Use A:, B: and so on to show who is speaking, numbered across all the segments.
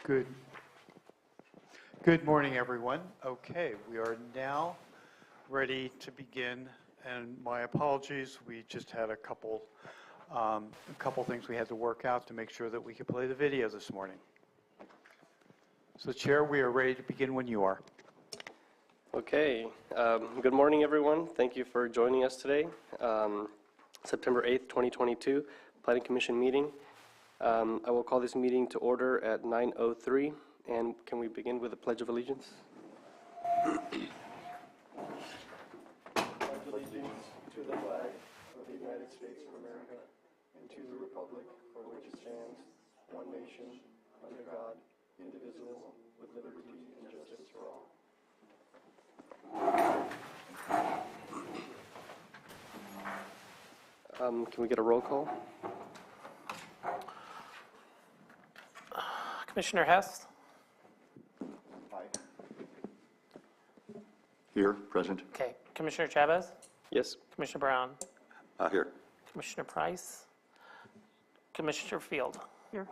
A: Good morning, everyone. Okay, we are now ready to begin, and my apologies. We just had a couple things we had to work out to make sure that we could play the video this morning. So, Chair, we are ready to begin when you are.
B: Okay. Good morning, everyone. Thank you for joining us today. September 8th, 2022, Planning Commission meeting. I will call this meeting to order at 9:03, and can we begin with the Pledge of Allegiance? Pledge allegiance to the flag of the United States of America and to the republic for which it stands, one nation, under God, indivisible, with liberty and justice for all. Can we get a roll call?
C: Commissioner Hess?
D: Aye. Here, present.
C: Okay. Commissioner Chavez?
B: Yes.
C: Commissioner Brown?
D: Here.
C: Commissioner Price? Commissioner Field?
E: Here.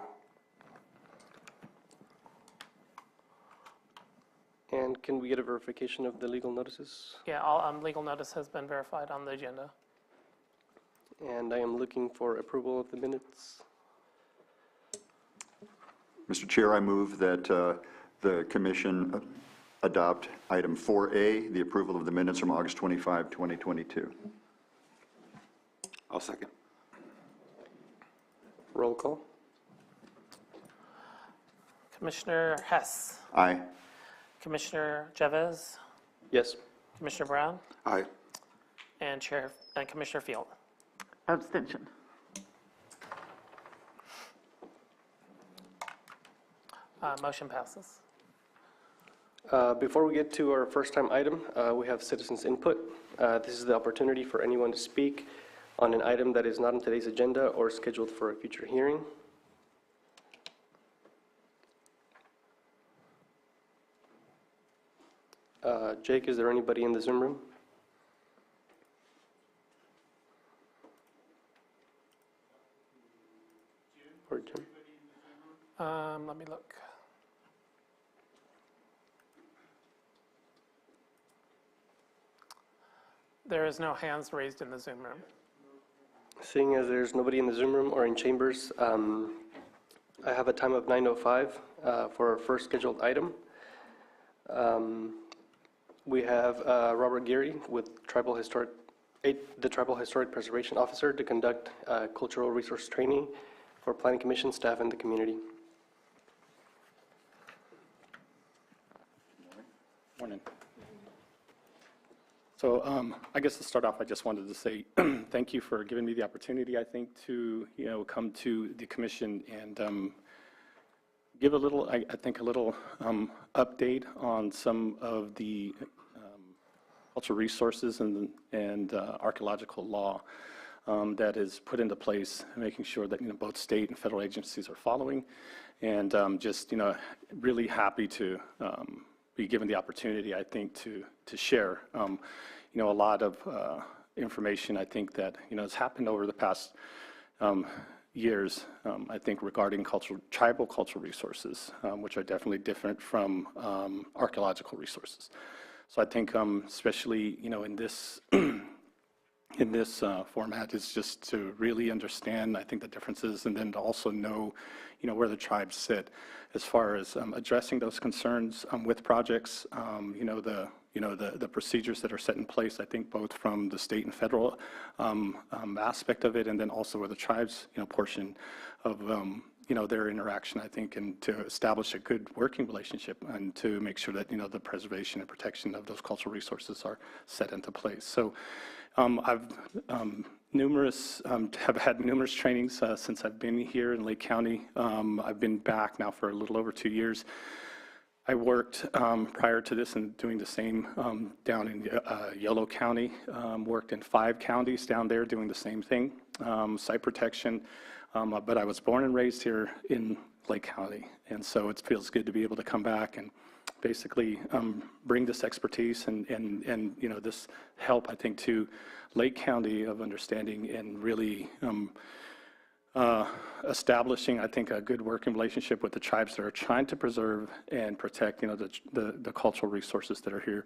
B: And can we get a verification of the legal notices?
C: Yeah, all legal notice has been verified on the agenda.
B: And I am looking for approval of the minutes.
D: Mr. Chair, I move that the Commission adopt item 4A, the approval of the minutes from August 25, 2022.
F: I'll second.
B: Roll call.
C: Commissioner Hess?
D: Aye.
C: Commissioner Chavez?
B: Yes.
C: Commissioner Brown?
F: Aye.
C: And Commissioner Field?
E: Abstention.
C: Motion passes.
B: Before we get to our first time item, we have citizens input. This is the opportunity for anyone to speak on an item that is not on today's agenda or scheduled for a future hearing. Jake, is there anybody in the Zoom room? Or Jim?
C: Let me look. There is no hands raised in the Zoom room.
B: Seeing as there's nobody in the Zoom room or in chambers, I have a time of 9:05 for our first scheduled item. We have Robert Geary with the Tribal Historic Preservation Officer to conduct cultural resource training for Planning Commission staff and the community.
G: Morning. So I guess to start off, I just wanted to say thank you for giving me the opportunity, I think, to come to the commission and give a little, I think, a little update on some of the cultural resources and archaeological law that is put into place, making sure that both state and federal agencies are following, and just really happy to be given the opportunity, I think, to share a lot of information, I think, that has happened over the past years, I think, regarding tribal cultural resources, which are definitely different from archaeological resources. So I think, especially in this format, is just to really understand, I think, the differences, and then to also know, where the tribes sit as far as addressing those concerns with projects. The procedures that are set in place, I think, both from the state and federal aspect of it, and then also with the tribes, portion of their interaction, I think, and to establish a good working relationship and to make sure that the preservation and protection of those cultural resources are set into place. So I've have had numerous trainings since I've been here in Lake County. I've been back now for a little over 2 years. I worked prior to this and doing the same down in Yolo County, worked in 5 counties down there doing the same thing, site protection, but I was born and raised here in Lake County, and so it feels good to be able to come back and basically bring this expertise and this help, I think, to Lake County of understanding and really establishing, I think, a good working relationship with the tribes that are trying to preserve and protect, the cultural resources that are here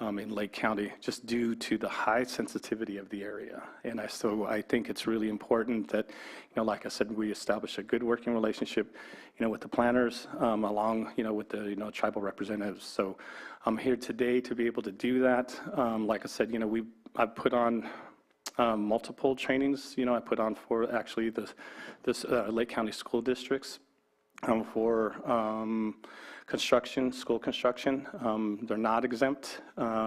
G: in Lake County, just due to the high sensitivity of the area. And so I think it's really important that, like I said, we establish a good working relationship, with the planners, along, with the, tribal representatives. So I'm here today to be able to do that. Like I said, I've put on multiple trainings. I put on for actually this Lake County school districts for construction, school construction. They're not exempt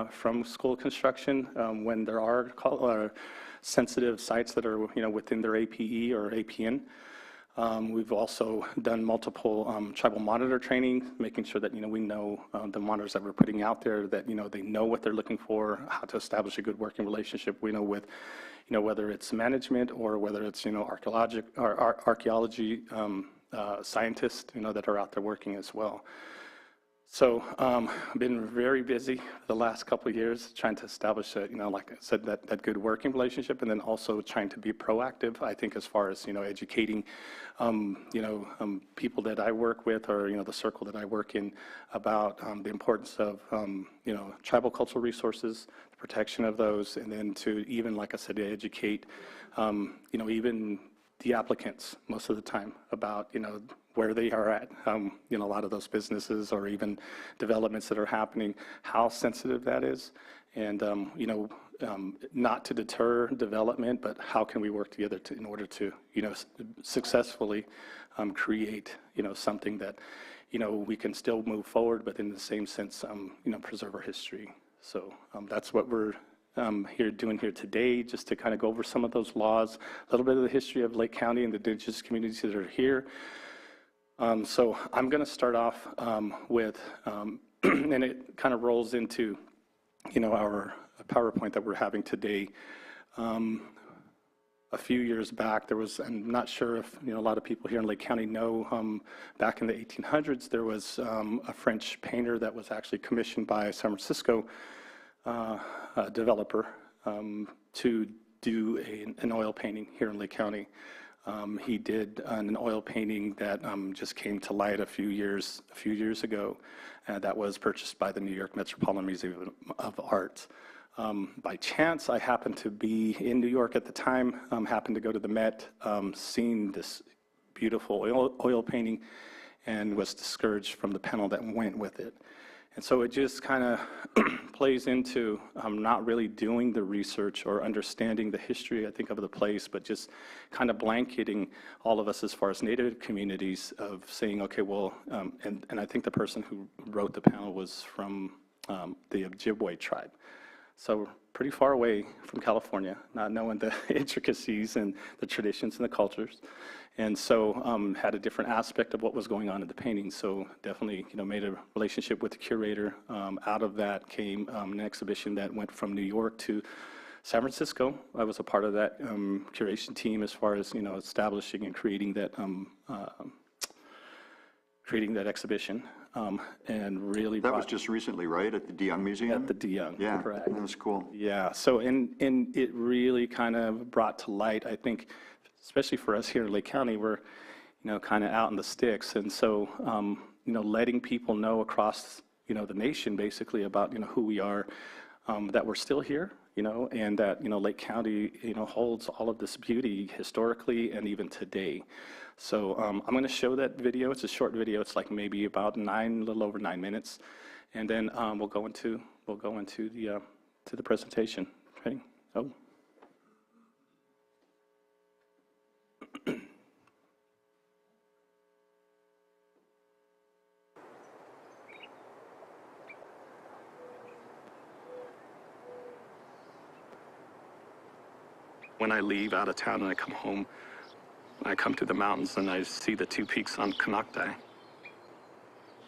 G: from school construction when there are sensitive sites that are within their APE or APN. We've also done multiple tribal monitor training, making sure that we know the monitors that we're putting out there, that they know what they're looking for, how to establish a good working relationship. We know with whether it's management or whether it's archaeology scientists that are out there working as well. So I've been very busy the last couple of years trying to establish, like I said, that good working relationship, and then also trying to be proactive, I think, as far as, educating, people that I work with or, the circle that I work in about the importance of, tribal cultural resources, the protection of those, and then to even, like I said, to educate, even the applicants most of the time about, where they are at, a lot of those businesses or even developments that are happening, how sensitive that is, and, not to deter development, but how can we work together in order to, successfully create, something that, we can still move forward, but in the same sense, preserve our history. So that's what we're doing here today, just to kind of go over some of those laws, a little bit of the history of Lake County and the indigenous communities that are here. So I'm going to start off with, and it kind of rolls into, our PowerPoint that we're having today. A few years back, there was, I'm not sure if a lot of people here in Lake County know, back in the 1800s, there was a French painter that was actually commissioned by a San Francisco developer to do an oil painting here in Lake County. He did an oil painting that just came to light a few years ago, and that was purchased by the New York Metropolitan Museum of Art. By chance, I happened to be in New York at the time, happened to go to the Met, seen this beautiful oil painting, and was discouraged from the panel that went with it. And so it just kind of plays into not really doing the research or understanding the history, I think, of the place, but just kind of blanketing all of us as far as Native communities of saying, okay, well, and I think the person who wrote the panel was from the Ojibwe tribe. So pretty far away from California, not knowing the intricacies and the traditions and the cultures. And so had a different aspect of what was going on in the painting. So definitely, made a relationship with the curator. Out of that came an exhibition that went from New York to San Francisco. I was a part of that curation team as far as, establishing and creating that exhibition. And really
D: That was just recently, right, at the De Young Museum?
G: At the De Young,
D: yeah,
G: correct.
D: That was cool.
G: Yeah, so and it really kind of brought to light, I think, especially for us here in Lake County, we're, kind of out in the sticks. And so, letting people know across, the nation basically about, who we are, that we're still here, and that, Lake County, holds all of this beauty historically and even today. So I'm going to show that video. It's a short video. It's like maybe about a little over 9 minutes. And then we'll go into the presentation. Ready? Oh. When I leave out of town and I come home, I come to the mountains and I see the two peaks on Konocti.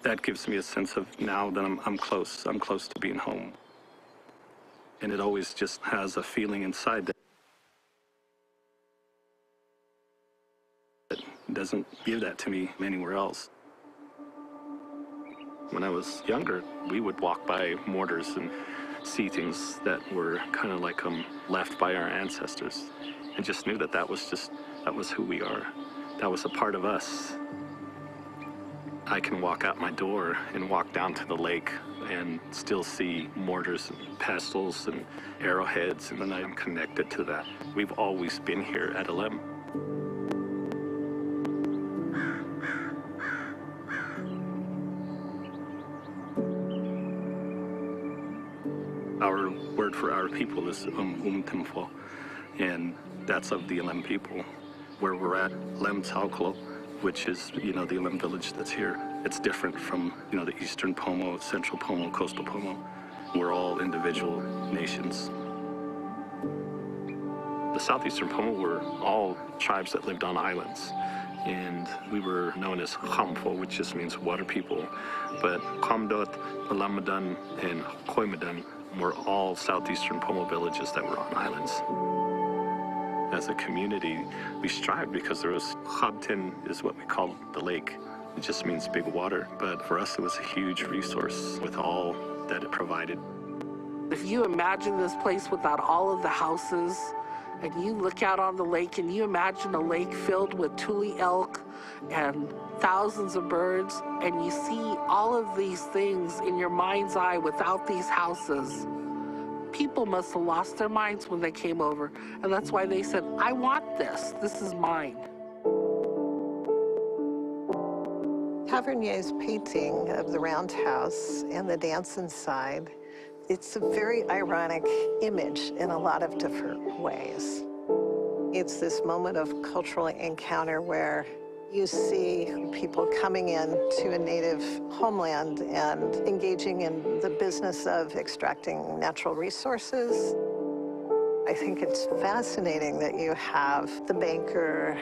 G: That gives me a sense of now that I'm close to being home. And it always just has a feeling inside that doesn't give that to me anywhere else. When I was younger, we would walk by mortars and see things that were kind of like left by our ancestors, and just knew that that was just That was who we are. That was a part of us. I can walk out my door and walk down to the lake and still see mortars and pestles and arrowheads, and then I'm connected to that. We've always been here at LM. Our word for our people is Umtimfo, and that's of the LM people. Where we're at, Lem Tsauklo, which is, the LM village that's here. It's different from, the Eastern Pomo, Central Pomo, Coastal Pomo. We're all individual nations. The Southeastern Pomo were all tribes that lived on islands, and we were known as Khamfo, which just means water people. But Khamdot, Alamadan, and Khoimadan were all Southeastern Pomo villages that were on islands. As a community, we strived because there was Khabtin is what we call the lake. It just means big water, but for us it was a huge resource with all that it provided.
E: If you imagine this place without all of the houses, and you look out on the lake and you imagine a lake filled with tule elk and thousands of birds, and you see all of these things in your mind's eye without these houses, people must have lost their minds when they came over. And that's why they said, I want this. This is mine.
F: Tavernier's painting of the roundhouse and the dance inside, it's a very ironic image in a lot of different ways. It's this moment of cultural encounter where you see people coming in to a native homeland and engaging in the business of extracting natural resources. I think it's fascinating that you have the banker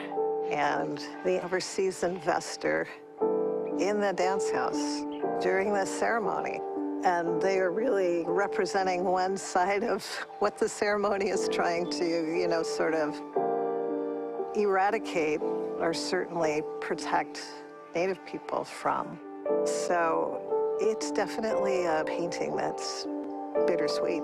F: and the overseas investor in the dance house during the ceremony. And they are really representing one side of what the ceremony is trying to, sort of eradicate or certainly protect Native people from. So it's definitely a painting that's bittersweet.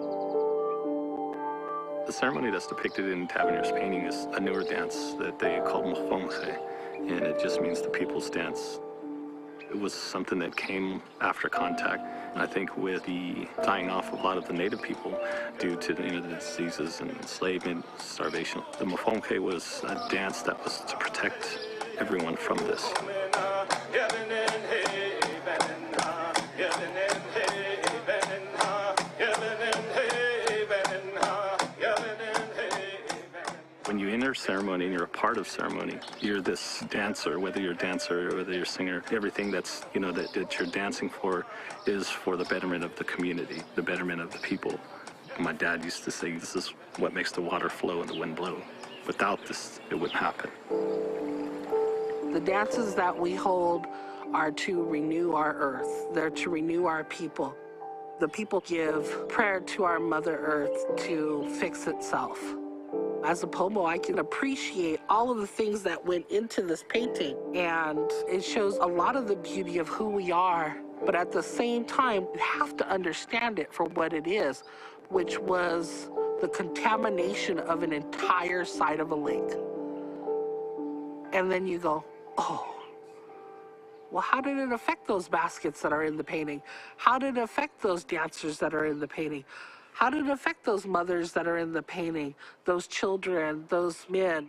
G: The ceremony that's depicted in Tavernier's painting is a newer dance that they call Mfongse, and it just means the people's dance. It was something that came after contact. And I think with the dying off of a lot of the native people due to the diseases and enslavement, starvation, the Mfongse was a dance that was to protect everyone from this. When you enter ceremony and you're a part of ceremony, you're this dancer, whether you're a dancer or whether you're a singer, everything that's, that you're dancing for is for the betterment of the community, the betterment of the people. My dad used to say, this is what makes the water flow and the wind blow. Without this, it wouldn't happen.
E: The dances that we hold are to renew our earth. They're to renew our people. The people give prayer to our Mother Earth to fix itself. As a Pomo, I can appreciate all of the things that went into this painting, and it shows a lot of the beauty of who we are, but at the same time, you have to understand it for what it is, which was the contamination of an entire side of a lake. And then you go, oh, well, how did it affect those baskets that are in the painting? How did it affect those dancers that are in the painting? How did it affect those mothers that are in the painting, those children, those men?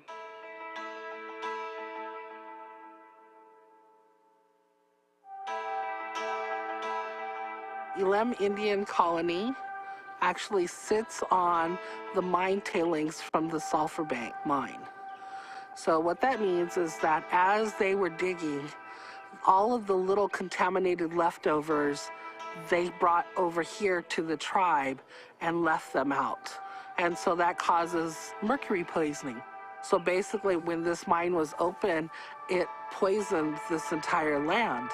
E: Elam Indian Colony actually sits on the mine tailings from the Sulphur Bank mine. So what that means is that as they were digging, all of the little contaminated leftovers they brought over here to the tribe and left them out. And so that causes mercury poisoning. So basically when this mine was open, it poisoned this entire land.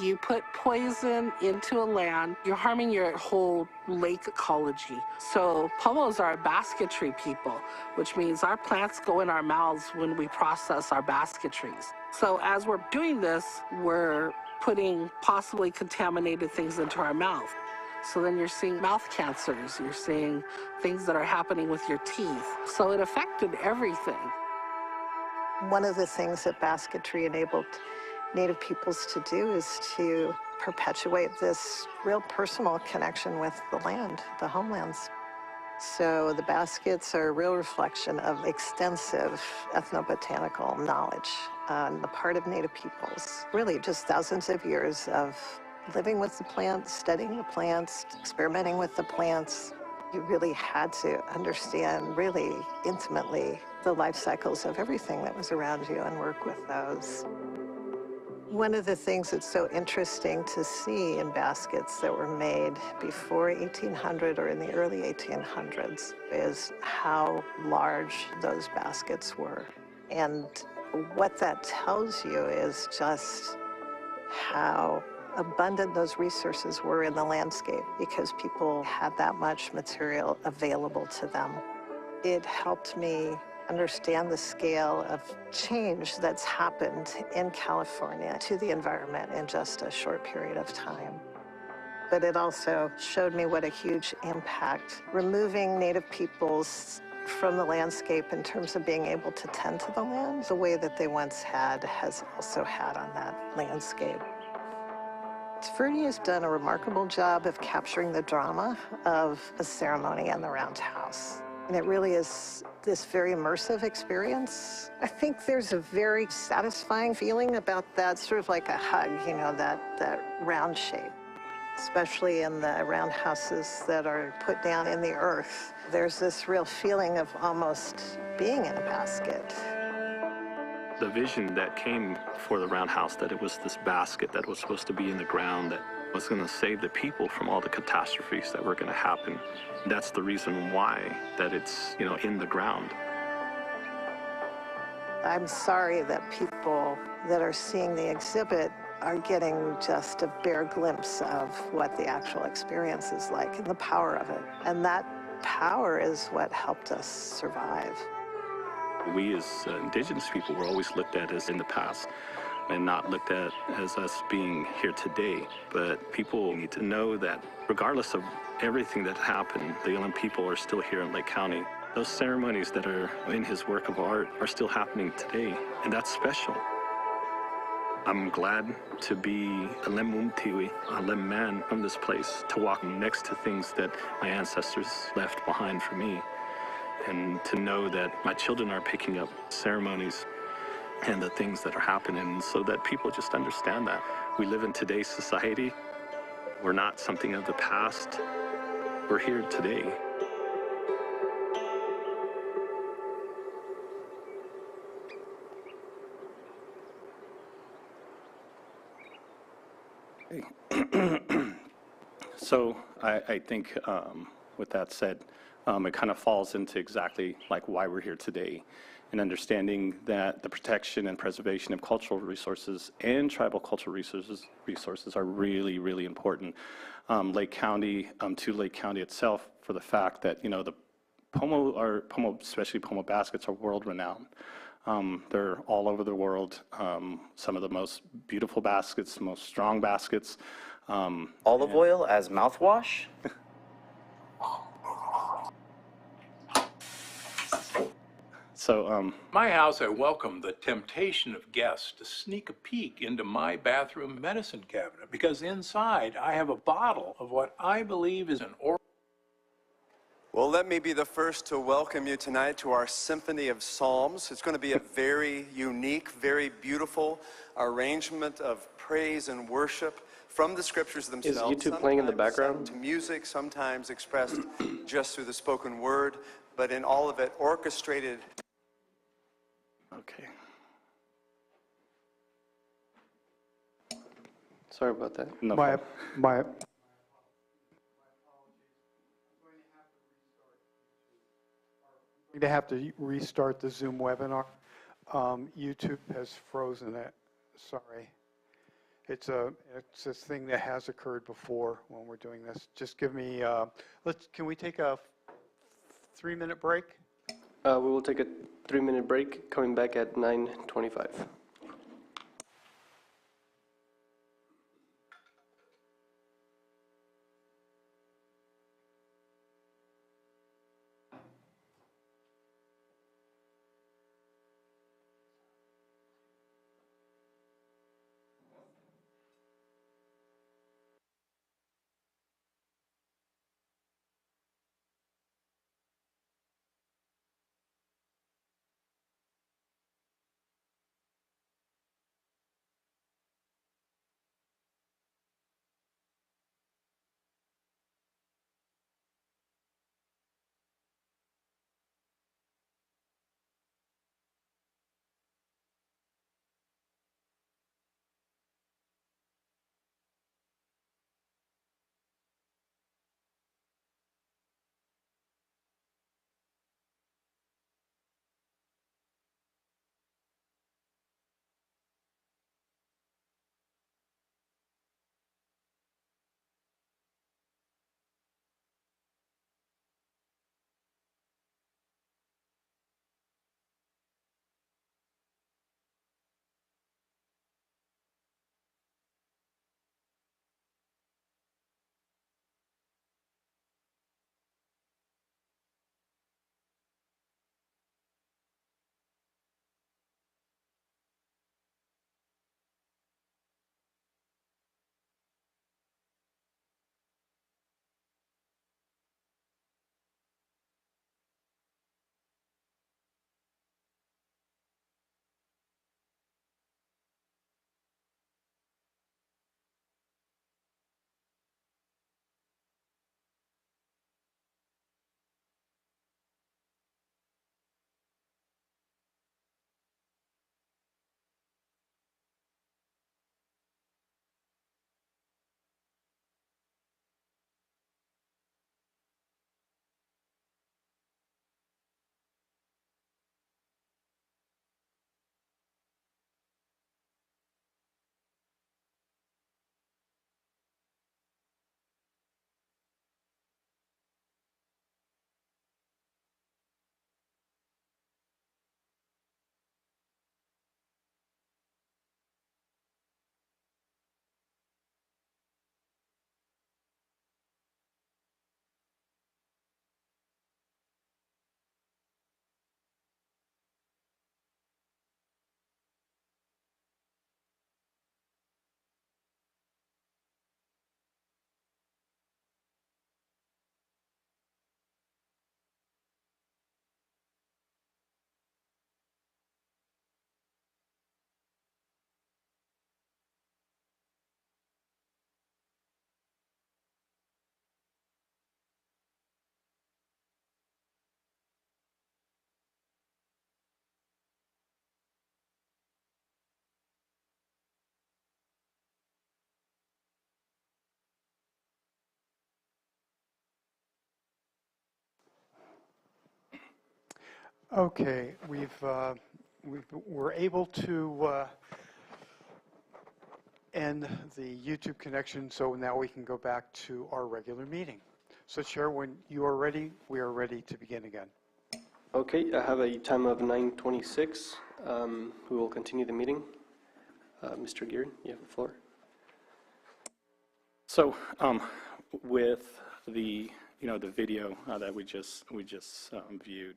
E: You put poison into a land, you're harming your whole lake ecology. So Pomos are a basketry people, which means our plants go in our mouths when we process our basketries. So as we're doing this, we're putting possibly contaminated things into our mouth. So then you're seeing mouth cancers, you're seeing things that are happening with your teeth. So it affected everything.
F: One of the things that basketry enabled Native peoples to do is to perpetuate this real personal connection with the land, the homelands. So the baskets are a real reflection of extensive ethnobotanical knowledge on the part of Native peoples. Really just thousands of years of living with the plants, studying the plants, experimenting with the plants. You really had to understand really intimately the life cycles of everything that was around you and work with those. One of the things that's so interesting to see in baskets that were made before 1800 or in the early 1800s is how large those baskets were. And what that tells you is just how abundant those resources were in the landscape because people had that much material available to them. It helped me understand the scale of change that's happened in California to the environment in just a short period of time. But it also showed me what a huge impact removing Native peoples from the landscape in terms of being able to tend to the land, the way that they once had, has also had on that landscape. Fernie has done a remarkable job of capturing the drama of a ceremony in the roundhouse. And it really is this very immersive experience. I think there's a very satisfying feeling about that, sort of like a hug, you know, that round shape. Especially in the roundhouses that are put down in the earth. There's this real feeling of almost being in a basket.
G: The vision that came for the roundhouse, that it was this basket that was supposed to be in the ground that was going to save the people from all the catastrophes that were going to happen. That's the reason why that it's, you know, in the ground.
F: I'm sorry that people that are seeing the exhibit are getting just a bare glimpse of what the actual experience is like and the power of it. And that power is what helped us survive.
G: We as indigenous people were always looked at as in the past and not looked at as us being here today. But people need to know that regardless of everything that happened, the Yolin people are still here in Lake County. Those ceremonies that are in his work of art are still happening today, and that's special. I'm glad to be a Lemumtiwi, a Lem man from this place, to walk next to things that my ancestors left behind for me, and to know that my children are picking up ceremonies and the things that are happening so that people just understand that. We live in today's society. We're not something of the past. We're here today. So I think with that said, it kind of falls into exactly like why we're here today, and understanding that the protection and preservation of cultural resources and tribal cultural resources are really, really important. Lake County, to Lake County itself, for the fact that, you know, the Pomo, especially Pomo baskets, are world-renowned. They're all over the world. Some of the most beautiful baskets, most strong baskets.
H: Olive oil as mouthwash?
G: So,
I: My house, I welcome the temptation of guests to sneak a peek into my bathroom medicine cabinet, because inside I have a bottle of what I believe is an
J: Well, let me be the first to welcome you tonight to our Symphony of Psalms. It's going to be a very unique, very beautiful arrangement of praise and worship from the scriptures themselves.
B: Is YouTube playing in the background?
J: To music, sometimes expressed just through the spoken word, but in all of it orchestrated.
B: Okay. Sorry about that.
G: no
A: My
G: problem.
A: I'm going to have to restart the Zoom webinar. YouTube has frozen it. Sorry. It's this thing that has occurred before when we're doing this. Just give me, can we take a 3-minute break?
B: We will take a 3-minute break, coming back at 9:25.
A: Okay, we're able to end the YouTube connection, so now we can go back to our regular meeting. So Chair, when you are ready, we are ready to begin again.
B: Okay, I have a time of 9:26. We will continue the meeting. Mr. Gearin, you have the floor.
G: So with the the video that we just viewed,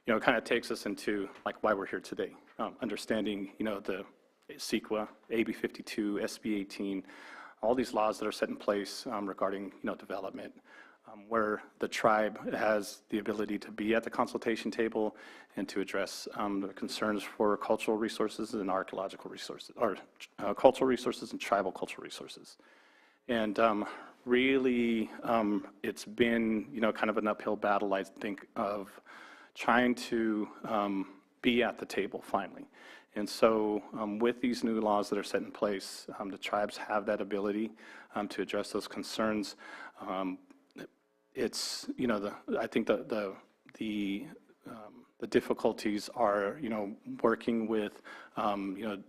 G: it kind of takes us into like why we're here today, understanding the CEQA, AB 52, SB 18, all these laws that are set in place regarding development, where the tribe has the ability to be at the consultation table and to address the concerns for cultural resources and archaeological resources, or cultural resources and tribal cultural resources. And really, it's been kind of an uphill battle, I think, of trying to be at the table finally. And so with these new laws that are set in place, the tribes have that ability to address those concerns. It's, I think the difficulties are, working with,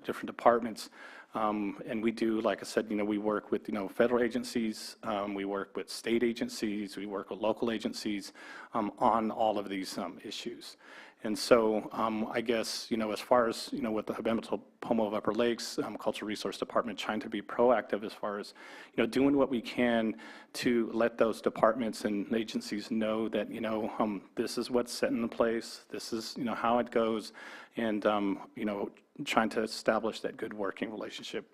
G: different departments. And we do, like I said, we work with, federal agencies, we work with state agencies, we work with local agencies on all of these issues. And so I guess, as far as, with the Habemital Pomo of Upper Lakes Cultural Resource Department, trying to be proactive as far as, doing what we can to let those departments and agencies know that, this is what's set in place, this is, how it goes, and, trying to establish that good working relationship,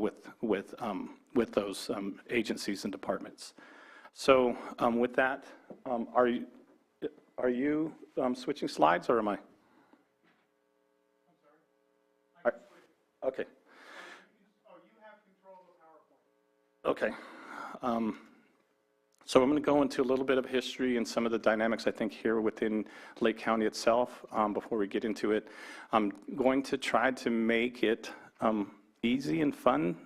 G: with those agencies and departments. So with that, are you switching slides, or am I? I'm sorry. Okay. You have control of PowerPoint. Okay. So I'm going to go into a little bit of history and some of the dynamics, I think, here within Lake County itself before we get into it. I'm going to try to make it easy and fun.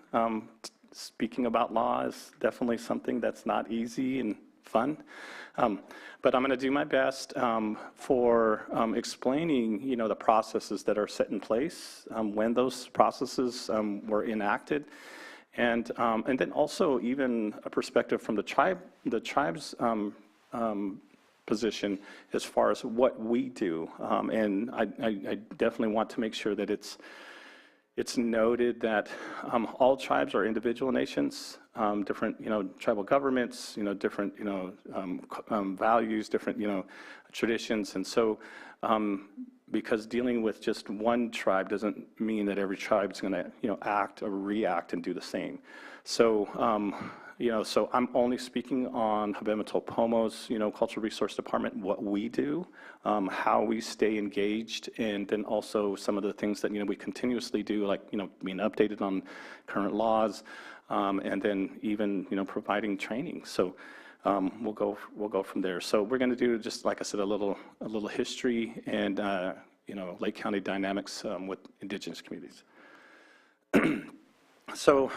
G: Speaking about law is definitely something that's not easy and fun. But I'm going to do my best for explaining, the processes that are set in place, when those processes were enacted, and then also even a perspective from the tribe's position as far as what we do. And I definitely want to make sure that it's noted that all tribes are individual nations, different, tribal governments, different, values, different, traditions. And so, because dealing with just one tribe doesn't mean that every tribe is going to, act or react and do the same. So, so I'm only speaking on Habemital Pomo's, Cultural Resource Department, what we do, how we stay engaged, and then also some of the things that, we continuously do, like, being updated on current laws, and then even, providing training. So we'll go from there. So we're going to do, just like I said, a little history and, Lake County dynamics with indigenous communities. So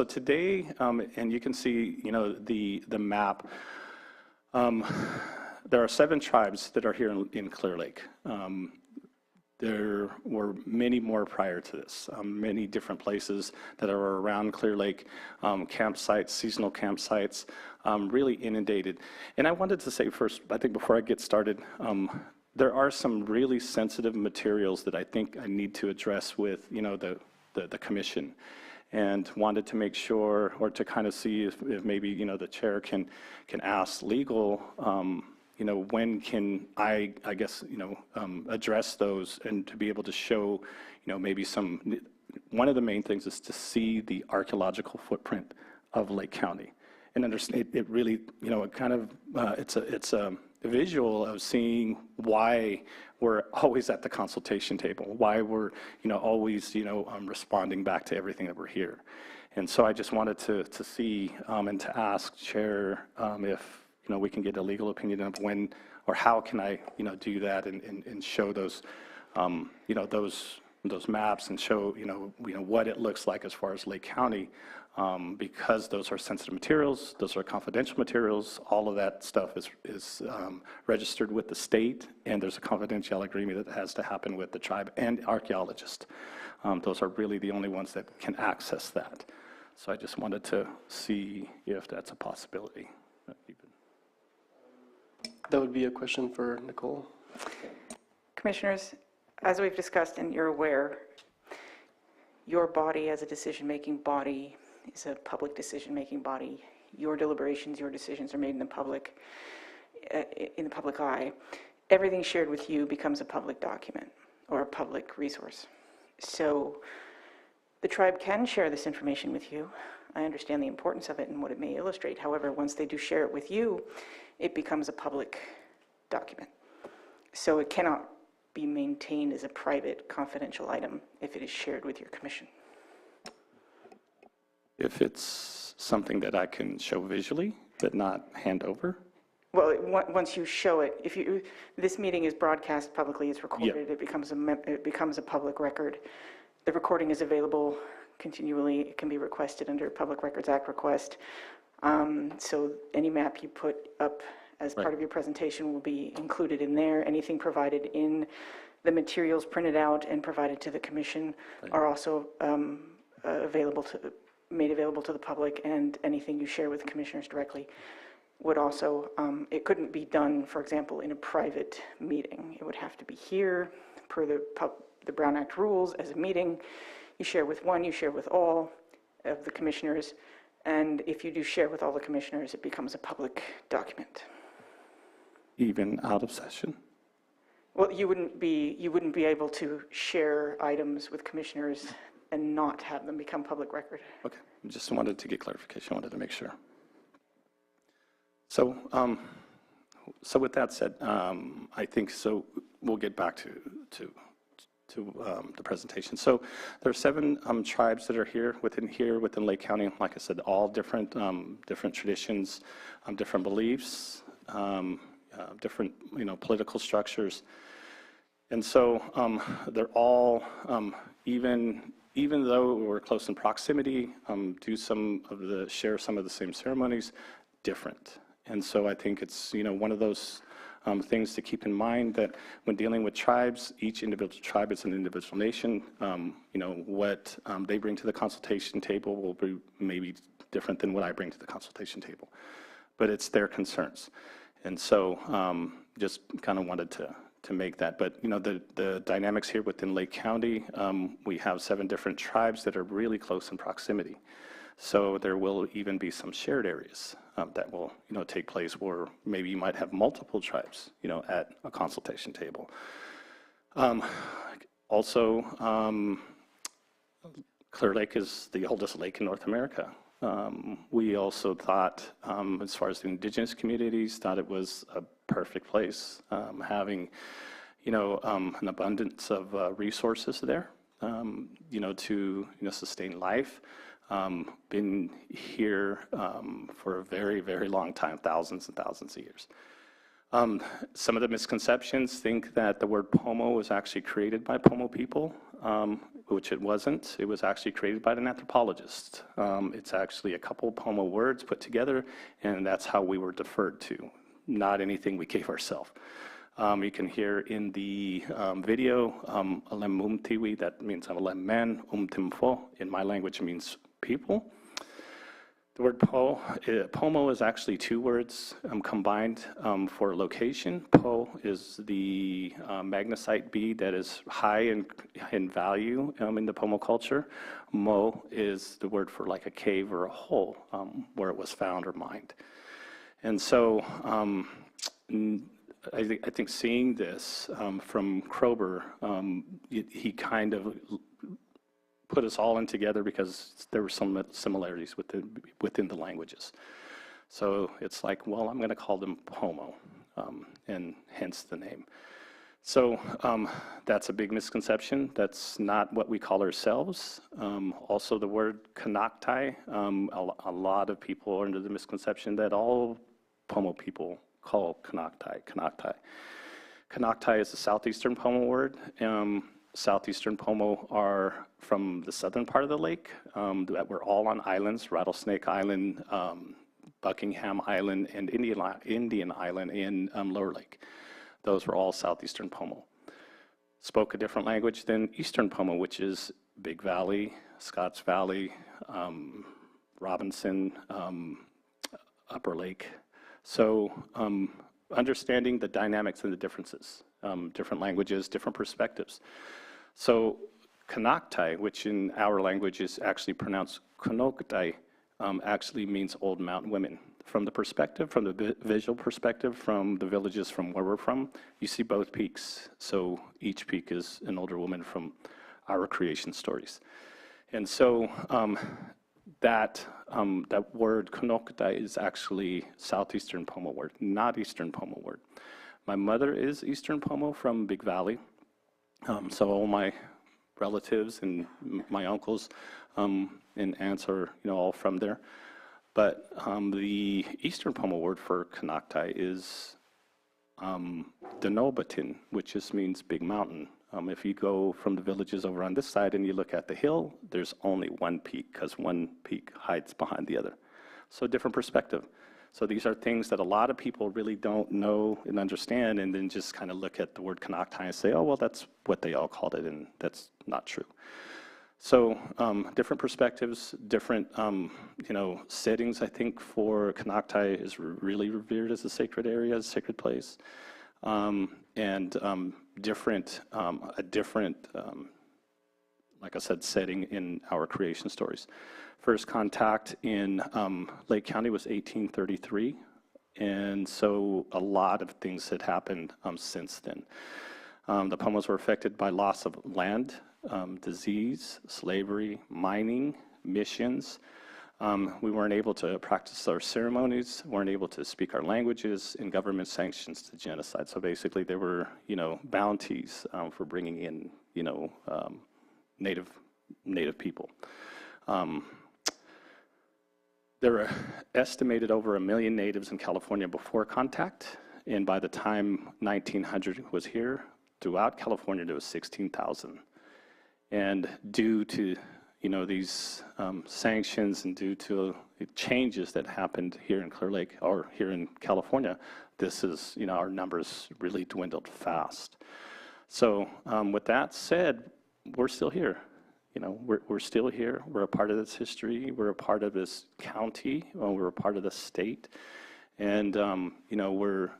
G: today, and you can see, the map. There are 7 tribes that are here in Clear Lake. There were many more prior to this, many different places that are around Clear Lake, campsites, seasonal campsites, really inundated. And I wanted to say first, I think before I get started, there are some really sensitive materials that I think I need to address with, the commission. And wanted to make sure, or to kind of see if maybe, the chair can ask legal, when can I guess, address those, and to be able to show, maybe one of the main things is to see the archaeological footprint of Lake County. And understand, it really, it kind of, it's a visual of seeing why we're always at the consultation table, why we're, always, responding back to everything that we're here. And so I just wanted to see and to ask Chair if, we can get a legal opinion of when or how can I, do that and show those, those maps and show, what it looks like as far as Lake County because those are sensitive materials, those are confidential materials, all of that stuff is registered with the state, and there's a confidentiality agreement that has to happen with the tribe and archaeologist. Those are really the only ones that can access that. So I just wanted to see if that's a possibility.
B: That would be a question for Nicole.
K: Commissioners, as we've discussed and you're aware, your body as a decision-making body is a public decision-making body. Your deliberations, your decisions are made in the public eye. Everything shared with you becomes a public document or a public resource. So the tribe can share this information with you. I understand the importance of it and what it may illustrate. However, once they do share it with you, it becomes a public document. So it cannot be maintained as a private, confidential item if it is shared with your commission.
G: If it's something that I can show visually, but not hand over?
K: Well, once you show it, this meeting is broadcast publicly, it's recorded, it becomes a public record. The recording is available continually. It can be requested under Public Records Act request. So any map you put up as part of your presentation will be included in there. Anything provided in the materials printed out and provided to the commission are also made available to the public, and anything you share with commissioners directly would also, it couldn't be done, for example, in a private meeting. It would have to be here per the Brown Act rules as a meeting. You share with one, you share with all of the commissioners, and if you do share with all the commissioners, it becomes a public document.
G: Even out of session?
K: Well, you wouldn't be able to share items with commissioners and not have them become public record.
G: Okay, just wanted to get clarification, wanted to make sure. So, so with that said, I think so. We'll get back to the presentation. So there are 7 tribes that are here within Lake County. Like I said, all different traditions, different beliefs, different political structures, and so they're all even though we're close in proximity, share some of the same ceremonies, different. And so I think it's one of those things to keep in mind, that when dealing with tribes, each individual tribe is an individual nation. What they bring to the consultation table will be maybe different than what I bring to the consultation table, but it's their concerns. And so just kind of wanted to make that. But the dynamics here within Lake County, we have 7 different tribes that are really close in proximity. So there will even be some shared areas that will take place where maybe you might have multiple tribes at a consultation table. Also, Clear Lake is the oldest lake in North America. We also thought, as far as the indigenous communities, thought it was a perfect place, having an abundance of resources there, to sustain life. Been here for a very, very long time, thousands and thousands of years. Some of the misconceptions think that the word Pomo was actually created by Pomo people, which it wasn't. It was actually created by an anthropologist. It's actually a couple Pomo words put together, and that's how we were deferred to, not anything we gave ourselves. You can hear in the video, Alem Mumtiwi, that means Alem man, Timfo. In my language, it means people. The word Pomo is actually 2 words combined for location. Po is the magnesite bead that is high in value in the Pomo culture. Mo is the word for like a cave or a hole where it was found or mined. And so I think seeing this from Kroeber, he kind of put us all in together because there were some similarities within the languages. So it's like, well, I'm going to call them Pomo, and hence the name. So that's a big misconception. That's not what we call ourselves. Also, the word Kanaktai, a lot of people are under the misconception that all Pomo people call Kanaktai. Kanaktai is a southeastern Pomo word. Southeastern Pomo are from the southern part of the lake. We're all on islands, Rattlesnake Island, Buckingham Island, and Indian Island in Lower Lake. Those were all Southeastern Pomo. Spoke a different language than Eastern Pomo, which is Big Valley, Scotts Valley, Robinson, Upper Lake. So understanding the dynamics and the differences, different languages, different perspectives. So Konoktai, which in our language is actually pronounced Konoktai, actually means old mountain women. From the perspective, from the visual perspective, from the villages from where we're from, you see both peaks. So each peak is an older woman from our creation stories. And so that word Konoktai is actually Southeastern Pomo word, not Eastern Pomo word. My mother is Eastern Pomo from Big Valley. So all my relatives and my uncles and aunts are all from there. But the Eastern Pomo word for Konoktai is Denobatin, which just means big mountain. If you go from the villages over on this side and you look at the hill, there's only one peak because one peak hides behind the other. So different perspective. So these are things that a lot of people really don't know and understand, and then just kind of look at the word Konoktai and say, oh, well, that's what they all called it, and that's not true. So different perspectives, different settings. I think for Konoktai is really revered as a sacred area, as a sacred place, and different, like I said, setting in our creation stories. First contact in Lake County was 1833, and so a lot of things had happened since then. The Pomos were affected by loss of land, disease, slavery, mining, missions. We weren't able to practice our ceremonies, weren't able to speak our languages, and government sanctions to genocide. So basically there were, bounties for bringing in, native people. There were estimated over 1 million natives in California before contact, and by the time 1900 was here, throughout California there was 16,000. And due to these sanctions and due to the changes that happened here in Clear Lake or here in California, this is, our numbers really dwindled fast. So with that said, we're still here. We're still here. We're a part of this history. We're a part of this county. We're a part of the state. And, we're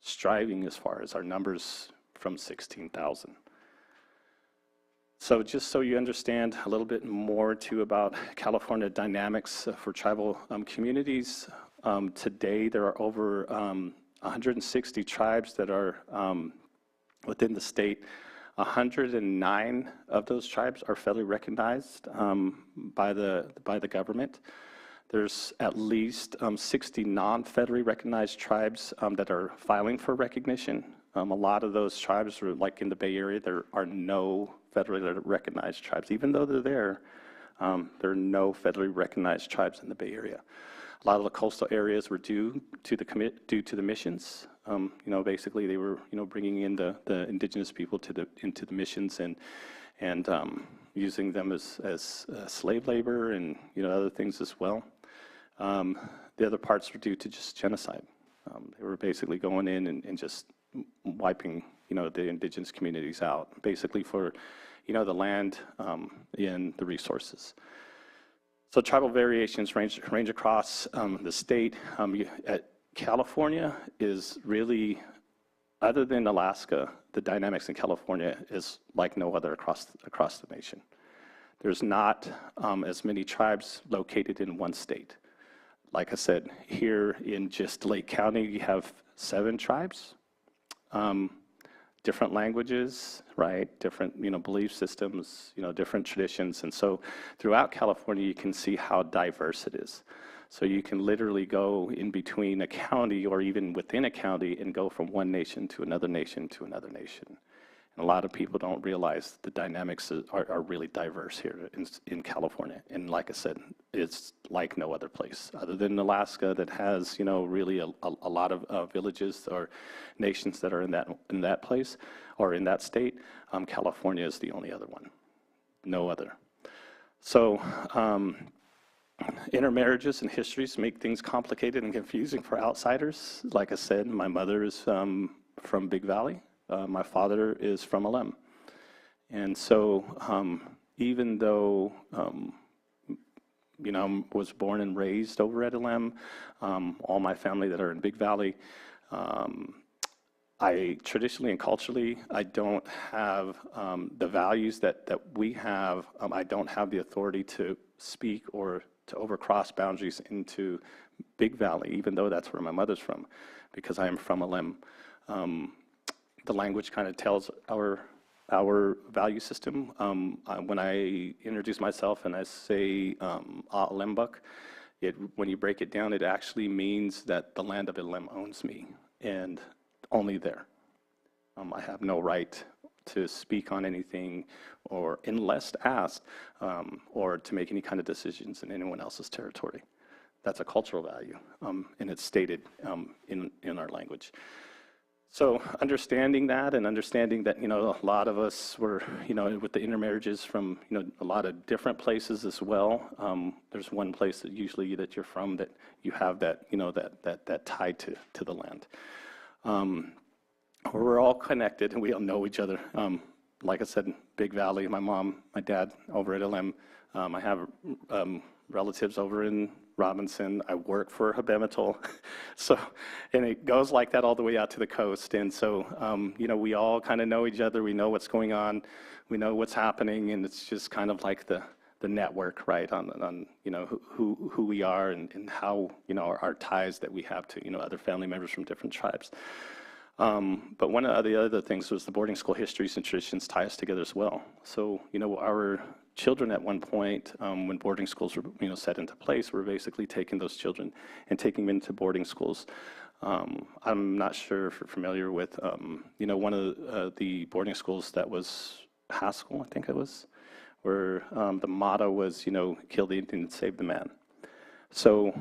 G: striving as far as our numbers from 16,000. So just so you understand a little bit more too about California dynamics for tribal communities, today there are over 160 tribes that are within the state. 109 of those tribes are federally recognized by the government. There's at least 60 non-federally recognized tribes that are filing for recognition. A lot of those tribes are like in the Bay Area. There are no federally recognized tribes. Even though they're there are no federally recognized tribes in the Bay Area. A lot of the coastal areas were due to the missions. Basically they were bringing in the indigenous people into the missions and using them as slave labor and other things as well. The other parts were due to just genocide. They were basically going in and just wiping the indigenous communities out, basically for the land and the resources. So tribal variations range across the state. California is really, other than Alaska, the dynamics in California is like no other across the nation. There's not as many tribes located in one state. Like I said, here in just Lake County, you have 7 tribes, different languages, right? Different, belief systems, different traditions. And so throughout California, you can see how diverse it is. So you can literally go in between a county or even within a county and go from one nation to another nation to another nation. And A lot of people don't realize the dynamics are really diverse here in California. And like I said, it's like no other place other than Alaska that has, you know, really a lot of villages or nations that are in that place or in that state. California is the only other one, no other. So intermarriages and histories make things complicated and confusing for outsiders. Like I said, my mother is from Big Valley. My father is from Alem. And so even though, you know, I was born and raised over at Alem, all my family that are in Big Valley, I traditionally and culturally, I don't have the values that we have. I don't have the authority to speak or to overcross boundaries into Big Valley, even though that's where my mother's from, because I am from Alem. The language kind of tells our value system. When I introduce myself and I say Alembuk, when you break it down, it actually means that the land of Alem owns me, and only there. I have no right to speak on anything, or unless asked, or to make any kind of decisions in anyone else's territory. That's a cultural value, and it's stated in our language. So understanding that, and understanding that, you know, a lot of us were, you know, with the intermarriages from, you know, a lot of different places as well. There's one place that usually that you're from that you have that, you know, that tie to the land. We're all connected and we all know each other. Like I said, Big Valley, my mom, my dad over at Alem. I have relatives over in Robinson. I work for Habematol. So, and it goes like that all the way out to the coast. And so, you know, we all kind of know each other. We know what's going on. We know what's happening. And it's just kind of like the network, right, on you know, who we are and how, you know, our ties that we have to, you know, other family members from different tribes. But one of the other things was the boarding school histories and traditions tie us together as well. So, you know, our children at one point, when boarding schools were, you know, set into place, were basically taking those children and taking them into boarding schools. I'm not sure if you're familiar with, you know, one of the boarding schools that was Haskell, I think it was, where the motto was, you know, kill the Indian and save the man. So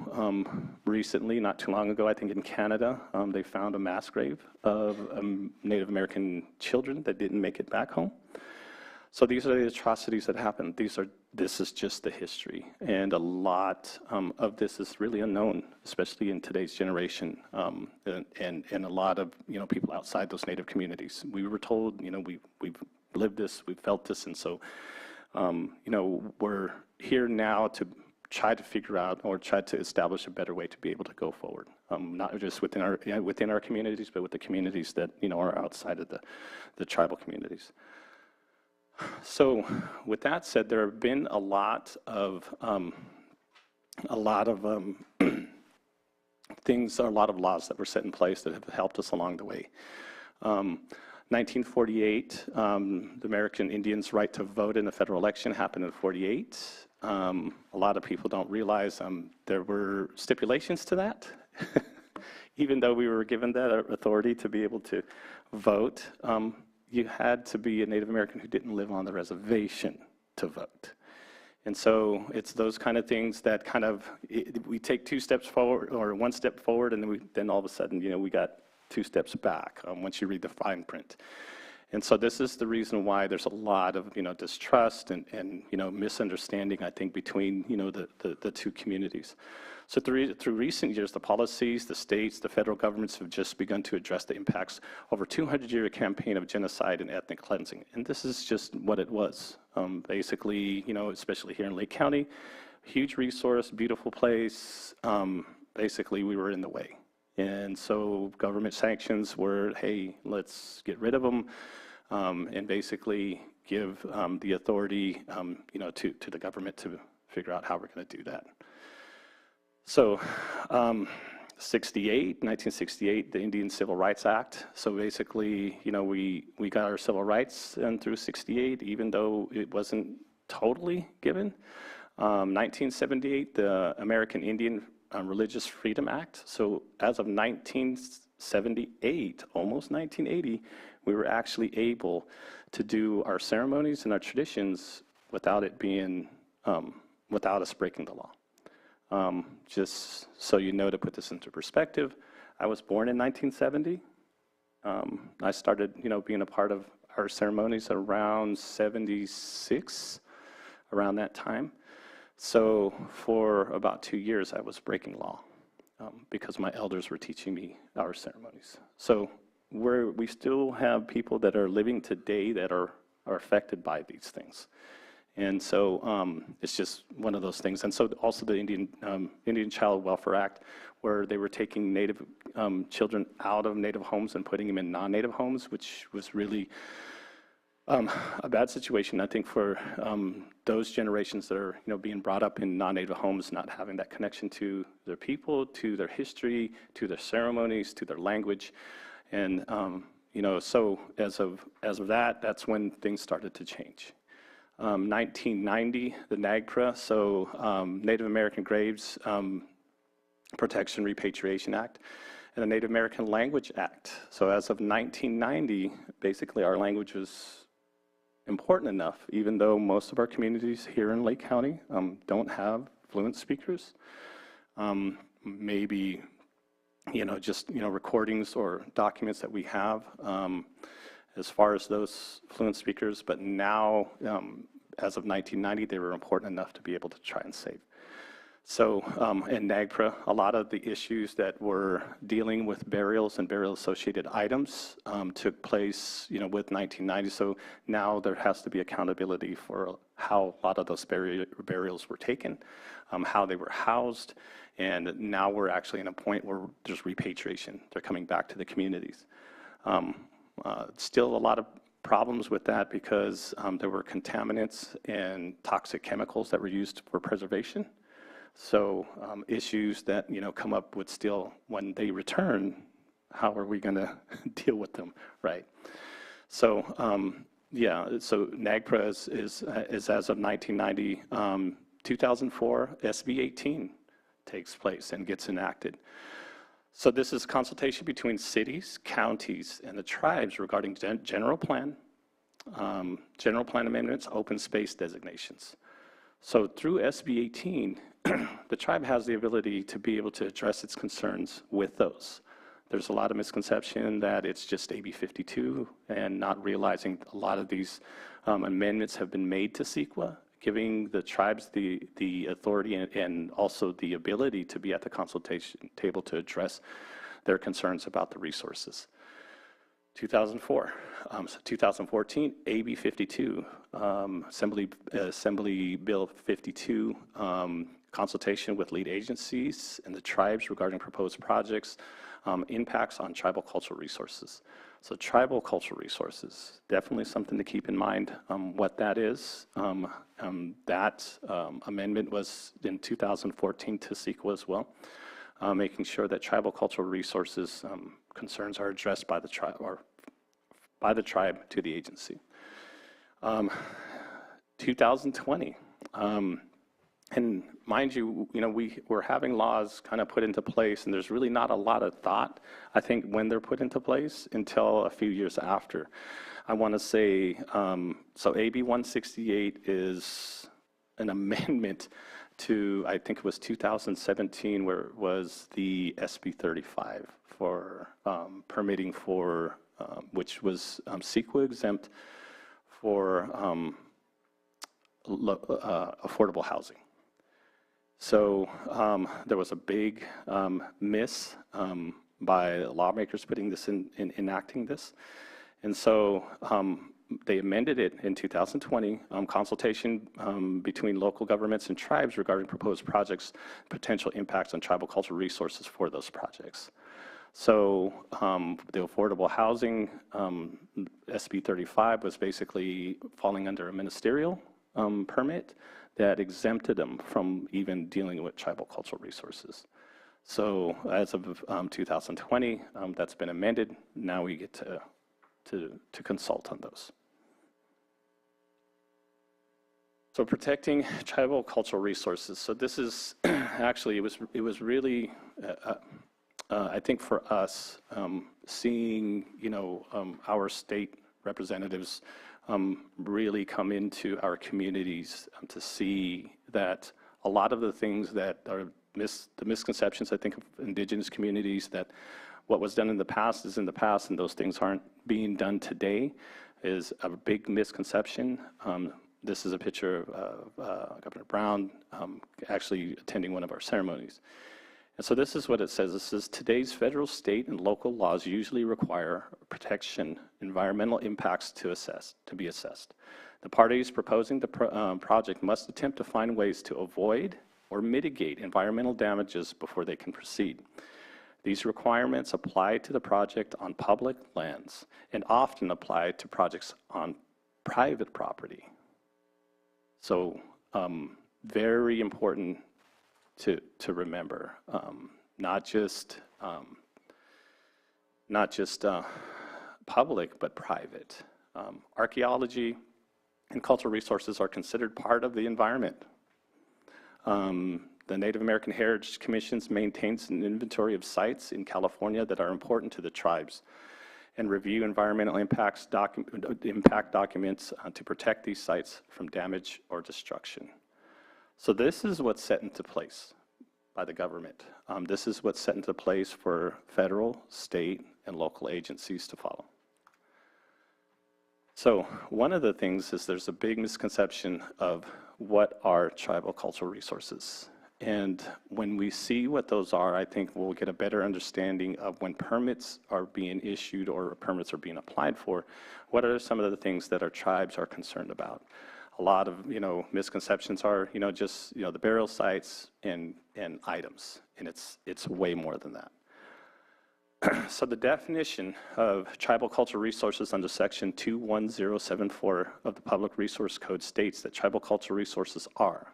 G: recently, not too long ago, I think in Canada, they found a mass grave of Native American children that didn't make it back home. So these are the atrocities that happened. This is just the history. And a lot of this is really unknown, especially in today's generation, and a lot of, you know, people outside those Native communities. We were told, you know, we've lived this, we've felt this, and so, you know, we're here now to try to figure out or try to establish a better way to be able to go forward, not just within our communities, but with the communities that, you know, are outside of the tribal communities. So with that said, there have been a lot of things, a lot of laws that were set in place that have helped us along the way. 1948, the American Indians' right to vote in a federal election happened in 48. A lot of people don't realize there were stipulations to that. Even though we were given that authority to be able to vote, you had to be a Native American who didn't live on the reservation to vote. And so it's those kind of things that kind of, we take 2 steps forward or 1 step forward, and then all of a sudden, you know, we got 2 steps back once you read the fine print. And so this is the reason why there's a lot of, you know, distrust and you know, misunderstanding, I think, between, you know, the 2 communities. So through recent years, the policies, the states, the federal governments have just begun to address the impacts of a 200-year campaign of genocide and ethnic cleansing. And this is just what it was. Basically, you know, especially here in Lake County, huge resource, beautiful place. Basically, we were in the way. And so government sanctions were, hey, let's get rid of them, and basically give the authority, you know, to the government to figure out how we're going to do that. So 1968, the Indian Civil Rights Act. So basically, you know, we got our civil rights and through 68, even though it wasn't totally given. 1978, the American Indian Religious Freedom Act. So as of 1978, almost 1980, we were actually able to do our ceremonies and our traditions without it being, without us breaking the law. Just so you know, to put this into perspective, I was born in 1970. I started, being a part of our ceremonies around 76, around that time. So for about 2 years, I was breaking law because my elders were teaching me our ceremonies. So we still have people that are living today that are affected by these things. And so it's just one of those things. And so also the Indian Child Welfare Act, where they were taking Native children out of Native homes and putting them in non-Native homes, which was really a bad situation, I think, for those generations that are, being brought up in non-Native homes, not having that connection to their people, to their history, to their ceremonies, to their language. And, so as of that, that's when things started to change. 1990, the NAGPRA, so Native American Graves Protection Repatriation Act, and the Native American Language Act. So as of 1990, basically our language was important enough, even though most of our communities here in Lake County don't have fluent speakers. Maybe, just, recordings or documents that we have as far as those fluent speakers, but now, as of 1990, they were important enough to be able to try and save. So in NAGPRA, a lot of the issues that were dealing with burials and burial-associated items took place, with 1990. So now there has to be accountability for how a lot of those burials were taken, how they were housed, and now we're actually in a point where there's repatriation. They're coming back to the communities. Still a lot of problems with that because there were contaminants and toxic chemicals that were used for preservation. So issues that, come up with still when they return, how are we going to deal with them, right? So, so NAGPRA is as of 1990. 2004, SB 18 takes place and gets enacted. So this is consultation between cities, counties, and the tribes regarding general plan amendments, open space designations. So through SB 18, the tribe has the ability to be able to address its concerns with those. There's a lot of misconception that it's just AB 52 and not realizing a lot of these amendments have been made to CEQA, giving the tribes the authority and also the ability to be at the consultation table to address their concerns about the resources. 2004, so 2014, AB 52, Assembly Bill 52, consultation with lead agencies and the tribes regarding proposed projects, impacts on tribal cultural resources. So tribal cultural resources, definitely something to keep in mind what that is. That amendment was in 2014 to CEQA as well, making sure that tribal cultural resources concerns are addressed by the tribe or by the tribe to the agency. 2020. And mind you, we're having laws kind of put into place, and there's really not a lot of thought, I think, when they're put into place until a few years after. I want to say, so AB 168 is an amendment to, I think it was 2017, where it was the SB 35 for permitting for, which was CEQA exempt for affordable housing. So there was a big miss by lawmakers putting this in enacting this. And so they amended it in 2020, consultation between local governments and tribes regarding proposed projects, potential impacts on tribal cultural resources for those projects. So the affordable housing, SB 35, was basically falling under a ministerial permit that exempted them from even dealing with tribal cultural resources. So as of 2020, that's been amended. Now we get to consult on those. So protecting tribal cultural resources. So this is actually, it was really I think for us, seeing, our state representatives really come into our communities to see that a lot of the things that are the misconceptions, I think, of indigenous communities, that what was done in the past is in the past and those things aren't being done today, is a big misconception. This is a picture of Governor Brown actually attending one of our ceremonies. And so this is what it says. It says, today's federal, state, and local laws usually require protection, environmental impacts to be assessed. The parties proposing the project must attempt to find ways to avoid or mitigate environmental damages before they can proceed. These requirements apply to the project on public lands and often apply to projects on private property. So very important to remember, not just public, but private. Archaeology and cultural resources are considered part of the environment. The Native American Heritage Commission maintains an inventory of sites in California that are important to the tribes and review environmental impact documents to protect these sites from damage or destruction. So this is what's set into place by the government. This is what's set into place for federal, state, and local agencies to follow. So one of the things is there's a big misconception of what are tribal cultural resources. And when we see what those are, I think we'll get a better understanding of when permits are being issued or permits are being applied for, what are some of the things that our tribes are concerned about. A lot of, misconceptions are, just, the burial sites and items, and it's way more than that. So the definition of tribal cultural resources under section 21074 of the Public Resource Code states that tribal cultural resources are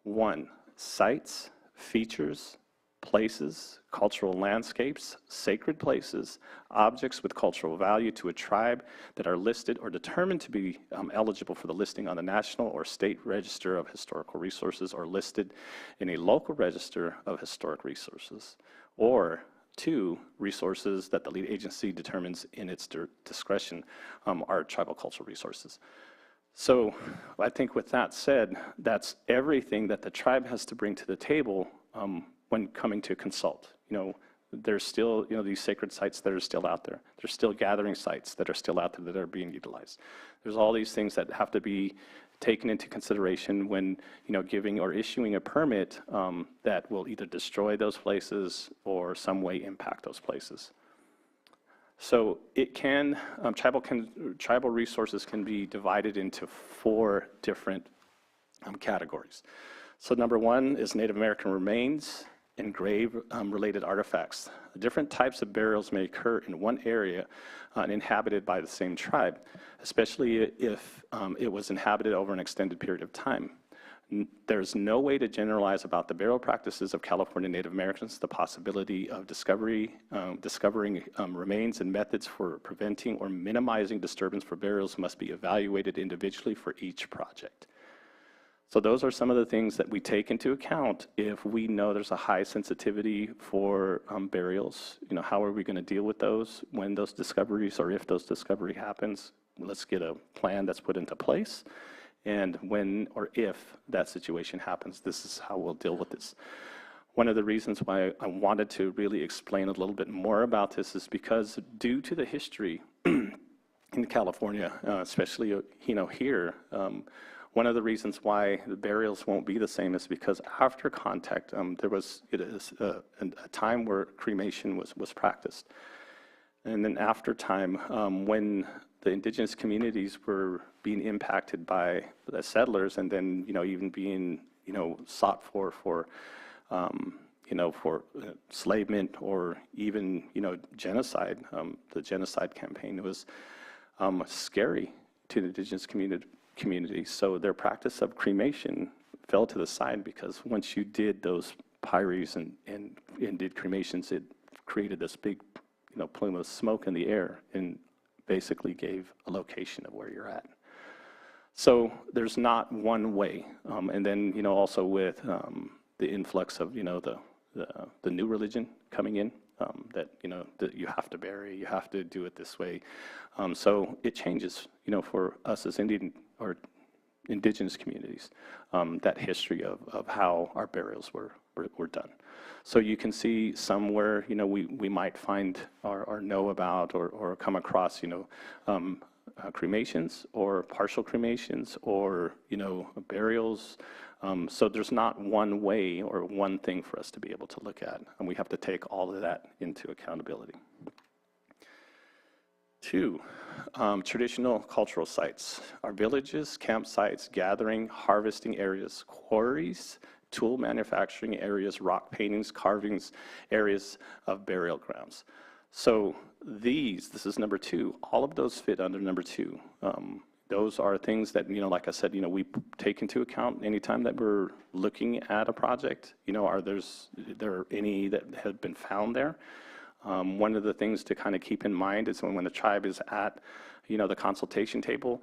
G: 1, sites, features, places, cultural landscapes, sacred places, objects with cultural value to a tribe that are listed or determined to be eligible for the listing on the National or State Register of Historical Resources or listed in a local register of historic resources, or 2, resources that the lead agency determines in its discretion are tribal cultural resources. So I think with that said, that's everything that the tribe has to bring to the table when coming to consult. There's still, these sacred sites that are still out there. There's still gathering sites that are still out there that are being utilized. There's all these things that have to be taken into consideration when, giving or issuing a permit that will either destroy those places or some way impact those places. So it can, tribal resources can be divided into 4 different categories. So number 1 is Native American remains and grave-related artifacts. Different types of burials may occur in one area inhabited by the same tribe, especially if it was inhabited over an extended period of time. There's no way to generalize about the burial practices of California Native Americans. The possibility of discovering remains and methods for preventing or minimizing disturbance for burials must be evaluated individually for each project. So those are some of the things that we take into account if we know there's a high sensitivity for burials. How are we going to deal with those when those discoveries, or if those discovery happens? Let's get a plan that's put into place. And when or if that situation happens, this is how we'll deal with this. One of the reasons why I wanted to really explain a little bit more about this is because due to the history in California, especially here, one of the reasons why the burials won't be the same is because after contact, there was a time where cremation was practiced. And then after time, when the indigenous communities were being impacted by the settlers, and then even being sought for enslavement or even genocide. The genocide campaign was scary to the indigenous community. So their practice of cremation fell to the side because once you did those pyries and did cremations, it created this big plume of smoke in the air and basically gave a location of where you're at. So there's not one way. And then, also with the influx of, the the new religion coming in, that, that you have to bury, you have to do it this way. So it changes, for us as Indian or indigenous communities, that history of how our burials were done. So you can see somewhere, we might find or know about or come across, cremations or partial cremations or, burials. So there's not one way or one thing for us to be able to look at, and we have to take all of that into accountability. 2, traditional cultural sites. Our villages, campsites, gathering, harvesting areas, quarries, tool manufacturing areas, rock paintings, carvings, areas of burial grounds. So this is number 2, all of those fit under number 2. Those are things that, like I said, we take into account anytime that we're looking at a project. Are there any that have been found there? One of the things to kind of keep in mind is when the tribe is at, the consultation table,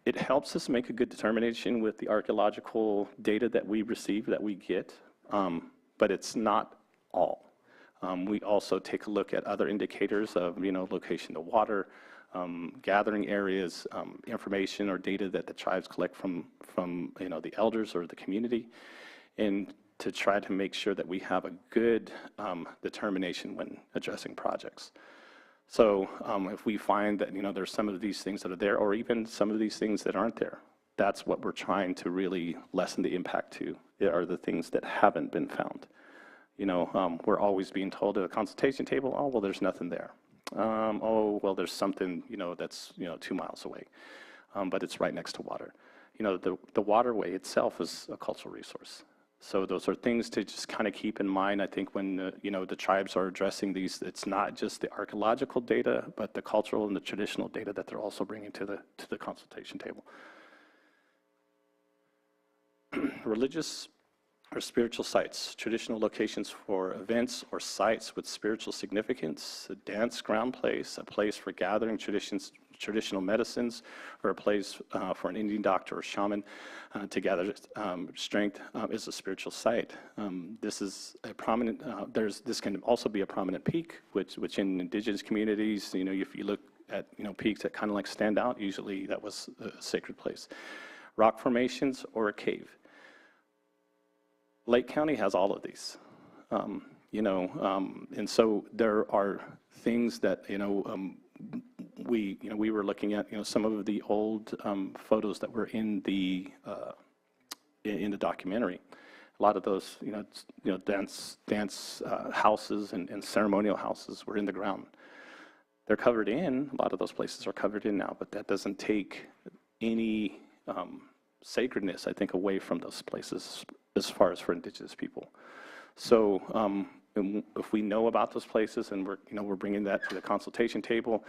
G: it helps us make a good determination with the archaeological data that we receive, that we get, but it's not all. We also take a look at other indicators of, location to water, gathering areas, information or data that the tribes collect from the elders or the community, and to try to make sure that we have a good determination when addressing projects. So if we find that, there's some of these things that are there, or even some of these things that aren't there, that's what we're trying to really lessen the impact to, are the things that haven't been found. We're always being told at a consultation table, oh, well, there's nothing there. Oh, well, there's something, that's, 2 miles away, but it's right next to water. The waterway itself is a cultural resource. So those are things to just kind of keep in mind. I think when, the tribes are addressing these, it's not just the archaeological data, but the cultural and the traditional data that they're also bringing to the consultation table. Religious or spiritual sites, traditional locations for events or sites with spiritual significance, a dance ground place, a place for gathering traditional medicines, or a place for an Indian doctor or shaman to gather strength is a spiritual site. This is a prominent, this can also be a prominent peak, which in indigenous communities, if you look at, peaks that kind of like stand out, usually that was a sacred place. Rock formations or a cave. Lake County has all of these, and so there are things that, we were looking at, some of the old photos that were in the documentary. A lot of those, dance houses and ceremonial houses were in the ground. They're covered in, a lot of those places are covered in now, but that doesn't take any sacredness, I think, away from those places as far as for indigenous people. So if we know about those places and we're bringing that to the consultation table,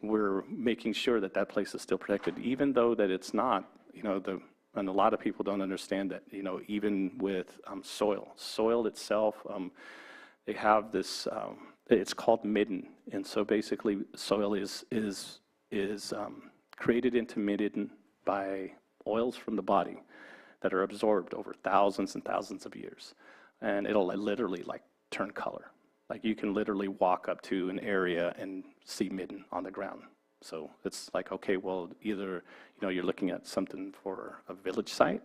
G: we're making sure that that place is still protected, even though that it's not, and a lot of people don't understand that, even with soil itself, they have this, it's called midden. And so basically soil is created into midden by oils from the body that are absorbed over thousands and thousands of years. And it'll literally turn color. You can literally walk up to an area and see midden on the ground. So it's okay, well, either, you're looking at something for a village site,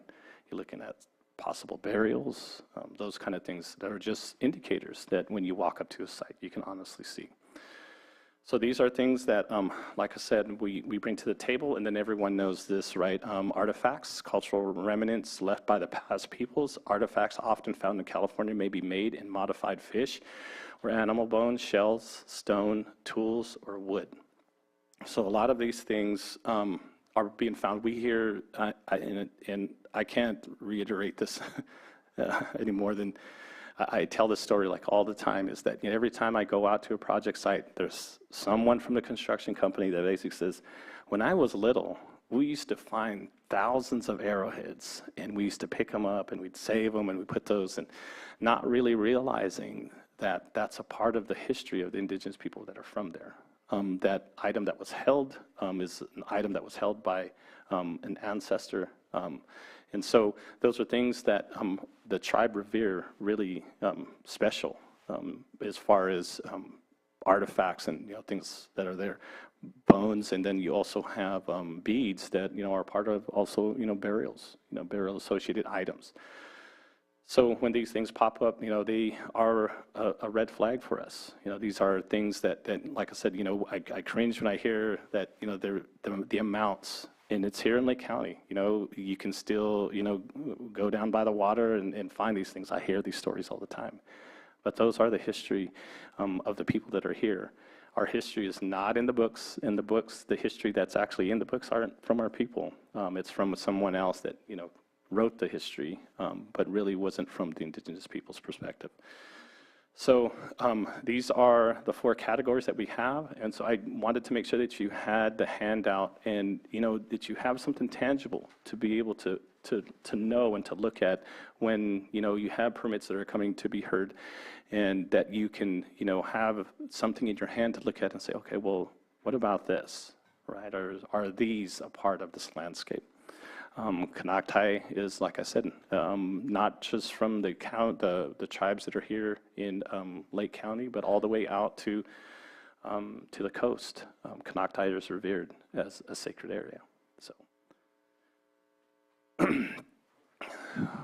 G: you're looking at possible burials, those kind of things that are just indicators that when you walk up to a site, you can honestly see. So these are things that, like I said, we bring to the table, and then everyone knows this, right? Artifacts, cultural remnants left by the past peoples. Artifacts often found in California may be made in modified fish or animal bones, shells, stone, tools, or wood. So a lot of these things are being found. We hear, and I can't reiterate this any more than I tell this story all the time, is that every time I go out to a project site, there's someone from the construction company that basically says, when I was little, we used to find thousands of arrowheads, and we used to pick them up, and we'd save them, and we put those, and not really realizing that that's a part of the history of the indigenous people that are from there. That item that was held is an item that was held by an ancestor. And so those are things that the tribe revere really special as far as artifacts and things that are there, bones, and then you also have beads that are part of also burials, burial associated items. So when these things pop up, they are a red flag for us. These are things that like I said, I cringe when I hear that the amounts. And it's here in Lake County. You can still go down by the water and find these things. I hear these stories all the time. But those are the history of the people that are here. Our history is not in the books. In the books, the history that's actually in the books aren't from our people. It's from someone else that wrote the history, but really wasn't from the indigenous people's perspective. So these are the 4 categories that we have, and so I wanted to make sure that you had the handout and that you have something tangible to be able to know and to look at when you have permits that are coming to be heard, and that you can have something in your hand to look at and say, okay, well, what about this, right? Or are these a part of this landscape? Konaktai is, like I said, not just from the tribes that are here in Lake County, but all the way out to the coast. Konaktai is revered as a sacred area. So,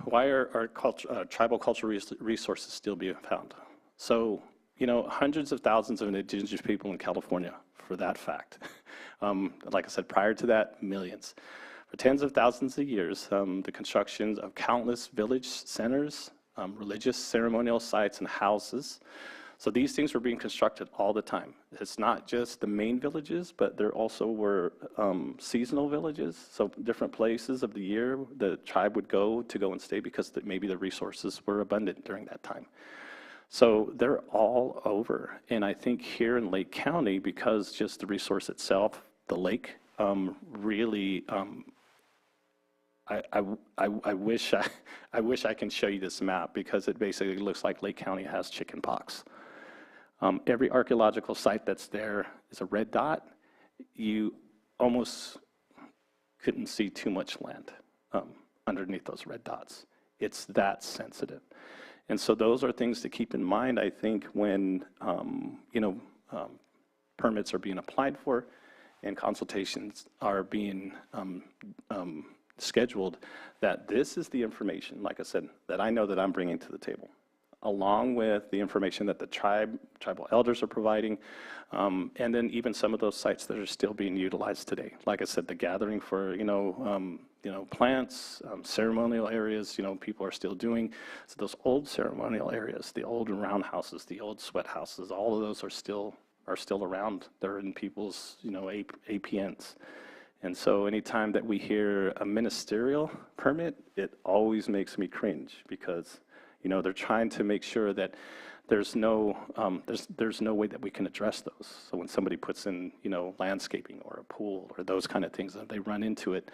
G: why are tribal cultural resources still being found? So, hundreds of thousands of indigenous people in California, for that fact. Like I said, prior to that, millions. For tens of thousands of years, the constructions of countless village centers, religious ceremonial sites, and houses. So these things were being constructed all the time. It's not just the main villages, but there also were seasonal villages. So different places of the year the tribe would go and stay because maybe the resources were abundant during that time. So they're all over. And I think here in Lake County, because just the resource itself, the lake, really I wish I can show you this map, because it basically looks like Lake County has chicken pox. Every archaeological site that's there is a red dot. You almost couldn't see too much land underneath those red dots. It's that sensitive. And so those are things to keep in mind, I think, when permits are being applied for and consultations are being scheduled, that this is the information, like I said, that I know that I'm bringing to the table, along with the information that the tribal elders are providing, and then even some of those sites that are still being utilized today. Like I said, the gathering for plants, ceremonial areas, people are still doing. So those old ceremonial areas, the old roundhouses, the old sweat houses, all of those are still around. They're in people's APNs. And so anytime that we hear a ministerial permit, it always makes me cringe, because they're trying to make sure that there's no way that we can address those. So when somebody puts in landscaping or a pool or those kind of things, and they run into it,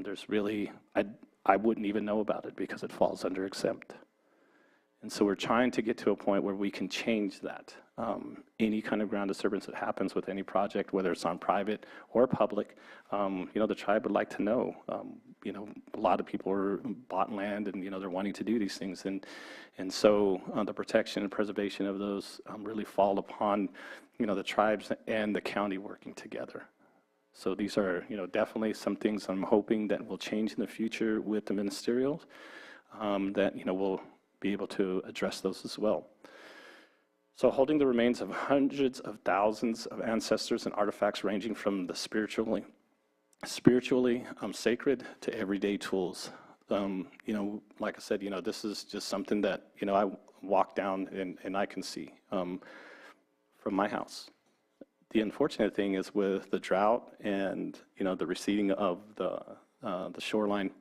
G: there's really I wouldn't even know about it because it falls under exempt. And so we're trying to get to a point where we can change that. Any kind of ground disturbance that happens with any project, whether it's on private or public, the tribe would like to know. A lot of people are bought land, and they're wanting to do these things, and so the protection and preservation of those really fall upon the tribes and the county working together. So these are definitely some things I'm hoping that will change in the future with the ministerials, that we'll be able to address those as well. So holding the remains of hundreds of thousands of ancestors and artifacts ranging from the spiritually sacred to everyday tools. Like I said, this is just something that, I walk down and I can see from my house. The unfortunate thing is with the drought and, the receding of the shoreline,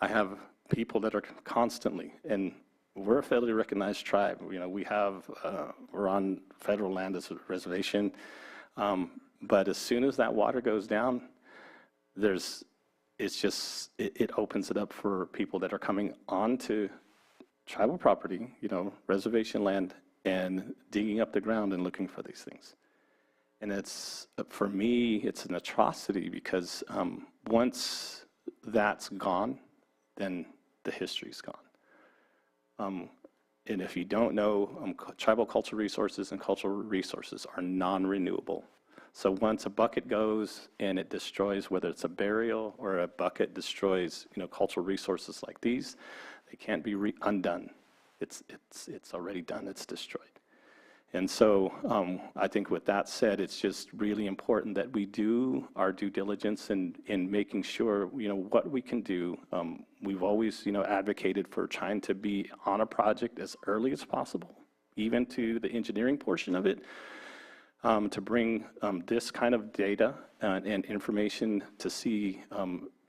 G: I have people that are constantly, and we're a federally recognized tribe. We're on federal land as a reservation, but as soon as that water goes down, it opens it up for people that are coming onto tribal property, reservation land, and digging up the ground and looking for these things. And for me, it's an atrocity, because once that's gone, then the history's gone. And if you don't know, tribal cultural resources and cultural resources are non-renewable. So once a bucket goes and it destroys, whether it's a burial or a bucket destroys, cultural resources like these, they can't be undone. It's already done, it's destroyed. And so I think with that said, it's just really important that we do our due diligence in making sure, what we can do. We've always, advocated for trying to be on a project as early as possible, even to the engineering portion of it, to bring this kind of data and information to see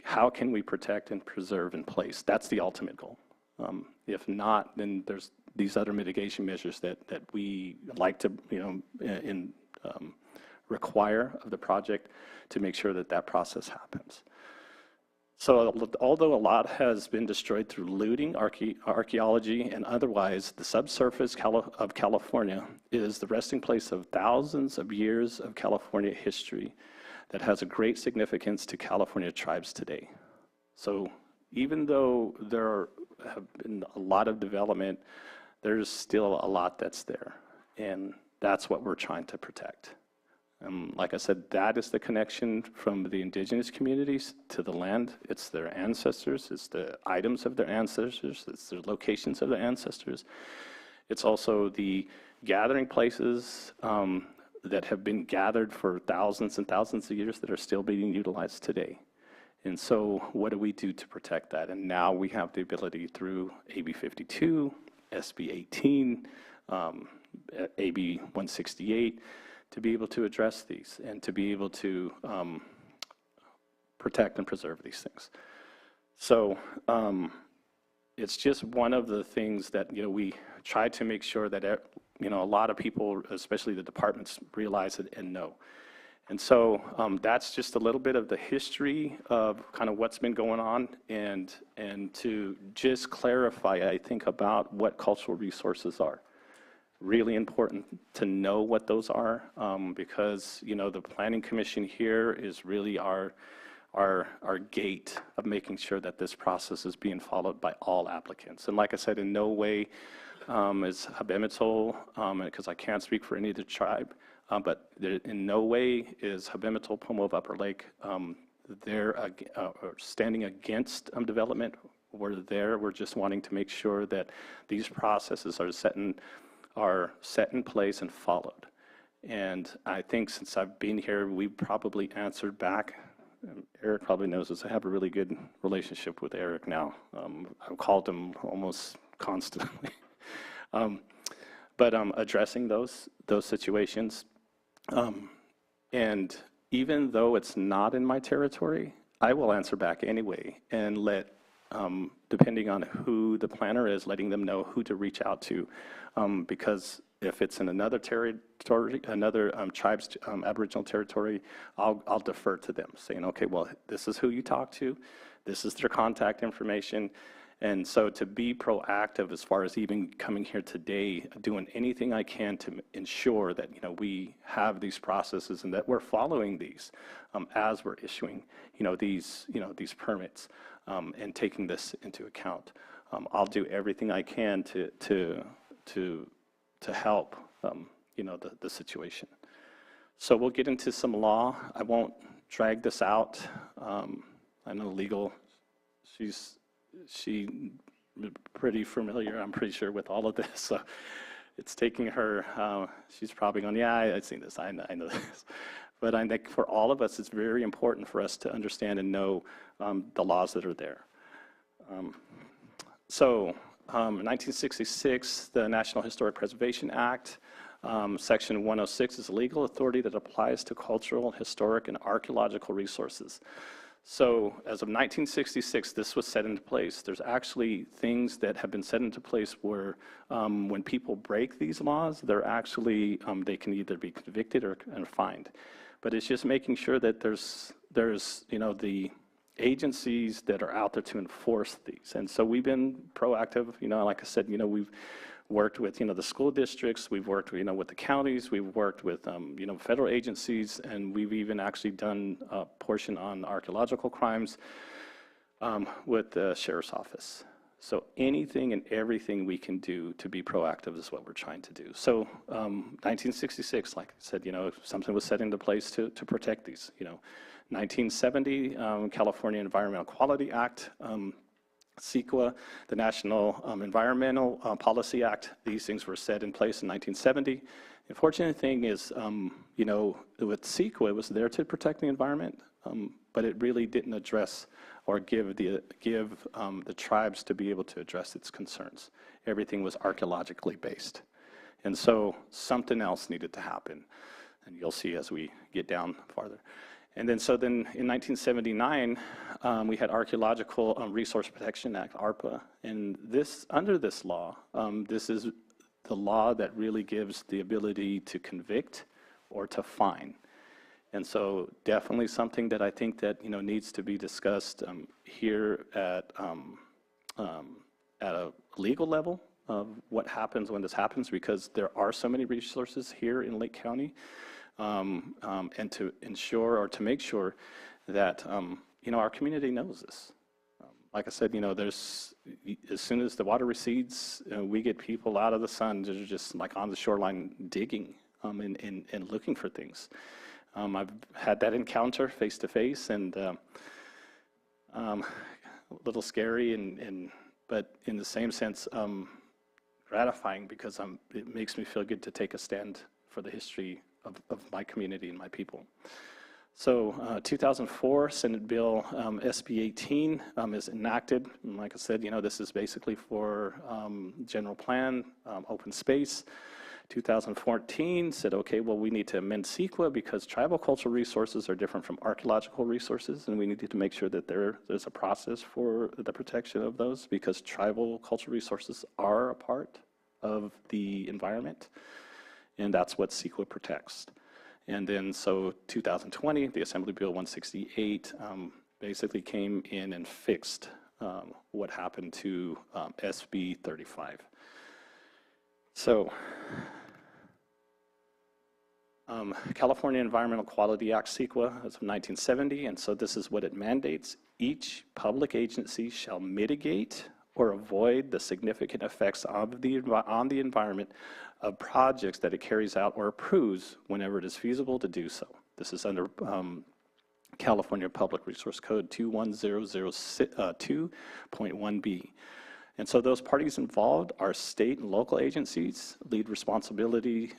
G: how can we protect and preserve in place. That's the ultimate goal. If not, then there's these other mitigation measures that we like to, require of the project to make sure that that process happens. So although a lot has been destroyed through looting, archaeology, and otherwise, the subsurface of California is the resting place of thousands of years of California history that has a great significance to California tribes today. So even though there have been a lot of development, there's still a lot that's there, and that's what we're trying to protect. Like I said, that is the connection from the indigenous communities to the land. It's their ancestors, it's the items of their ancestors, it's the locations of their ancestors. It's also the gathering places that have been gathered for thousands and thousands of years that are still being utilized today. And so what do we do to protect that? And now we have the ability through AB 52, SB 18, AB 168, to be able to address these and to be able to protect and preserve these things. So it's just one of the things that, we try to make sure that, a lot of people, especially the departments, realize it and know. And so that's just a little bit of the history of kind of what's been going on, and to just clarify, I think, about what cultural resources are. Really important to know what those are, because, the Planning Commission here is really our gate of making sure that this process is being followed by all applicants. And like I said, in no way is Habemetal, because I can't speak for any of the tribe, but in no way is Habemetal Pomo of Upper Lake they're standing against development. We're just wanting to make sure that these processes are set in place and followed. And I think since I've been here, we've probably answered back. Eric probably knows this. I have a really good relationship with Eric now. I've called him almost constantly. But addressing those situations. And even though it's not in my territory, I will answer back anyway and let, depending on who the planner is, letting them know who to reach out to. Because if it's in another territory, another tribe's Aboriginal territory, I'll defer to them, saying, okay, well, this is who you talk to, this is their contact information. And so to be proactive as far as even coming here today, doing anything I can to ensure that, we have these processes and that we're following these as we're issuing, these permits and taking this into account. I'll do everything I can to help, the situation. So we'll get into some law. I won't drag this out. I know legal, she's pretty familiar, I'm pretty sure, with all of this. So it's taking her, she's probably going, yeah, I've seen this, I know this. But I think for all of us, it's very important for us to understand and know the laws that are there. So in 1966, the National Historic Preservation Act, Section 106 is a legal authority that applies to cultural, historic, and archaeological resources. So as of 1966, this was set into place. There's actually things that have been set into place where when people break these laws, they're actually, they can either be convicted or fined. But it's just making sure that there's the agencies that are out there to enforce these. And so we've been proactive, like I said, we've worked with, the school districts, we've worked, with the counties, we've worked with, federal agencies, and we've even actually done a portion on archaeological crimes with the sheriff's office. So anything and everything we can do to be proactive is what we're trying to do. So 1966, like I said, something was set into place to protect these. 1970, California Environmental Quality Act, CEQA, the National Environmental Policy Act, these things were set in place in 1970. The unfortunate thing is, with CEQA, it was there to protect the environment, but it really didn't address or give the tribes to be able to address its concerns. Everything was archaeologically based. And so something else needed to happen. And you'll see as we get down farther. And then in 1979, we had Archaeological Resource Protection Act, ARPA. And under this law, this is the law that really gives the ability to convict or to fine. And so definitely something that I think that needs to be discussed here at a legal level of what happens when this happens, because there are so many resources here in Lake County, and to ensure or to make sure that our community knows this. Like I said, there's, as soon as the water recedes, we get people out of the sun that are just like on the shoreline digging and looking for things. I've had that encounter face to face, and a little scary, but in the same sense, gratifying, because it makes me feel good to take a stand for the history of my community and my people. So 2004, Senate Bill SB 18 is enacted. And like I said, this is basically for general plan, open space. 2014 said, okay, well, we need to amend CEQA because tribal cultural resources are different from archaeological resources, and we needed to make sure that there's a process for the protection of those, because tribal cultural resources are a part of the environment, and that's what CEQA protects. And then so 2020, the Assembly Bill 168 basically came in and fixed what happened to SB 35. So, California Environmental Quality Act, CEQA, is of 1970, and so this is what it mandates. Each public agency shall mitigate or avoid the significant effects on the environment of projects that it carries out or approves whenever it is feasible to do so. This is under California Public Resource Code 21002.1b. And so those parties involved are state and local agencies, lead responsibility,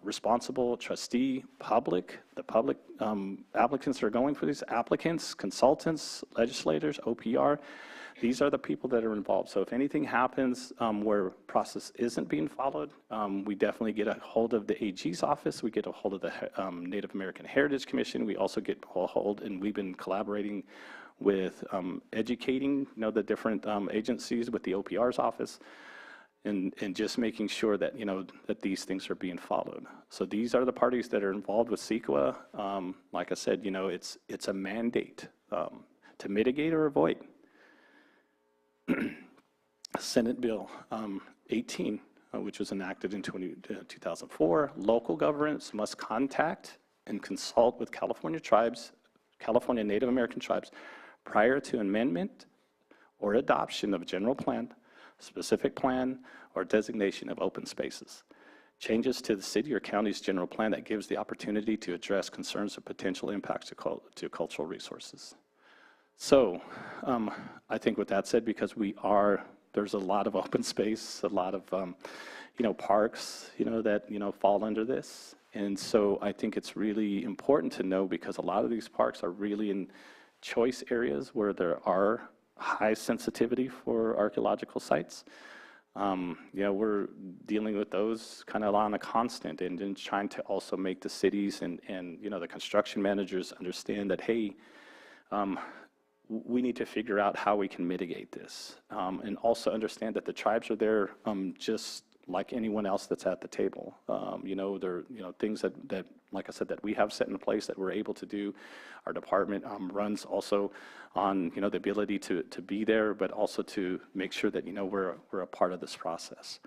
G: responsible, trustee, public, the public applicants that are going for these, applicants, consultants, legislators, OPR. These are the people that are involved. So if anything happens where process isn't being followed, we definitely get a hold of the AG's office. We get a hold of the Native American Heritage Commission. We also get a hold, and we've been collaborating with educating the different agencies with the OPR's office, and just making sure that that these things are being followed. So these are the parties that are involved with CEQA. Like I said, it's a mandate to mitigate or avoid. Senate Bill 18, which was enacted in 2004, local governments must contact and consult with California Native American tribes prior to amendment or adoption of general plan, specific plan, or designation of open spaces. Changes to the city or county's general plan that gives the opportunity to address concerns of potential impacts to cultural resources. So I think with that said, because there's a lot of open space, a lot of parks that fall under this. And so I think it's really important to know, because a lot of these parks are really in choice areas where there are high sensitivity for archaeological sites. We're dealing with those kind of on a constant, and then trying to also make the cities and the construction managers understand that, hey, we need to figure out how we can mitigate this, and also understand that the tribes are there just like anyone else that's at the table. There are things that, like I said, that we have set in place that we're able to do. Our department runs also on the ability to be there, but also to make sure that we're a part of this process.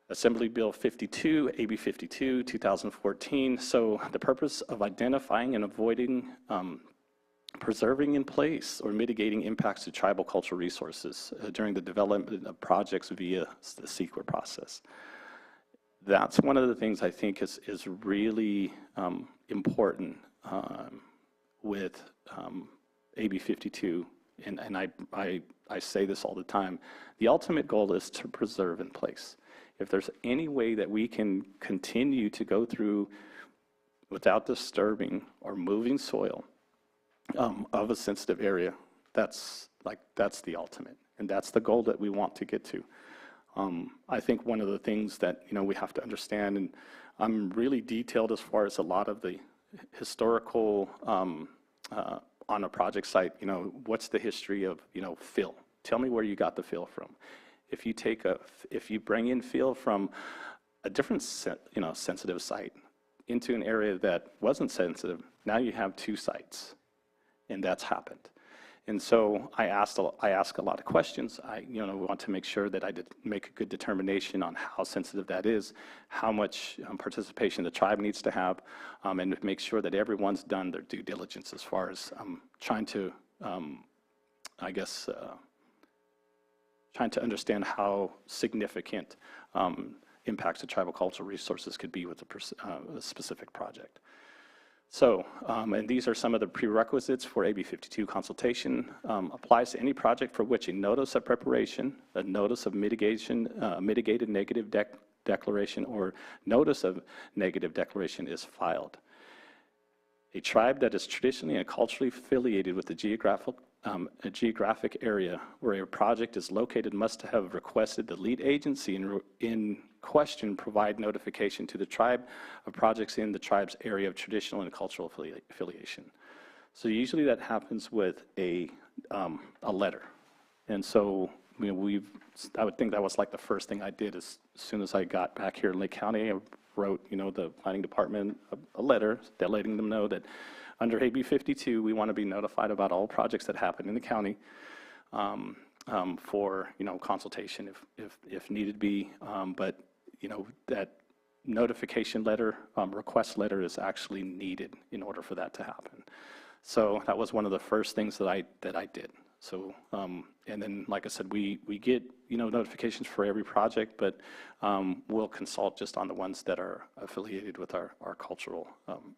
G: Assembly Bill 52, AB 52, 2014. So the purpose of identifying and avoiding preserving in place or mitigating impacts to tribal cultural resources during the development of projects via the Sql process. That's one of the things I think is really important with AB 52, and I say this all the time. The ultimate goal is to preserve in place. If there's any way that we can continue to go through without disturbing or moving soil of a sensitive area, that's the ultimate, and that's the goal that we want to get to. I think one of the things that we have to understand, and I'm really detailed as far as a lot of the historical on a project site. What's the history of fill? Tell me where you got the fill from. If you bring in fill from a different sensitive site into an area that wasn't sensitive, now you have two sites, and that's happened. And so I ask a lot of questions. We want to make sure that I make a good determination on how sensitive that is, how much participation the tribe needs to have, and make sure that everyone's done their due diligence as far as trying to, trying to understand how significant impacts to tribal cultural resources could be with a specific project. So, and these are some of the prerequisites for AB 52 consultation. Applies to any project for which a notice of preparation, a notice of mitigation, mitigated negative declaration, or notice of negative declaration is filed. A tribe that is traditionally and culturally affiliated with the geographic area where a project is located must have requested the lead agency in question provide notification to the tribe of projects in the tribe's area of traditional and cultural affiliation. So usually that happens with a letter. And so I would think that was like the first thing I did as soon as I got back here in Lake County. I wrote the planning department a letter letting them know that under AB 52 we want to be notified about all projects that happen in the county for consultation if needed be, but that notification letter, request letter is actually needed in order for that to happen. So that was one of the first things that I did. So, and then, like I said, we get, notifications for every project, but we'll consult just on the ones that are affiliated with our cultural,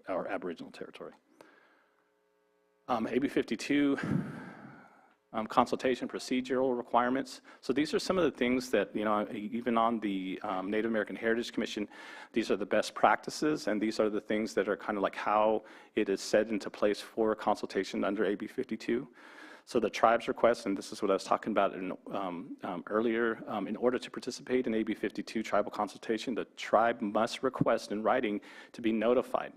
G: our Aboriginal territory. AB 52, consultation procedural requirements. So these are some of the things that, even on the Native American Heritage Commission, these are the best practices, and these are the things that are kind of like how it is set into place for consultation under AB 52. So the tribe's request, and this is what I was talking about earlier, in order to participate in AB 52 tribal consultation, the tribe must request in writing to be notified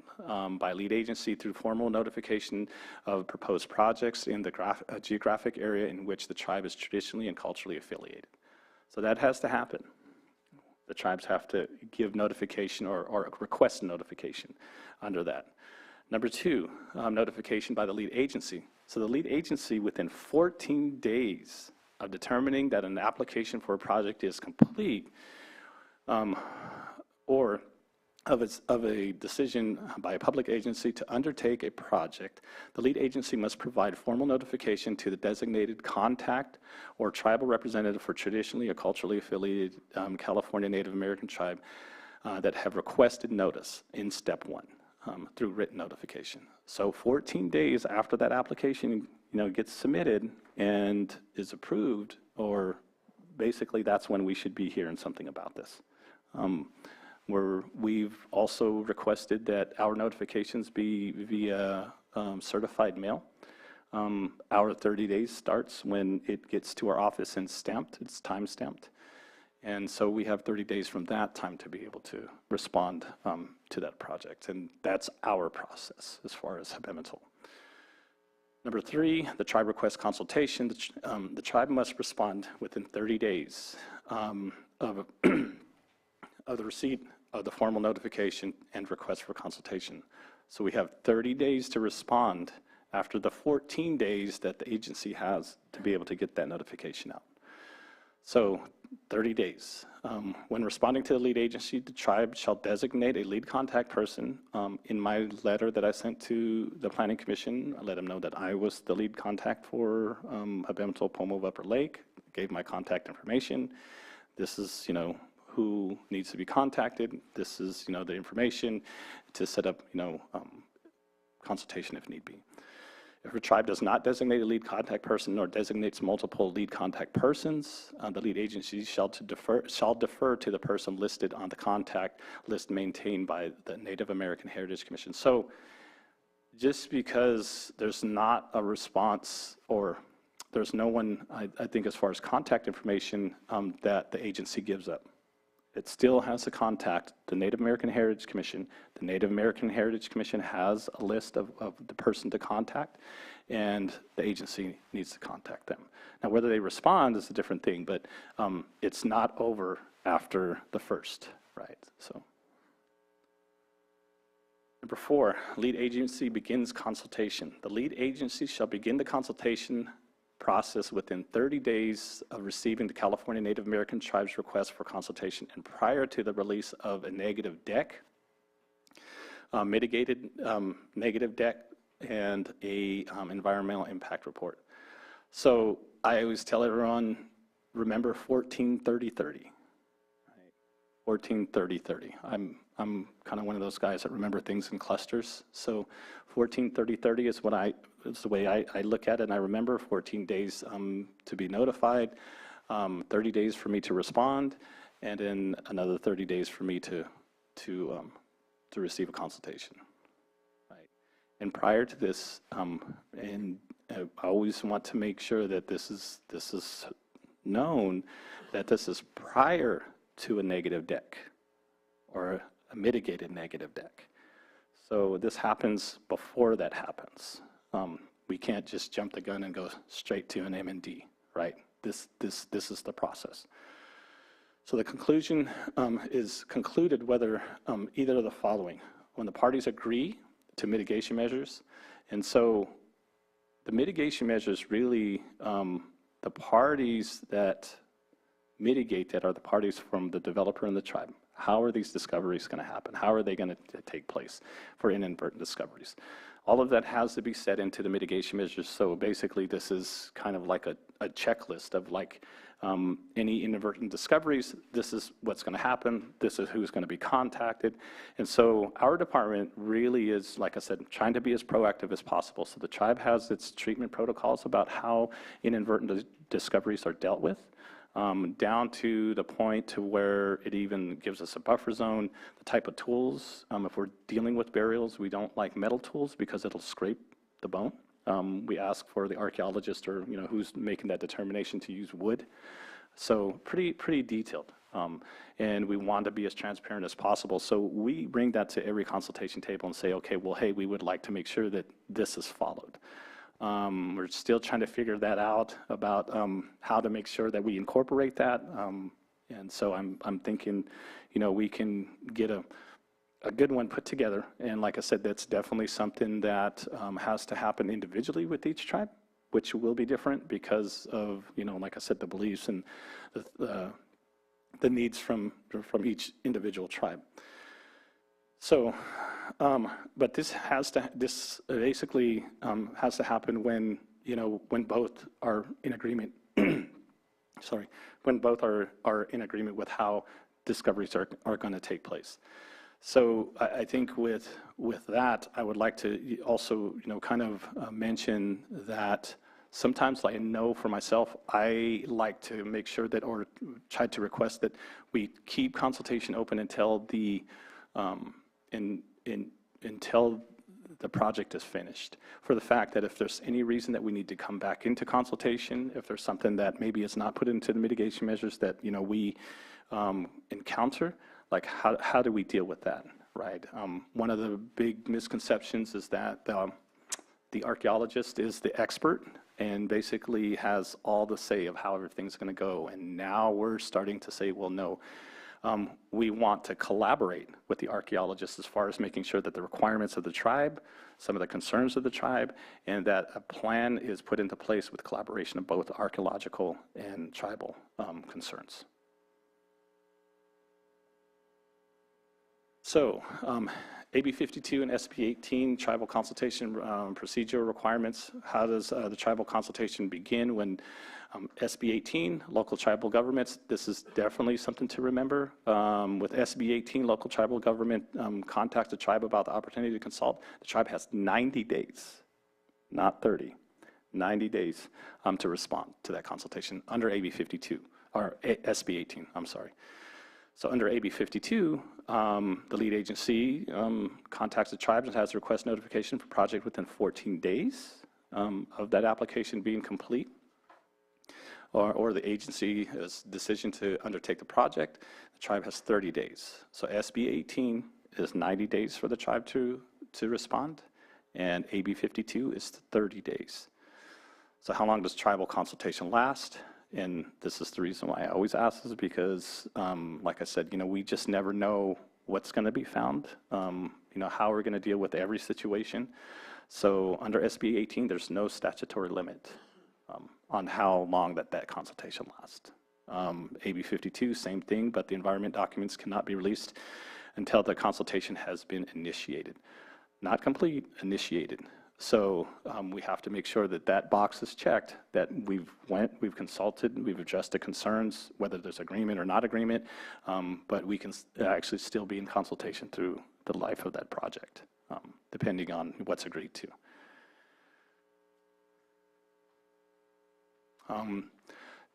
G: by lead agency through formal notification of proposed projects in the geographic area in which the tribe is traditionally and culturally affiliated. So that has to happen. The tribes have to give notification or request notification under that. Number two, notification by the lead agency. So the lead agency, within 14 days of determining that an application for a project is complete, or of a decision by a public agency to undertake a project, the lead agency must provide formal notification to the designated contact or tribal representative for traditionally or culturally affiliated California Native American tribe that have requested notice in step one. Through written notification. So 14 days after that application, gets submitted and is approved, or basically that's when we should be hearing something about this. We've also requested that our notifications be via certified mail. Our 30 days starts when it gets to our office and stamped. It's time stamped. And so we have 30 days from that time to be able to respond to that project. And that's our process as far as Habemental. Number three, the tribe requests consultation. The tribe must respond within 30 days of the receipt of the formal notification and request for consultation. So we have 30 days to respond after the 14 days that the agency has to be able to get that notification out. So 30 days. When responding to the lead agency, the tribe shall designate a lead contact person. In my letter that I sent to the Planning Commission, I let them know that I was the lead contact for Habemto Pomo of Upper Lake, gave my contact information. This is, who needs to be contacted. This is, the information to set up, consultation if need be. If a tribe does not designate a lead contact person nor designates multiple lead contact persons, the lead agency shall defer to the person listed on the contact list maintained by the Native American Heritage Commission. So just because there's not a response or there's no one, I think as far as contact information, that the agency gives up. It still has to contact the Native American Heritage Commission. The Native American Heritage Commission has a list of the person to contact, and the agency needs to contact them. Now, whether they respond is a different thing, but it's not over after the first, right? So, number 4, lead agency begins consultation. The lead agency shall begin the consultation process within 30 days of receiving the California Native American Tribes request for consultation and prior to the release of a negative deck, mitigated negative deck, and a environmental impact report. So I always tell everyone, remember 14-30-30. 14-30-30. I'm kind of one of those guys that remember things in clusters. So 14-30-30 is the way I look at it, and I remember 14 days to be notified, 30 days for me to respond, and then another 30 days for me to receive a consultation. Right. And prior to this, and I always want to make sure that this is known, that this is prior to a negative deck or a mitigated negative deck. So this happens before that happens. We can't just jump the gun and go straight to an M&D, right? This is the process. So the conclusion is concluded whether either of the following. When the parties agree to mitigation measures, and so the mitigation measures really, the parties that mitigate that are the parties from the developer and the tribe. How are these discoveries going to happen? How are they going to take place for inadvertent discoveries? All of that has to be set into the mitigation measures. So basically, this is kind of like a checklist of like any inadvertent discoveries. This is what's going to happen. This is who's going to be contacted. And so our department really is, like I said, trying to be as proactive as possible. So the tribe has its treatment protocols about how inadvertent discoveries are dealt with. Down to the point to where it even gives us a buffer zone, the type of tools. If we're dealing with burials, we don't like metal tools because it'll scrape the bone. We ask for the archaeologist or who's making that determination to use wood. So pretty detailed. And we want to be as transparent as possible. So we bring that to every consultation table and say, okay, well, hey, we would like to make sure that this is followed. We're still trying to figure that out about how to make sure that we incorporate that. And so I'm thinking, we can get a good one put together. And like I said, that's definitely something that has to happen individually with each tribe, which will be different because of, like I said, the beliefs and the needs from each individual tribe. So, but this basically has to happen when, when both are in agreement, sorry, when both are in agreement with how discoveries are going to take place. So I think with that, I would like to also, kind of mention that sometimes, I know for myself, I like to make sure that, or try to request that we keep consultation open until the until the project is finished, for the fact that if there's any reason that we need to come back into consultation, if there's something that maybe is not put into the mitigation measures that we encounter, like how do we deal with that, right? One of the big misconceptions is that the archaeologist is the expert and basically has all the say of how everything's going to go, and now we're starting to say, well, no. We want to collaborate with the archaeologists as far as making sure that the requirements of the tribe, some of the concerns of the tribe, and that a plan is put into place with collaboration of both archaeological and tribal concerns. So, AB 52 and SB 18, tribal consultation procedural requirements. How does the tribal consultation begin? When SB 18, local tribal governments, this is definitely something to remember. With SB 18, local tribal government contacts the tribe about the opportunity to consult. The tribe has 90 days, not 30, 90 days to respond to that consultation under AB 52, or SB 18, I'm sorry. So under AB 52, the lead agency contacts the tribes and has a request notification for project within 14 days of that application being complete, or the agency's decision to undertake the project. The tribe has 30 days. So SB 18 is 90 days for the tribe to respond, and AB 52 is 30 days. So how long does tribal consultation last? And this is the reason why I always ask this, because, like I said, we just never know what's going to be found, how we're going to deal with every situation. So under SB 18, there's no statutory limit on how long that consultation lasts. AB 52, same thing, but the environment documents cannot be released until the consultation has been initiated. Not complete, initiated. So we have to make sure that box is checked, that we've consulted, we've addressed the concerns, whether there's agreement or not agreement, but we can actually still be in consultation through the life of that project, depending on what's agreed to.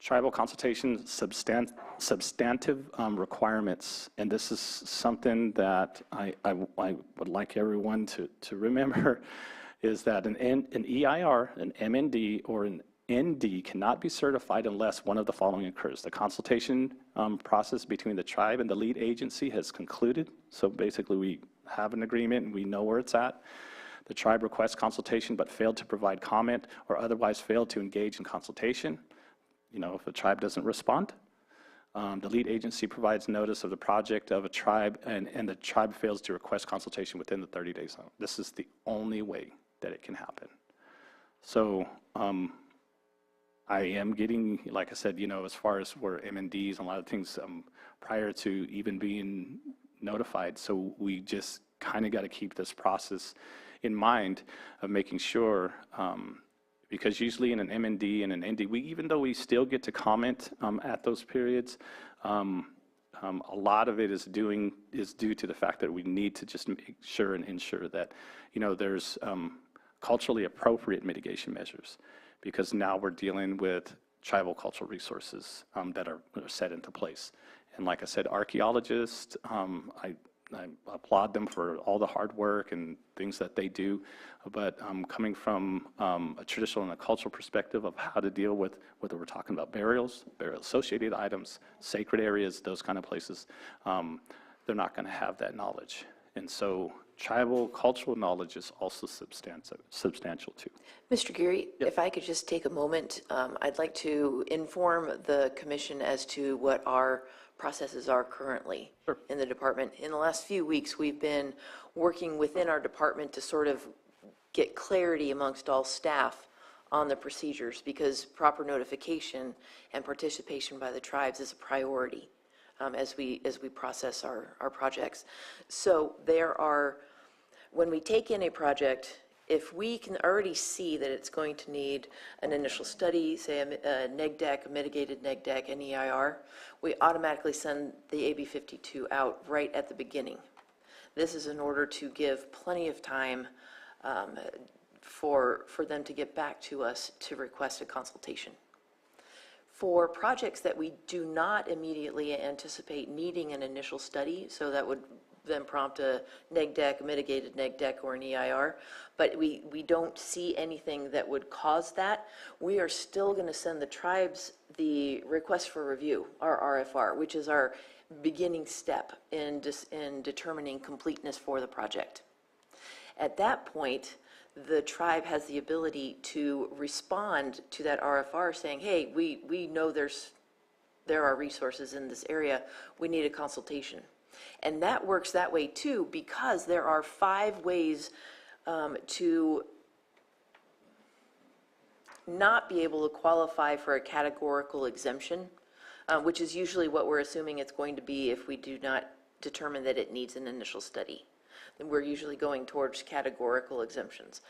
G: Tribal consultation substantive requirements, and this is something that I would like everyone to remember, is that an EIR, an MND, or an ND cannot be certified unless one of the following occurs. The consultation process between the tribe and the lead agency has concluded, so basically we have an agreement and we know where it's at. The tribe requests consultation but failed to provide comment or otherwise failed to engage in consultation. If the tribe doesn't respond, the lead agency provides notice of the project of a tribe, and the tribe fails to request consultation within the 30-day zone. This is the only way that it can happen. So I am getting, like I said, as far as where MNDs and a lot of things prior to even being notified. So we just kind of got to keep this process in mind of making sure, because usually in an MND and an ND, even though we still get to comment at those periods, a lot of it is due to the fact that we need to just make sure and ensure that there's culturally appropriate mitigation measures, because now we're dealing with tribal cultural resources that are set into place. And like I said, archaeologists, I applaud them for all the hard work and things that they do, but coming from a traditional and a cultural perspective of how to deal with whether we're talking about burials, burial-associated items, sacred areas, those kind of places, they're not going to have that knowledge. And so tribal cultural knowledge is also substantial too.
L: Mr. Geary,
G: Yep.
L: if I could just take a moment, I'd like to inform the commission as to what our processes are currently in the department. In the last few weeks, we've been working within our department to sort of get clarity amongst all staff on the procedures, because proper notification and participation by the tribes is a priority as we process our projects. So when we take in a project, if we can already see that it's going to need an initial study, say a neg deck, a mitigated neg deck, an EIR, we automatically send the AB 52 out right at the beginning. This is in order to give plenty of time for them to get back to us to request a consultation. For projects that we do not immediately anticipate needing an initial study, so that would then prompt a neg deck, a mitigated neg deck, or an EIR, but we don't see anything that would cause that, we are still going to send the tribes the request for review, our RFR, which is our beginning step in determining completeness for the project. At that point, the tribe has the ability to respond to that RFR saying, hey, we know there's there are resources in this area, we need a consultation. And that works that way too, because there are 5 ways to not be able to qualify for a categorical exemption, which is usually what we're assuming it's going to be if we do not determine that it needs an initial study. Then we're usually going towards categorical exemptions.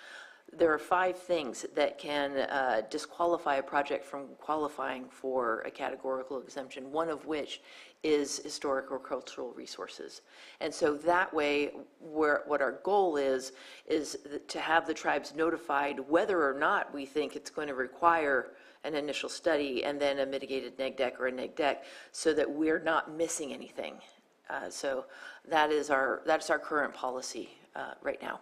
L: There are 5 things that can disqualify a project from qualifying for a categorical exemption, one of which is historic or cultural resources. And so that way, what our goal is to have the tribes notified whether or not we think it's going to require an initial study and then a mitigated neg deck or a neg deck, so that we're not missing anything. So that's our current policy right now.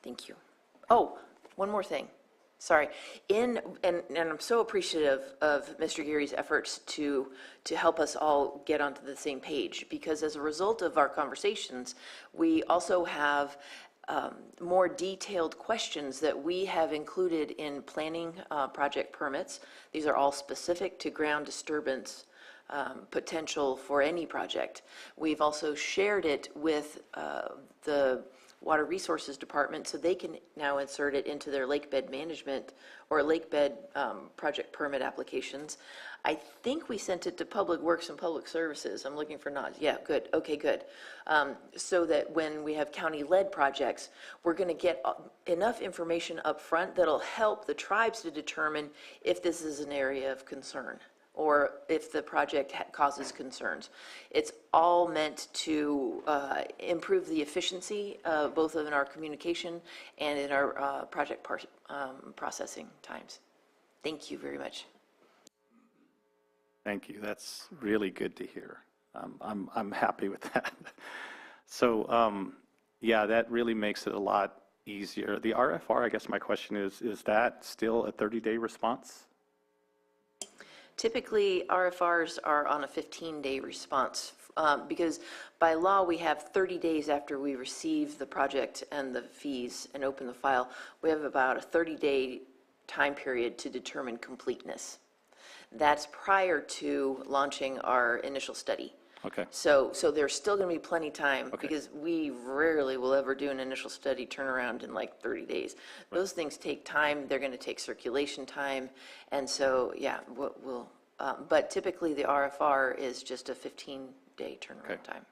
L: Thank you. Oh, one more thing. Sorry. And I'm so appreciative of Mr. Geary's efforts to help us all get onto the same page, because as a result of our conversations, we also have more detailed questions that we have included in planning project permits. These are all specific to ground disturbance potential for any project. We've also shared it with the Water Resources Department, so they can now insert it into their lake bed management or lake bed project permit applications. I think we sent it to Public Works and Public Services. I'm looking for nods. Yeah, good. Okay, good. So that when we have county-led projects, we're going to get enough information up front that'll help the tribes to determine if this is an area of concern or if the project causes concerns. It's all meant to improve the efficiency both in our communication and in our project processing times. Thank you very much.
G: Thank you. That's really good to hear. I'm happy with that. So yeah, that really makes it a lot easier. The RFR, I guess my question is that still a 30-day response?
L: Typically, RFRs are on a 15-day response because by law we have 30 days after we receive the project and the fees and open the file. We have about a 30-day time period to determine completeness. That's prior to launching our initial study.
G: Okay.
L: So there's still going to be plenty of time because we rarely will ever do an initial study turnaround in like 30 days. Those things take time. They're going to take circulation time. And so, yeah, but typically the RFR is just a 15-day turnaround time.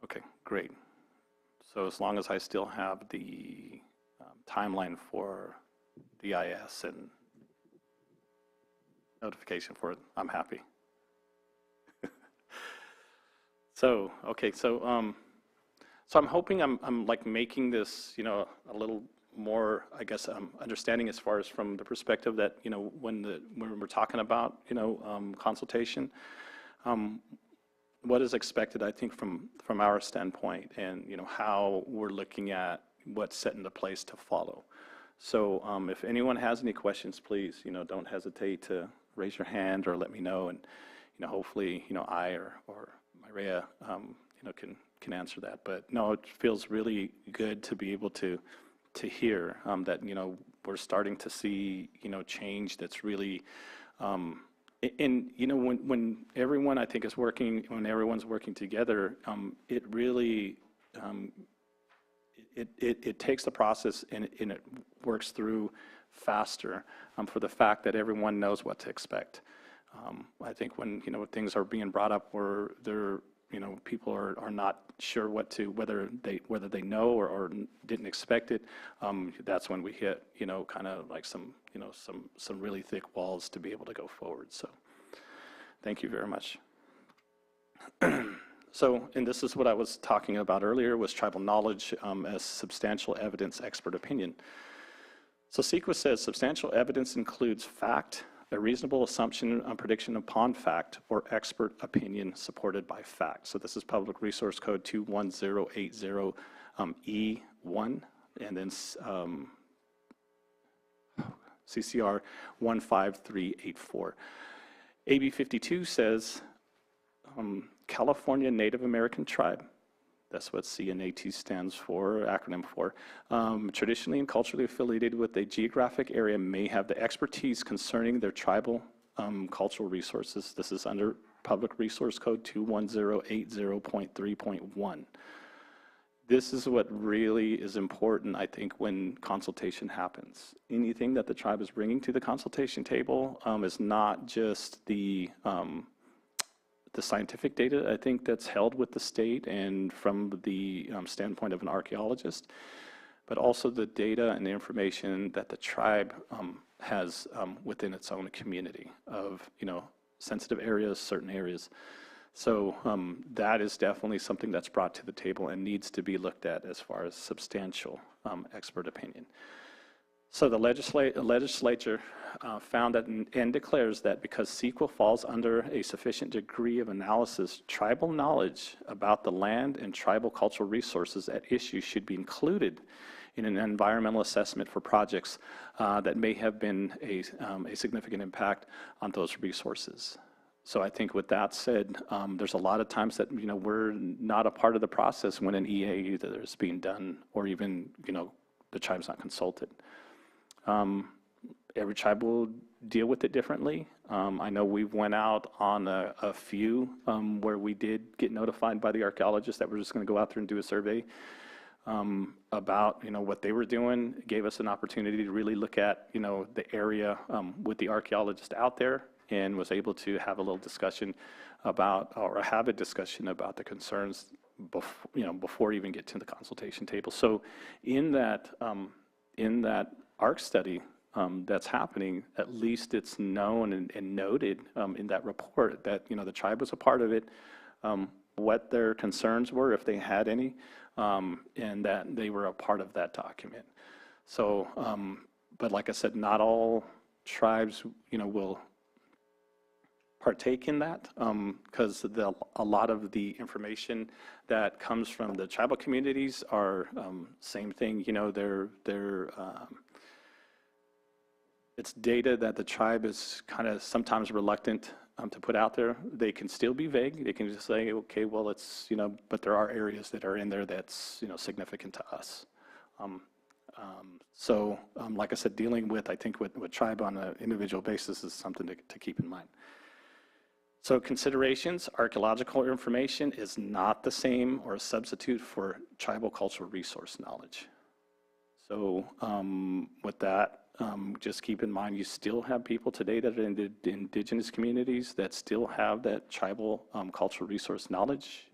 G: Okay, great. So as long as I still have the timeline for the IS and notification for it, I'm happy. So, okay, so I'm hoping I'm like making this, you know, a little more, I guess, understanding as far as from the perspective that, you know, when we're talking about, you know, consultation, what is expected, I think, from our standpoint, and, you know, how we're looking at what's set into place to follow. So if anyone has any questions, please, you know, don't hesitate to raise your hand or let me know, and, you know, hopefully, you know, I or Maria, you know, can answer that. But no, it feels really good to be able to hear that, you know, we're starting to see, you know, change that's really, and, you know, when everyone, I think, is working, when everyone's working together, it really, it takes the process and it works through faster for the fact that everyone knows what to expect. I think when, you know, things are being brought up where they're, you know, people are not sure whether they know or didn't expect it, that's when we hit, you know, kind of like some really thick walls to be able to go forward. So thank you very much. So, and this is what I was talking about earlier, was tribal knowledge as substantial evidence expert opinion. So CEQA says substantial evidence includes fact, a reasonable assumption on prediction upon fact, or expert opinion supported by fact. So this is Public Resource Code 21080 E1, and then CCR 15384. AB 52 says California Native American Tribe, that's what CNAT stands for, acronym for, traditionally and culturally affiliated with a geographic area may have the expertise concerning their tribal cultural resources. This is under Public Resource Code 21080.3.1. This is what really is important, I think, when consultation happens. Anything that the tribe is bringing to the consultation table is not just the scientific data, I think, that's held with the state and from the standpoint of an archaeologist, but also the data and the information that the tribe has within its own community of, sensitive areas, certain areas. So that is definitely something that's brought to the table and needs to be looked at as far as substantial expert opinion. So the legislature found that and declares that because Sql falls under a sufficient degree of analysis, tribal knowledge about the land and tribal cultural resources at issue should be included in an environmental assessment for projects that may have been a significant impact on those resources. So I think with that said, there's a lot of times that, we're not a part of the process when an EA either is being done or even, the tribe's not consulted. Every tribe will deal with it differently. I know we went out on a few where we did get notified by the archaeologists that we're just going to go out there and do a survey about, what they were doing. It gave us an opportunity to really look at, the area with the archaeologist out there, and was able to have a little discussion about, or have a discussion about the concerns before even get to the consultation table. So in that ARC study that's happening, at least it's known and noted in that report that, the tribe was a part of it, what their concerns were, if they had any, and that they were a part of that document. So, but like I said, not all tribes, will partake in that, because a lot of the information that comes from the tribal communities are same thing. It's data that the tribe is kind of sometimes reluctant to put out there. They can still be vague. They can just say, okay, well, it's but there are areas that are in there that's significant to us. So, like I said, dealing with, I think, with tribe on an individual basis is something to keep in mind. So considerations, archaeological information is not the same or a substitute for tribal cultural resource knowledge. So with that, just keep in mind you still have people today that are in the indigenous communities that still have that tribal cultural resource knowledge,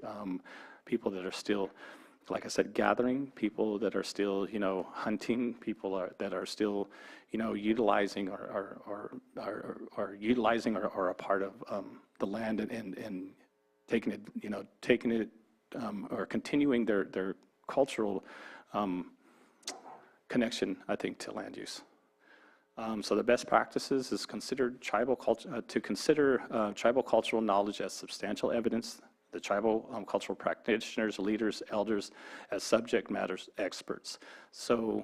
G: people that are still, like I said, gathering, people that are still, hunting, people that are still, utilizing or utilizing or a part of the land and taking it, or continuing their cultural connection, I think, to land use. So the best practices is consider tribal cultural knowledge as substantial evidence, the tribal cultural practitioners, leaders, elders as subject matters experts. So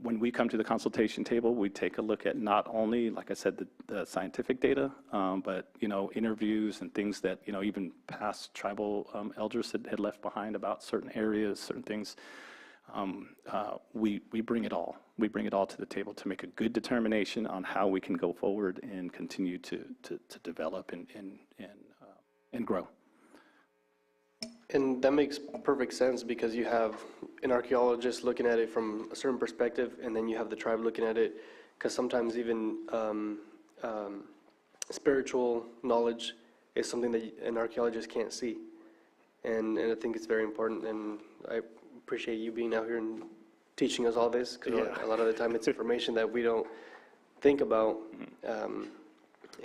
G: when we come to the consultation table, we take a look at not only, like I said, the scientific data, but interviews and things that even past tribal elders had left behind about certain areas, certain things. We bring it all. We bring it all to the table to make a good determination on how we can go forward and continue to develop and grow.
B: And that makes perfect sense because you have an archaeologist looking at it from a certain perspective, and then you have the tribe looking at it, because sometimes even spiritual knowledge is something that an archaeologist can't see. And I think it's very important, and I appreciate you being out here and teaching us all this, because a lot of the time it's information that we don't think about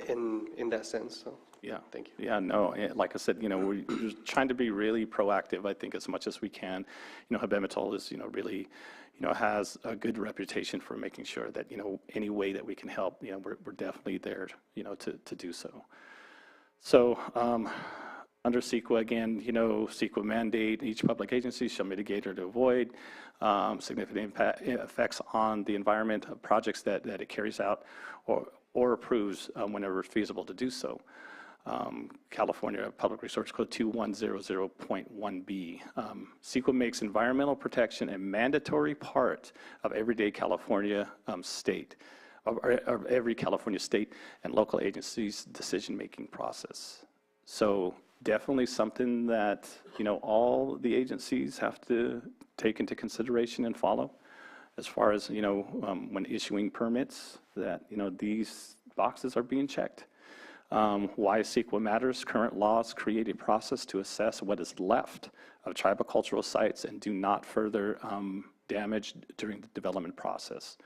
B: in that sense. So.
G: Yeah.
B: Thank you.
G: Yeah, no, like I said, we're trying to be really proactive, I think, as much as we can. Habematol is, really, has a good reputation for making sure that, any way that we can help, we're definitely there, to do so. So, under CEQA, again, CEQA mandate, each public agency shall mitigate or to avoid significant effects on the environment of projects that it carries out or approves whenever feasible to do so. California Public Resource Code 2100.1b. CEQA makes environmental protection a mandatory part of everyday California state of every California state and local agency's decision-making process. So definitely something that, all the agencies have to take into consideration and follow as far as, when issuing permits, that, these boxes are being checked. Why Sql Matters, current laws create a process to assess what is left of tribal cultural sites and do not further damage during the development process.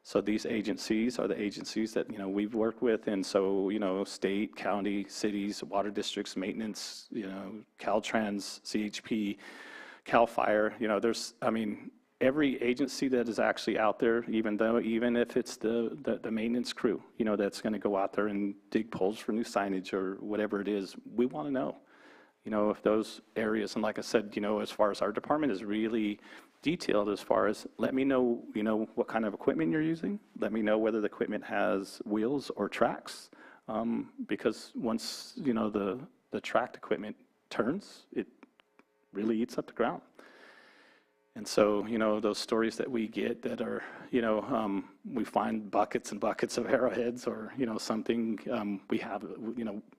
G: So these agencies are the agencies that, we've worked with, and so, state, county, cities, water districts, maintenance, Caltrans, CHP, CAL FIRE, every agency that is actually out there, even if it's the maintenance crew, that's going to go out there and dig poles for new signage or whatever it is, we want to know, if those areas, and like I said, as far as our department is really detailed as far as, let me know, what kind of equipment you're using, let me know whether the equipment has wheels or tracks, because once, the tracked equipment turns, it really eats up the ground. And so, those stories that we get that are, we find buckets and buckets of arrowheads or, something, we have,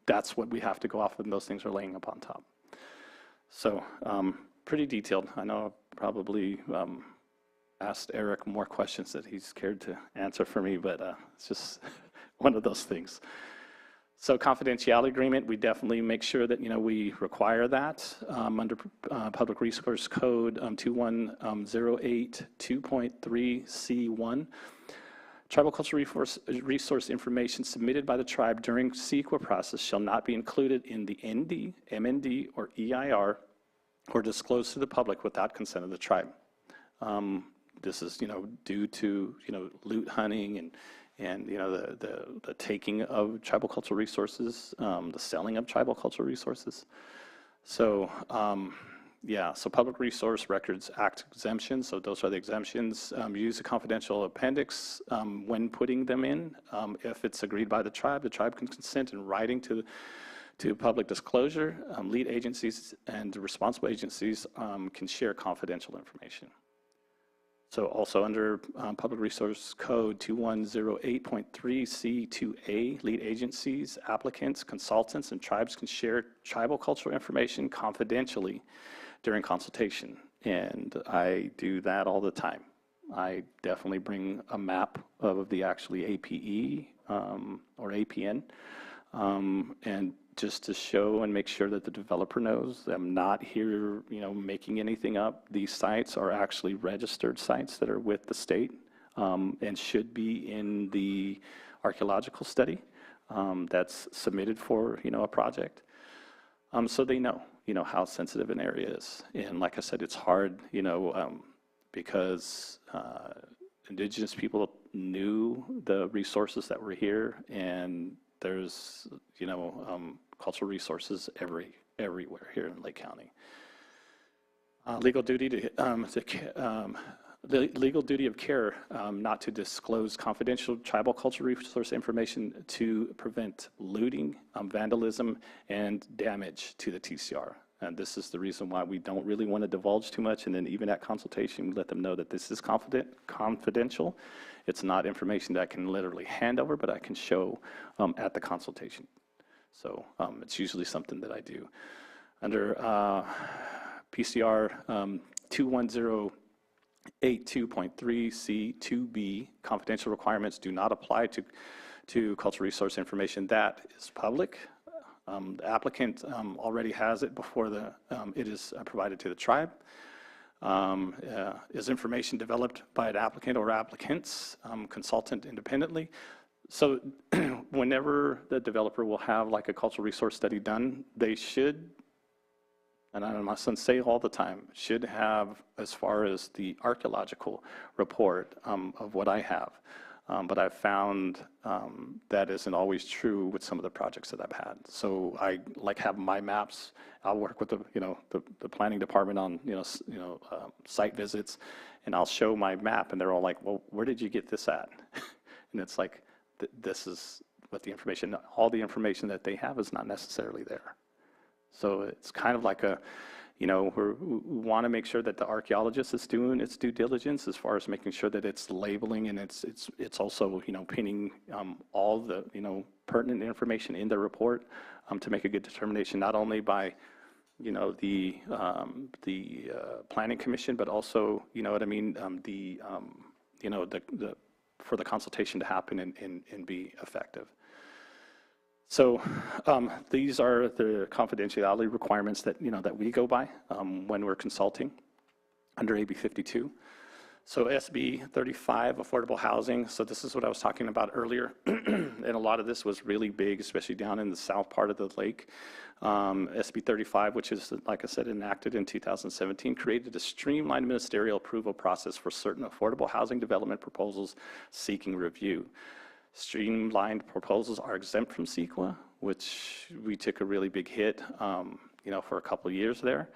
G: that's what we have to go off of, and those things are laying up on top. So, pretty detailed. I know I probably asked Eric more questions that he's cared to answer for me, but it's just one of those things. So confidentiality agreement, we definitely make sure that, we require that under Public Resource Code 2108 2.3C1. Tribal cultural resource information submitted by the tribe during CEQA process shall not be included in the ND, MND, or EIR or disclosed to the public without consent of the tribe. This is, due to, loot hunting and the taking of tribal cultural resources, the selling of tribal cultural resources. So, so Public Resource Records Act exemptions, so those are the exemptions. Use a confidential appendix when putting them in. If it's agreed by the tribe can consent in writing to public disclosure. Lead agencies and responsible agencies can share confidential information. So also under Public Resource Code 2108.3C2A, lead agencies, applicants, consultants, and tribes can share tribal cultural information confidentially during consultation. And I do that all the time. I definitely bring a map of the actually APE or APN, and just to show and make sure that the developer knows I'm not here, making anything up. These sites are actually registered sites that are with the state and should be in the archaeological study that's submitted for, a project. So they know, how sensitive an area is. And like I said, it's hard, because indigenous people knew the resources that were here, and there's, cultural resources everywhere here in Lake County. Legal duty the legal duty of care not to disclose confidential tribal cultural resource information to prevent looting, vandalism, and damage to the TCR. And this is the reason why we don't really want to divulge too much. And then even at consultation, we let them know that this is confidential. It's not information that I can literally hand over, but I can show at the consultation. So it's usually something that I do. Under PCR 2108.2.3C2B, confidential requirements do not apply to cultural resource information that is public. The applicant already has it before it is provided to the tribe. Is information developed by an applicant or applicants, consultant independently? So whenever the developer will have like a cultural resource study done, they should, and I know my sons say all the time, should have as far as the archaeological report of what I have. But I've found that isn't always true with some of the projects that I've had. So I like have my maps. I'll work with the planning department on site visits, and I'll show my map, and they're all like, "Well, where did you get this at?" And it's like, this is what the information. All the information that they have is not necessarily there. So it's kind of like we want to make sure that the archaeologist is doing its due diligence as far as making sure that it's labeling and it's also, pinning all the, pertinent information in the report to make a good determination, not only by, the Planning Commission, but also, for the consultation to happen and be effective. So these are the confidentiality requirements that, that we go by when we're consulting under AB 52. So SB 35, affordable housing. So this is what I was talking about earlier. And a lot of this was really big, especially down in the south part of the lake. SB 35, which is, like I said, enacted in 2017, created a streamlined ministerial approval process for certain affordable housing development proposals seeking review. Streamlined proposals are exempt from CEQA, which we took a really big hit, for a couple of years there.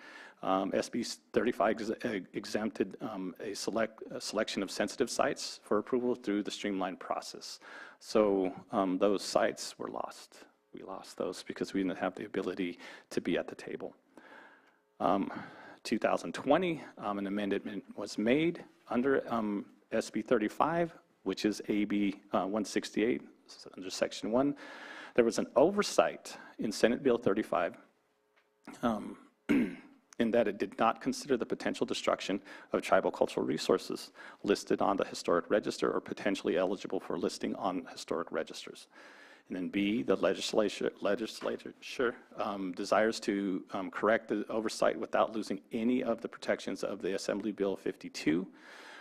G: SB 35 exempted a selection of sensitive sites for approval through the streamlined process. So those sites were lost. We lost those because we didn't have the ability to be at the table. 2020, an amendment was made under SB 35, which is AB 168, under Section 1. There was an oversight in Senate Bill 35 in that it did not consider the potential destruction of tribal cultural resources listed on the historic register or potentially eligible for listing on historic registers. And then B, the legislature desires to correct the oversight without losing any of the protections of the Assembly Bill 52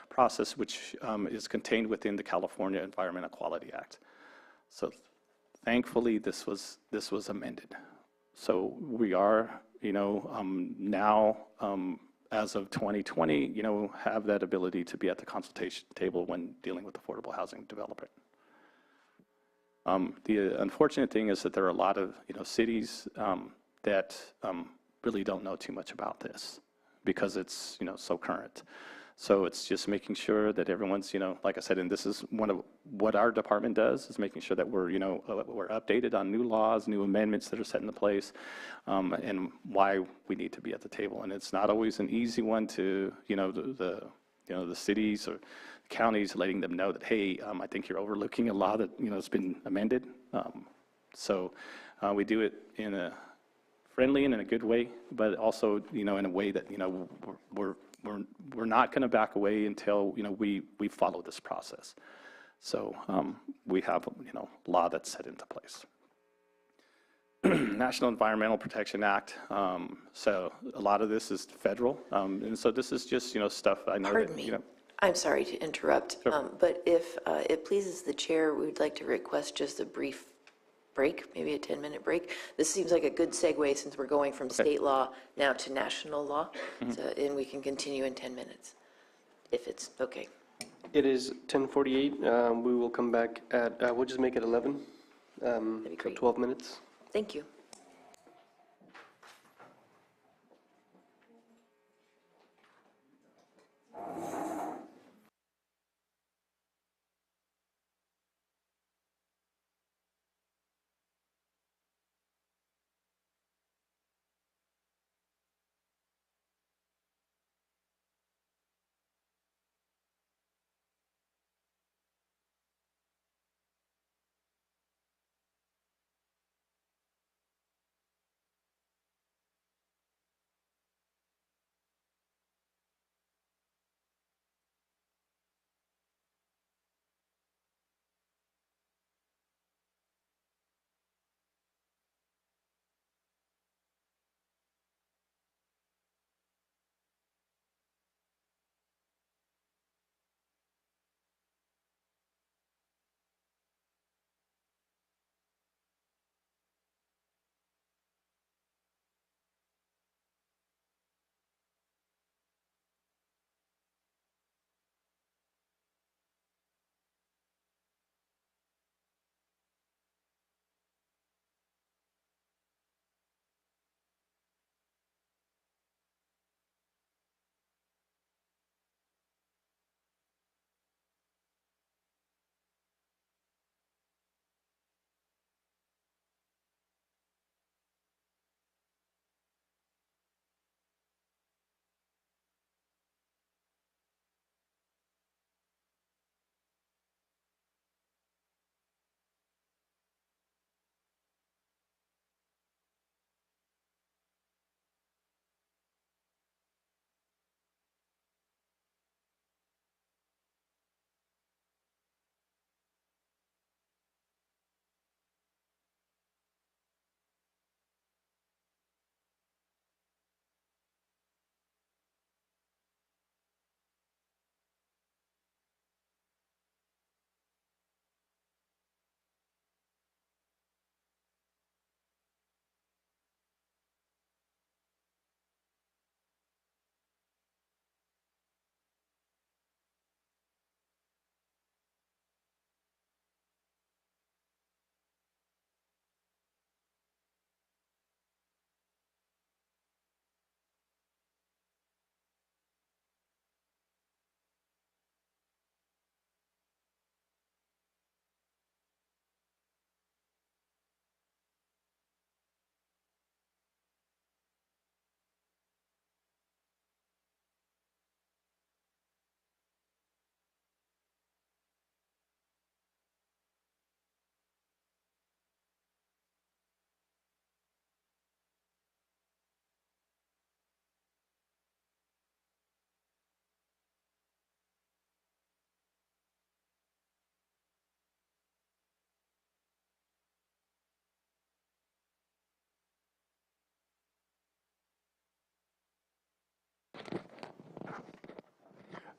G: process, which is contained within the California Environmental Quality Act. So thankfully, this was amended. So we are, now, as of 2020, have that ability to be at the consultation table when dealing with affordable housing development. The unfortunate thing is that there are a lot of, cities that really don't know too much about this because it's, so current. So it's just making sure that everyone's, like I said, and this is one of what our department does, is making sure that we're, we're updated on new laws, new amendments that are set into place, and why we need to be at the table. And it's not always an easy one to, the cities or counties letting them know that, hey, I think you're overlooking a law that, has been amended. So we do it in a friendly and in a good way, but also, in a way that, we're not going to back away until, we follow this process. So we have, law that's set into place. National Environmental Protection Act. So a lot of this is federal. And so this is just, stuff I know.
L: Pardon me. I'm sorry to interrupt,
G: Sure.
L: but if it pleases the chair, we would like to request just a brief break, maybe a 10-minute break. This seems like a good segue since we're going from state law now to national law, and we can continue in 10 minutes, if it's okay.
B: It is 10:48. We will come back at, we'll just make it 11,
L: That'd be
B: so
L: great.
B: 12 minutes.
L: Thank you.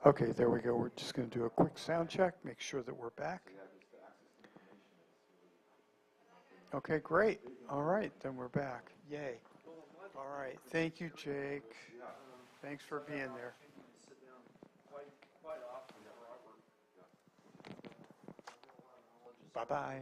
A: Okay, there we go. We're just going to do a quick sound check, make sure that we're back. Okay, great. All right, then we're back. Yay. All right, thank you, Jake. Thanks for being there. Bye-bye.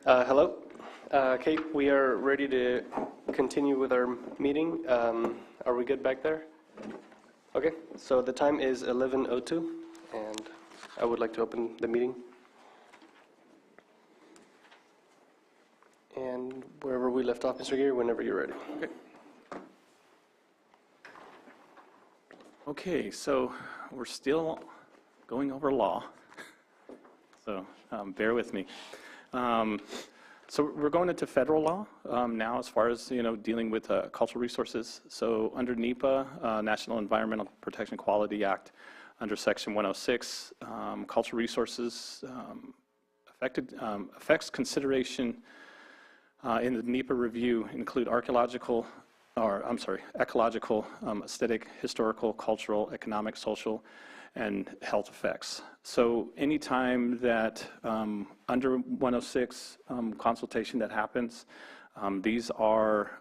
B: Hello. Kate, we are ready to continue with our meeting. Are we good back there? Okay, so the time is 11:02, and I would like to open the meeting. And wherever we left off, Mr. Gear, whenever you're ready.
G: Okay. Okay, so we're still going over law, so bear with me. So we're going into federal law now as far as, dealing with cultural resources. So under NEPA, National Environmental Protection Quality Act, under Section 106, cultural resources affects consideration in the NEPA review include ecological, aesthetic, historical, cultural, economic, social, and health effects. So anytime that under 106 consultation that happens, these are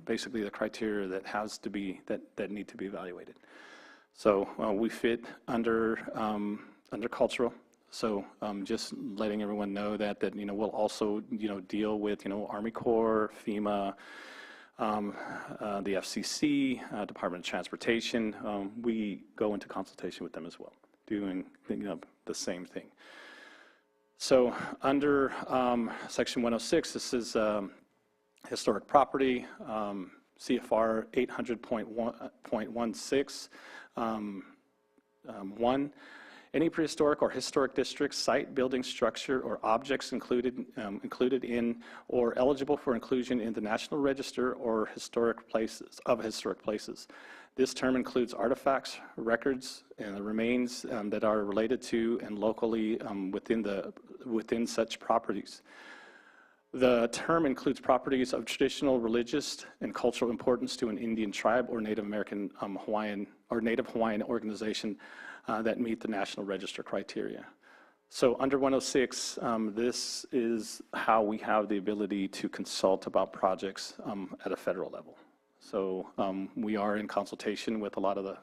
G: basically the criteria that has to be that need to be evaluated. So we fit under cultural. So just letting everyone know that we'll also deal with Army Corps, FEMA, the FCC, Department of Transportation. We go into consultation with them as well, doing the same thing. So under Section 106, this is historic property, CFR 800.16, 1. Any prehistoric or historic district, site, building, structure, or objects included in or eligible for inclusion in the National Register or historic places. This term includes artifacts, records, and the remains that are related to and locally within such properties. The term includes properties of traditional, religious, and cultural importance to an Indian tribe or Native American Hawaiian or Native Hawaiian organization that meet the National Register criteria. So under 106, this is how we have the ability to consult about projects at a federal level. So we are in consultation with a lot of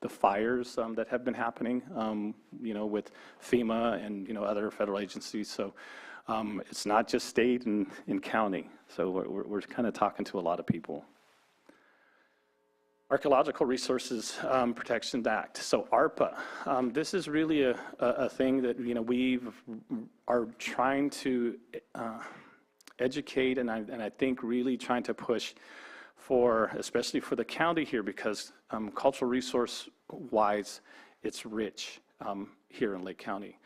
G: the fires that have been happening, with FEMA and other federal agencies. So it's not just state and county. So we're kind of talking to a lot of people. Archaeological Resources Protection Act. So ARPA, this is really a thing that we are trying to educate, and I think really trying to push for, especially for the county here, because cultural resource-wise, it's rich here in Lake County.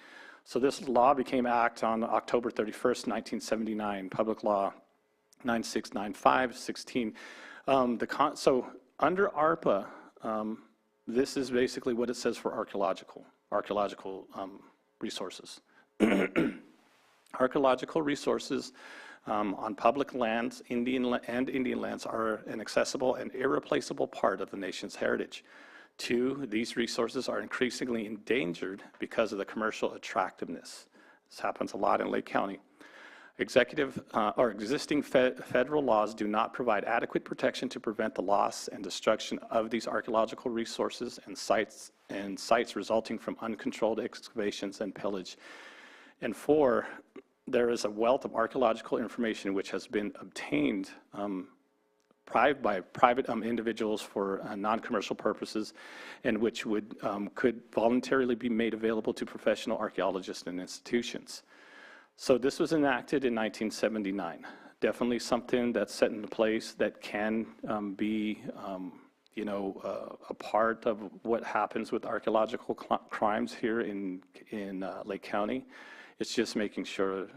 G: So this law became act on October 31st, 1979, Public Law 9695-16. So under ARPA, this is basically what it says for archaeological resources. Archaeological resources on public lands, Indian lands, are an accessible and irreplaceable part of the nation's heritage. 2, these resources are increasingly endangered because of the commercial attractiveness. This happens a lot in Lake County. Existing federal laws do not provide adequate protection to prevent the loss and destruction of these archaeological resources and sites resulting from uncontrolled excavations and pillage. And 4, there is a wealth of archaeological information which has been obtained by private individuals for non-commercial purposes, and which could voluntarily be made available to professional archaeologists and institutions. So this was enacted in 1979. Definitely something that's set into place that can be, a part of what happens with archaeological crimes here in Lake County. It's just making sure,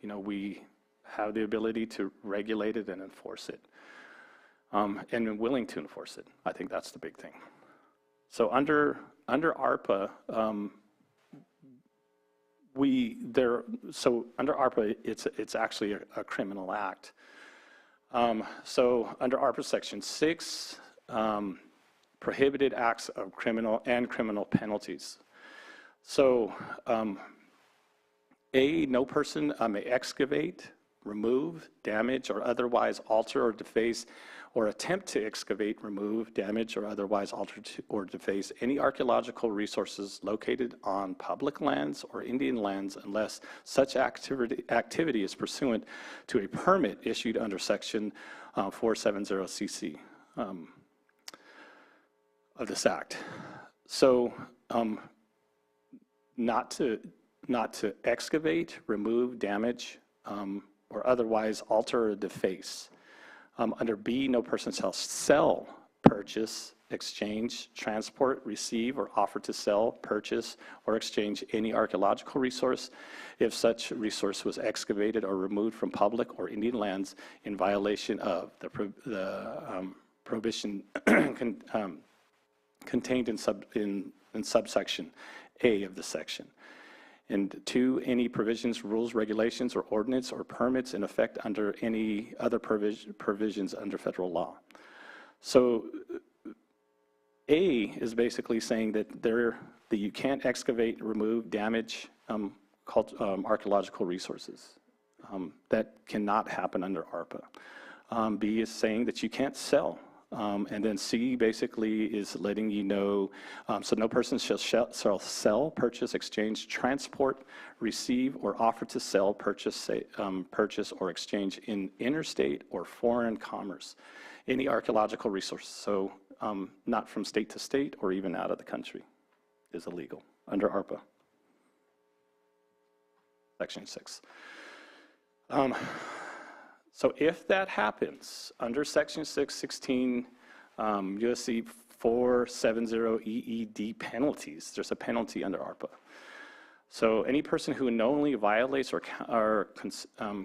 G: we have the ability to regulate it and enforce it, and willing to enforce it. I think that's the big thing. So under ARPA, under ARPA, it's actually a criminal act. So under ARPA Section 6, prohibited acts of criminal penalties. So no person may excavate, remove, damage, or otherwise alter or deface, or attempt to excavate, remove, damage, or otherwise alter or deface any archaeological resources located on public lands or Indian lands unless such activity is pursuant to a permit issued under Section 470CC of this Act. So not to excavate, remove, damage, or otherwise alter or deface. Under B, no person shall sell, purchase, exchange, transport, receive, or offer to sell, purchase, or exchange any archaeological resource if such resource was excavated or removed from public or Indian lands in violation of the prohibition contained in subsection A of the section. And 2, any provisions, rules, regulations, or ordinance or permits in effect under any other provisions under federal law. So A is basically saying that you can't excavate, remove, damage archaeological resources. That cannot happen under ARPA. B is saying that you can't sell. And then C basically is letting you know, so no person shall sell, purchase, exchange, transport, receive, or offer to sell, purchase, or exchange in interstate or foreign commerce any archaeological resource. So not from state to state or even out of the country is illegal under ARPA. Section 6. So if that happens, under Section 616 USC 470 EED penalties, there's a penalty under ARPA. So any person who knowingly violates or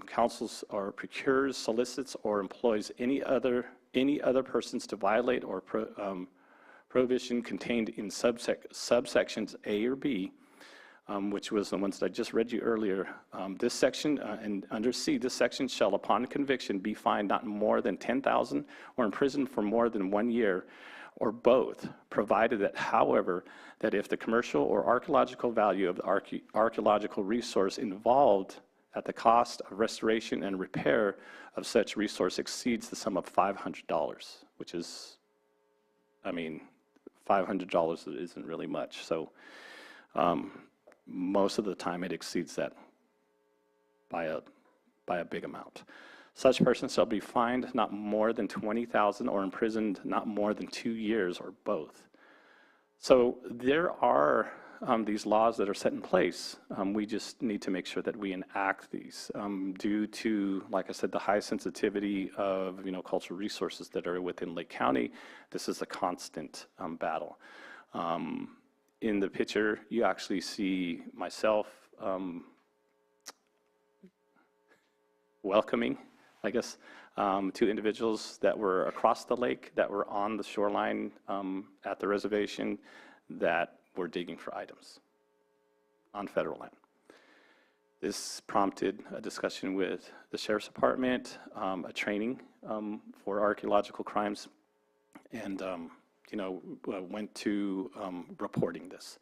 G: counsels or procures, solicits, or employs any other persons to violate or prohibition contained in subsections A or B, which was the ones that I just read you earlier. This section, and under C, this section shall, upon conviction, be fined not more than $10,000 or imprisoned for more than 1 year, or both, provided that, however, that if the commercial or archaeological value of the archaeological resource involved at the cost of restoration and repair of such resource exceeds the sum of $500, which is, I mean, $500 isn't really much. So most of the time it exceeds that by a big amount. Such person shall be fined not more than $20,000 or imprisoned not more than 2 years, or both. So there are these laws that are set in place. We just need to make sure that we enact these due to, like I said, the high sensitivity of cultural resources that are within Lake County. This is a constant battle. In the picture, you actually see myself welcoming, I guess, 2 individuals that were across the lake, that were on the shoreline at the reservation, that were digging for items on federal land. This prompted a discussion with the Sheriff's Department, a training for archaeological crimes, and went to reporting this.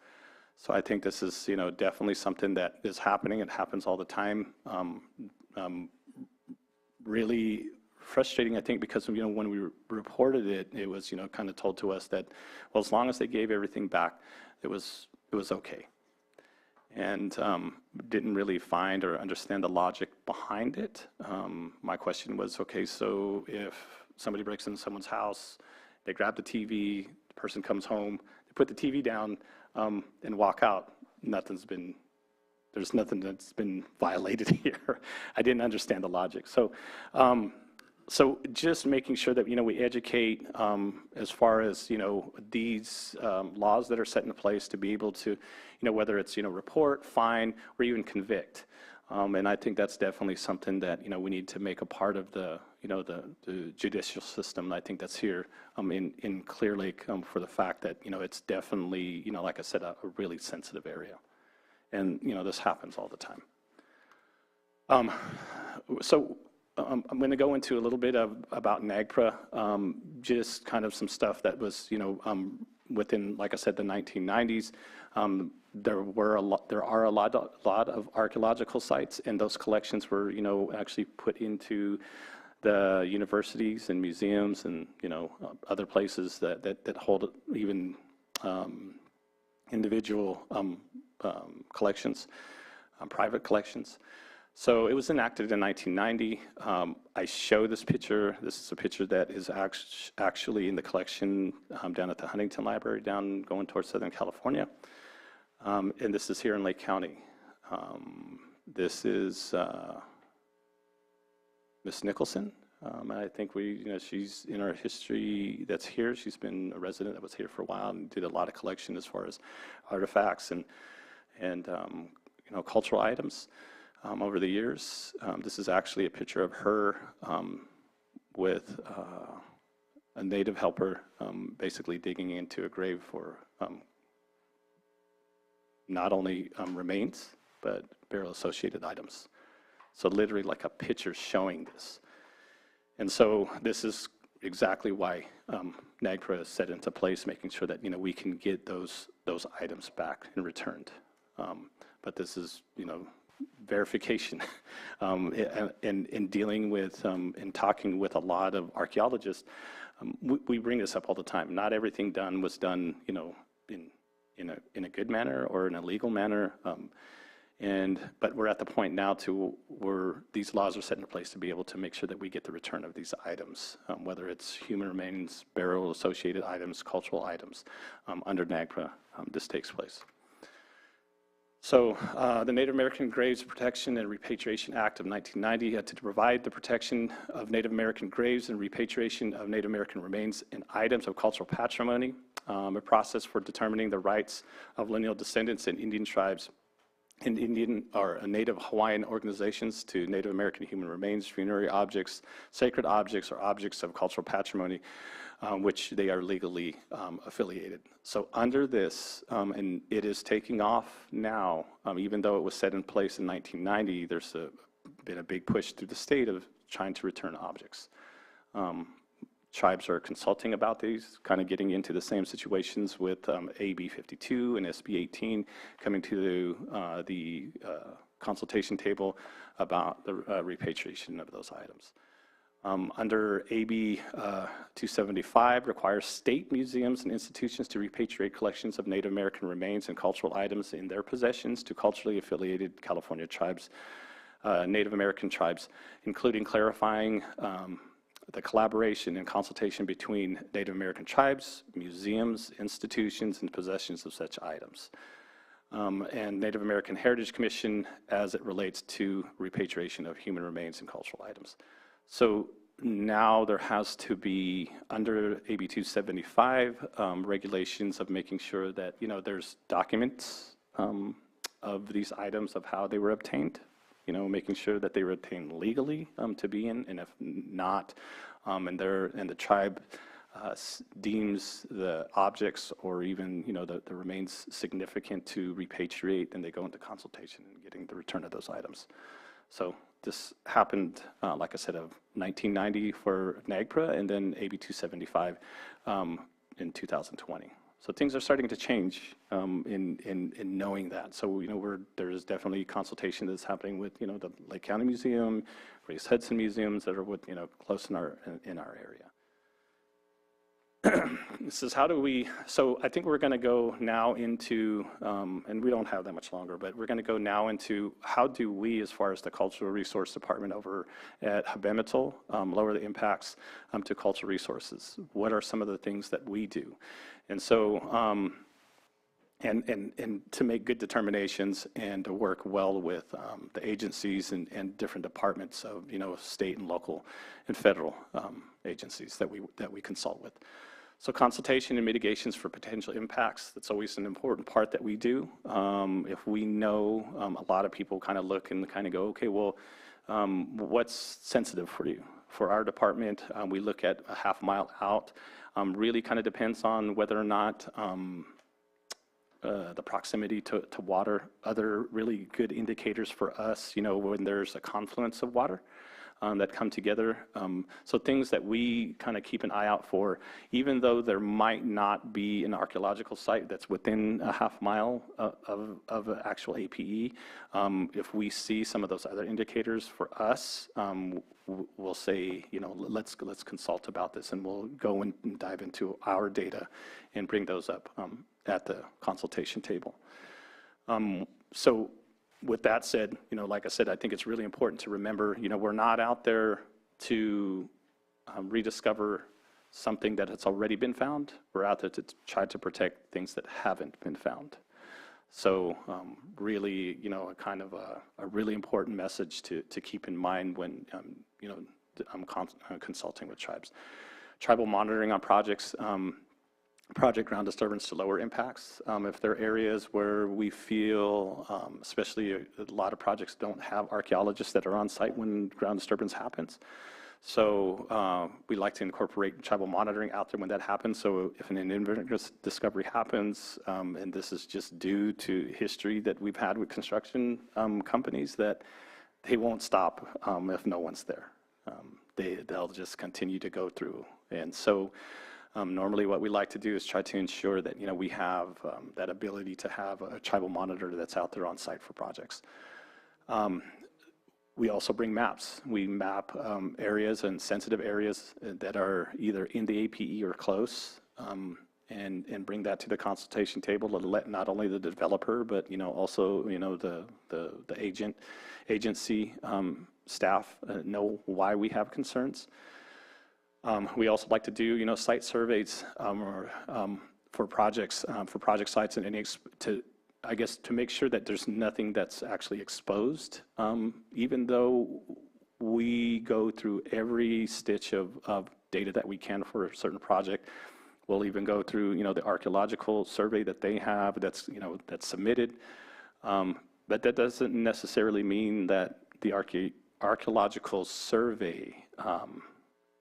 G: So I think this is, definitely something that is happening. It happens all the time. Really frustrating, I think, because when we reported it, it was kind of told to us that, well, as long as they gave everything back, it was okay, and didn't really find or understand the logic behind it. My question was, okay, so if somebody breaks into someone's house, they grab the TV, the person comes home, they put the TV down and walk out, there's nothing that's been violated here. I didn't understand the logic. So so just making sure that we educate as far as these laws that are set in place to be able to whether it's report, fine, or even convict. And I think that's definitely something that we need to make a part of the the judicial system. I think that's here in Clear Lake for the fact that it's definitely like I said, a really sensitive area, and this happens all the time. So I'm going to go into a little bit about NAGPRA, just kind of some stuff that was within, like I said, the 1990s. there are a lot of archaeological sites, and those collections were, actually put into the universities and museums and, other places that hold even individual collections, private collections. So it was enacted in 1990. I show this picture. This is a picture that is actually in the collection down at the Huntington Library, down going towards Southern California. And this is here in Lake County. This is Miss Nicholson. I think she's in our history that's here. She's been a resident that was here for a while and did a lot of collection as far as artifacts and cultural items. Over the years. This is actually a picture of her with a native helper basically digging into a grave for not only remains, but burial-associated items. So literally like a picture showing this. And so this is exactly why NAGPRA is set into place, making sure that, we can get those items back and returned. But this is, verification in dealing with and talking with a lot of archaeologists. We bring this up all the time. Not everything was done, in a good manner or in a legal manner. But we're at the point now where these laws are set into place to be able to make sure that we get the return of these items, whether it's human remains, burial-associated items, cultural items. Under NAGPRA, this takes place. So the Native American Graves Protection and Repatriation Act of 1990 had to provide the protection of Native American graves and repatriation of Native American remains and items of cultural patrimony, a process for determining the rights of lineal descendants in Indian tribes and Indian or Native Hawaiian organizations to Native American human remains, funerary objects, sacred objects, or objects of cultural patrimony, which they are legally affiliated. So under this, and it is taking off now, even though it was set in place in 1990, there's been a big push through the state of trying to return objects. Tribes are consulting about these, kind of getting into the same situations with AB 52 and SB 18 coming to the consultation table about the repatriation of those items. Under AB 275 requires state museums and institutions to repatriate collections of Native American remains and cultural items in their possessions to culturally affiliated California tribes, Native American tribes, including clarifying the collaboration and consultation between Native American tribes, museums, institutions, and possessions of such items. And Native American Heritage Commission as it relates to repatriation of human remains and cultural items. So now there has to be, under AB 275, regulations of making sure that, there's documents of these items of how they were obtained, making sure that they were obtained legally to be in, and if not, and the tribe deems the objects or even, the remains significant to repatriate, then they go into consultation and getting the return of those items. So this happened, like I said, of 1990 for NAGPRA, and then AB 275 in 2020. So things are starting to change in knowing that. So there's definitely consultation that's happening with the Lake County Museum, Grace Hudson museums that are close in our area. This is so I think we're going to go now into, and we don't have that much longer, but we're going to go now into how do we, as far as the Cultural Resource Department over at Habemetal, lower the impacts to cultural resources. What are some of the things that we do? And so, and to make good determinations and to work well with the agencies and different departments of, state and local and federal agencies that we consult with. So consultation and mitigations for potential impacts, that's always an important part that we do. If we know, a lot of people kind of look and kind of go, okay, well, what's sensitive for you? For our department, we look at a half mile out. Really kind of depends on whether or not the proximity to water. Other really good indicators for us, when there's a confluence of water. that come together. So things that we kind of keep an eye out for, even though there might not be an archaeological site that's within a half mile of an actual APE, if we see some of those other indicators for us, we'll say, let's consult about this, and we'll go and dive into our data and bring those up at the consultation table. So with that said, like I said, I think it's really important to remember, we're not out there to rediscover something that has already been found. We're out there to try to protect things that haven't been found. So really, a kind of a really important message to keep in mind when, I'm consulting with tribes. Tribal monitoring on projects, project ground disturbance to lower impacts. If there are areas where we feel, especially a lot of projects don't have archaeologists that are on site when ground disturbance happens. So we like to incorporate tribal monitoring out there when that happens. So if an inventory discovery happens, and this is just due to history that we've had with construction companies, that they won't stop if no one's there. They'll just continue to go through. And so normally what we like to do is try to ensure that, we have that ability to have a tribal monitor that's out there on site for projects. We also bring maps. We map areas and sensitive areas that are either in the APE or close, and bring that to the consultation table to let not only the developer, but also the agency staff know why we have concerns. We also like to do site surveys for project sites and to make sure that there's nothing that's actually exposed, even though we go through every stitch of data that we can for a certain project. We'll even go through, the archaeological survey that they have that's submitted. But that doesn't necessarily mean that the archaeological survey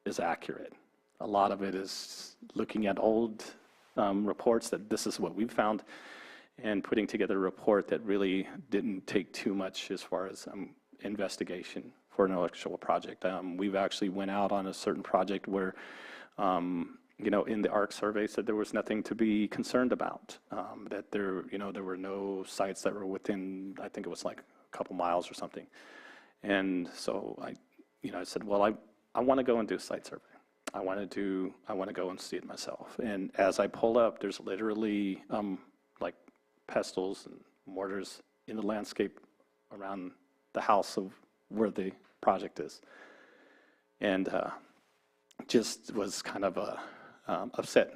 G: is accurate. A lot of it is looking at old reports that this is what we've found, and putting together a report that really didn't take too much as far as investigation for an actual project. We've actually went out on a certain project where, in the ARC survey said there was nothing to be concerned about, that there were no sites that were within, I think it was like a couple miles or something. And so I said, well, I want to go and do a site survey. I want to go and see it myself. And as I pull up, there's literally like pestles and mortars in the landscape around the house of where the project is. And just was kind of upset,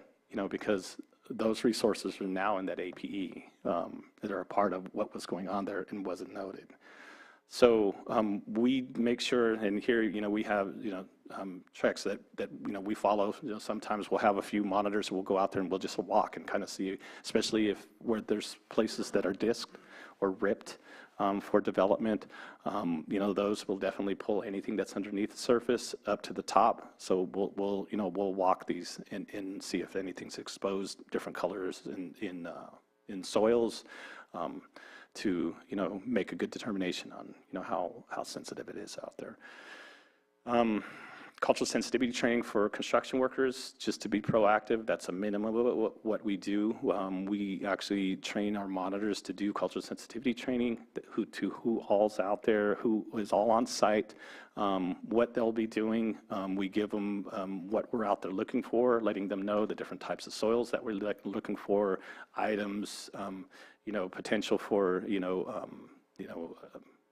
G: because those resources are now in that APE that are a part of what was going on there and wasn't noted. So we make sure, and here, we have, treks that we follow. Sometimes we'll have a few monitors, we'll go out there and we'll just walk and kind of see, especially where there's places that are disked or ripped for development. Those will definitely pull anything that's underneath the surface up to the top. So we'll walk these and see if anything's exposed, different colors in soils. To make a good determination on how sensitive it is out there. Cultural sensitivity training for construction workers, just to be proactive. That's a minimum of what we do. We actually train our monitors to do cultural sensitivity training, who all's out there, who is all on site, what they'll be doing. We give them what we're out there looking for, letting them know the different types of soils that we're looking for, items, potential for, human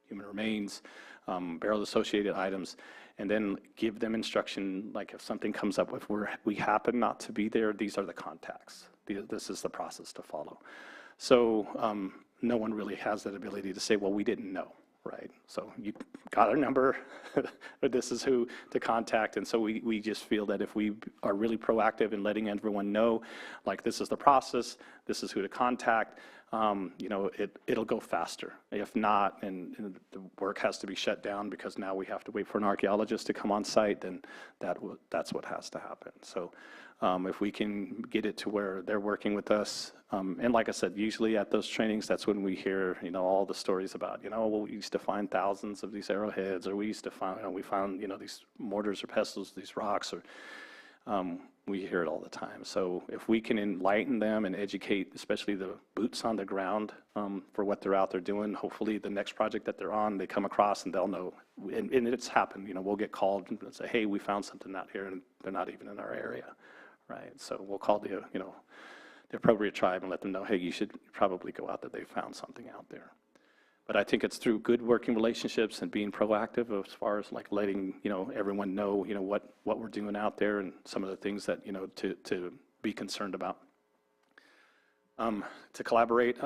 G: remains, burial-associated items, and then give them instruction, like if something comes up, if we happen not to be there, these are the contacts. This is the process to follow. So no one really has that ability to say, well, we didn't know, right? So you got our number, but this is who to contact. And so we just feel that if we are really proactive in letting everyone know, like this is the process, this is who to contact, it'll go faster. If not, and the work has to be shut down because now we have to wait for an archaeologist to come on site, then that's what has to happen. So if we can get it to where they're working with us, and like I said, usually at those trainings, that's when we hear, all the stories about, well, we used to find thousands of these arrowheads, or we used to find, we found, these mortars or pestles, these rocks, or we hear it all the time. So if we can enlighten them and educate, especially the boots on the ground, for what they're out there doing, hopefully the next project that they're on, they come across and they'll know, and it's happened, we'll get called and say, hey, we found something out here, and they're not even in our area, right? So we'll call the appropriate tribe and let them know, hey, you should probably go out there, they found something out there. But I think it's through good working relationships and being proactive as far as like letting, everyone know, what we're doing out there and some of the things that, to be concerned about. To collaborate,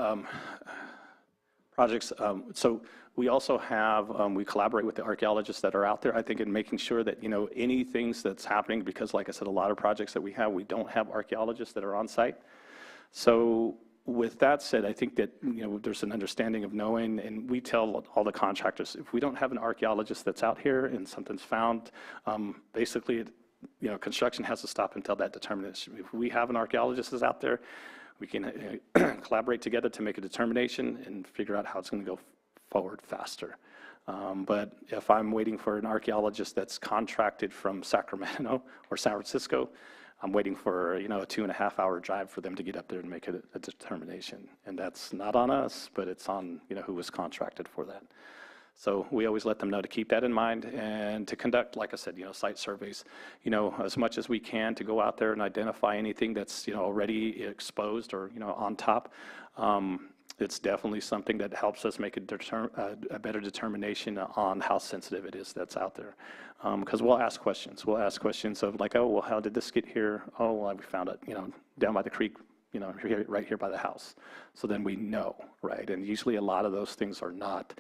G: projects, so we also have, we collaborate with the archaeologists that are out there, I think, in making sure that, any things that's happening, because like I said, a lot of projects that we don't have archaeologists that are on site. So with that said, I think that, there's an understanding of knowing, and we tell all the contractors, if we don't have an archaeologist that's out here and something's found, basically, construction has to stop until that determination. If we have an archaeologist that's out there, we can collaborate together to make a determination and figure out how it's going to go forward faster. But if I'm waiting for an archaeologist that's contracted from Sacramento or San Francisco, I'm waiting for, a 2.5-hour drive for them to get up there and make a determination. And that's not on us, but it's on, who was contracted for that. So we always let them know to keep that in mind and to conduct, like I said, site surveys, as much as we can, to go out there and identify anything that's, already exposed or, on top. It's definitely something that helps us make a better determination on how sensitive it is that's out there. Because we'll ask questions. We'll ask questions of like, oh, well, how did this get here? Oh, well, we found it, down by the creek, right here by the house. So then we know, right? And usually a lot of those things are not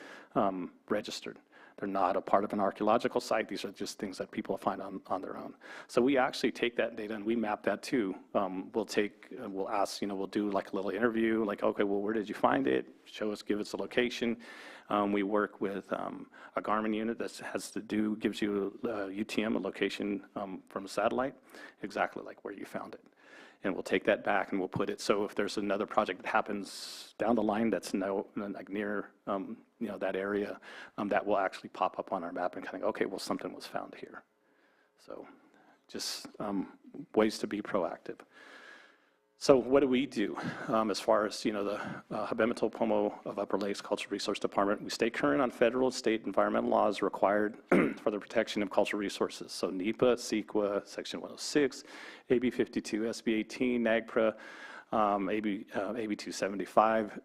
G: registered. They're not a part of an archaeological site. These are just things that people find on their own. So we actually take that data and we map that too. We'll ask, we'll do like a little interview, like, okay, well, where did you find it? Show us, give us a location. We work with a Garmin unit that gives you a UTM, a location from a satellite, exactly like where you found it. And we'll take that back and we'll put it, so if there's another project that happens down the line that's like near that area, that will actually pop up on our map and kind of, okay, well, something was found here. So just ways to be proactive. So what do we do as far as, the Habemetal Pomo of Upper Lakes Cultural Resource Department? We stay current on federal and state environmental laws required for the protection of cultural resources. So NEPA, CEQA, Section 106, AB 52, SB 18, NAGPRA, AB 275,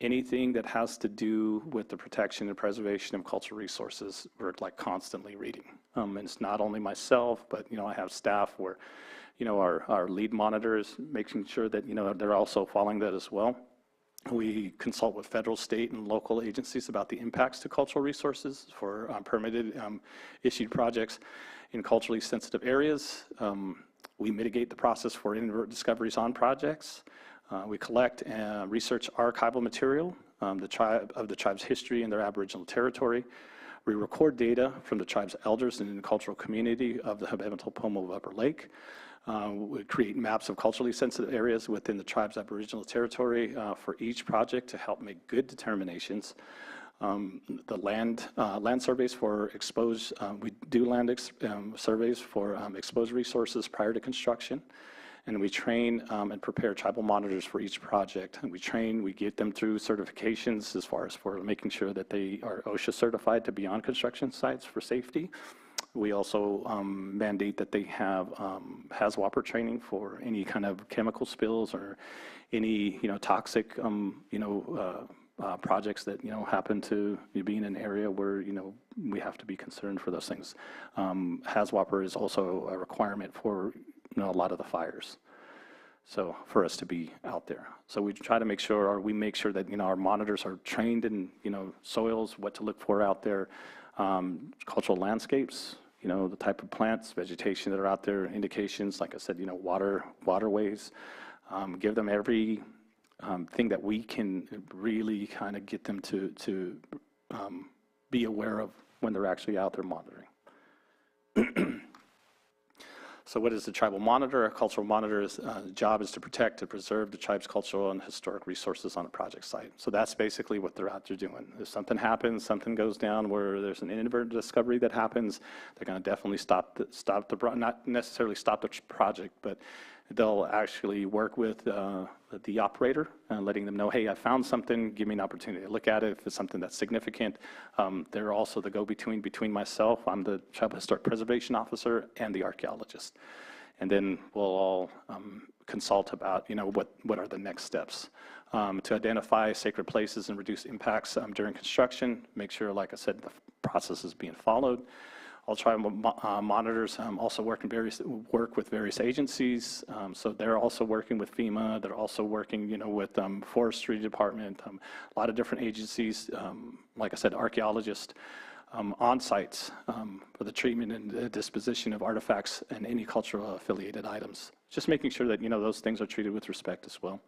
G: anything that has to do with the protection and preservation of cultural resources, we're like constantly reading. And it's not only myself, but, I have staff where, our lead monitors, making sure that, they're also following that as well. We consult with federal, state, and local agencies about the impacts to cultural resources for permitted issued projects in culturally sensitive areas. We mitigate the process for inadvertent discoveries on projects. We collect and research archival material of the tribe's history and their Aboriginal territory. We record data from the tribe's elders and the cultural community of the Habemetal Pomo of Upper Lake. We create maps of culturally sensitive areas within the tribe's Aboriginal territory for each project to help make good determinations. The land surveys for exposed, we do land surveys for exposed resources prior to construction. And we train and prepare tribal monitors for each project. And we get them through certifications as far as for making sure that they are OSHA certified to be on construction sites for safety. We also mandate that they have HAZWOPER training for any kind of chemical spills or any, toxic, projects that, happen to be in an area where, we have to be concerned for those things. HAZWOPER is also a requirement for, a lot of the fires. So for us to be out there. So we try to make sure, or we make sure that, our monitors are trained in, soils, what to look for out there, cultural landscapes, the type of plants, vegetation that are out there, indications, like I said, waterways, give them every thing that we can really kind of get them to be aware of when they're actually out there monitoring. So what is the tribal monitor? A cultural monitor's job is to protect and preserve the tribe's cultural and historic resources on a project site. So that's basically what they're out there doing. If something happens, something goes down where there's an inadvertent discovery that happens, they're going to definitely not necessarily stop the project, but they'll actually work with the operator, letting them know, hey, I found something, give me an opportunity to look at it. If it's something that's significant, they're also the go-between between myself, I'm the Tribal Historic Preservation Officer, and the archaeologist. And then we'll all consult about, what are the next steps to identify sacred places and reduce impacts during construction, make sure, like I said, the process is being followed. All tribal monitors also work with various agencies. So they're also working with FEMA. They're also working, with Forestry Department, a lot of different agencies. Like I said, archaeologists on sites for the treatment and disposition of artifacts and any cultural affiliated items. Just making sure that, those things are treated with respect as well.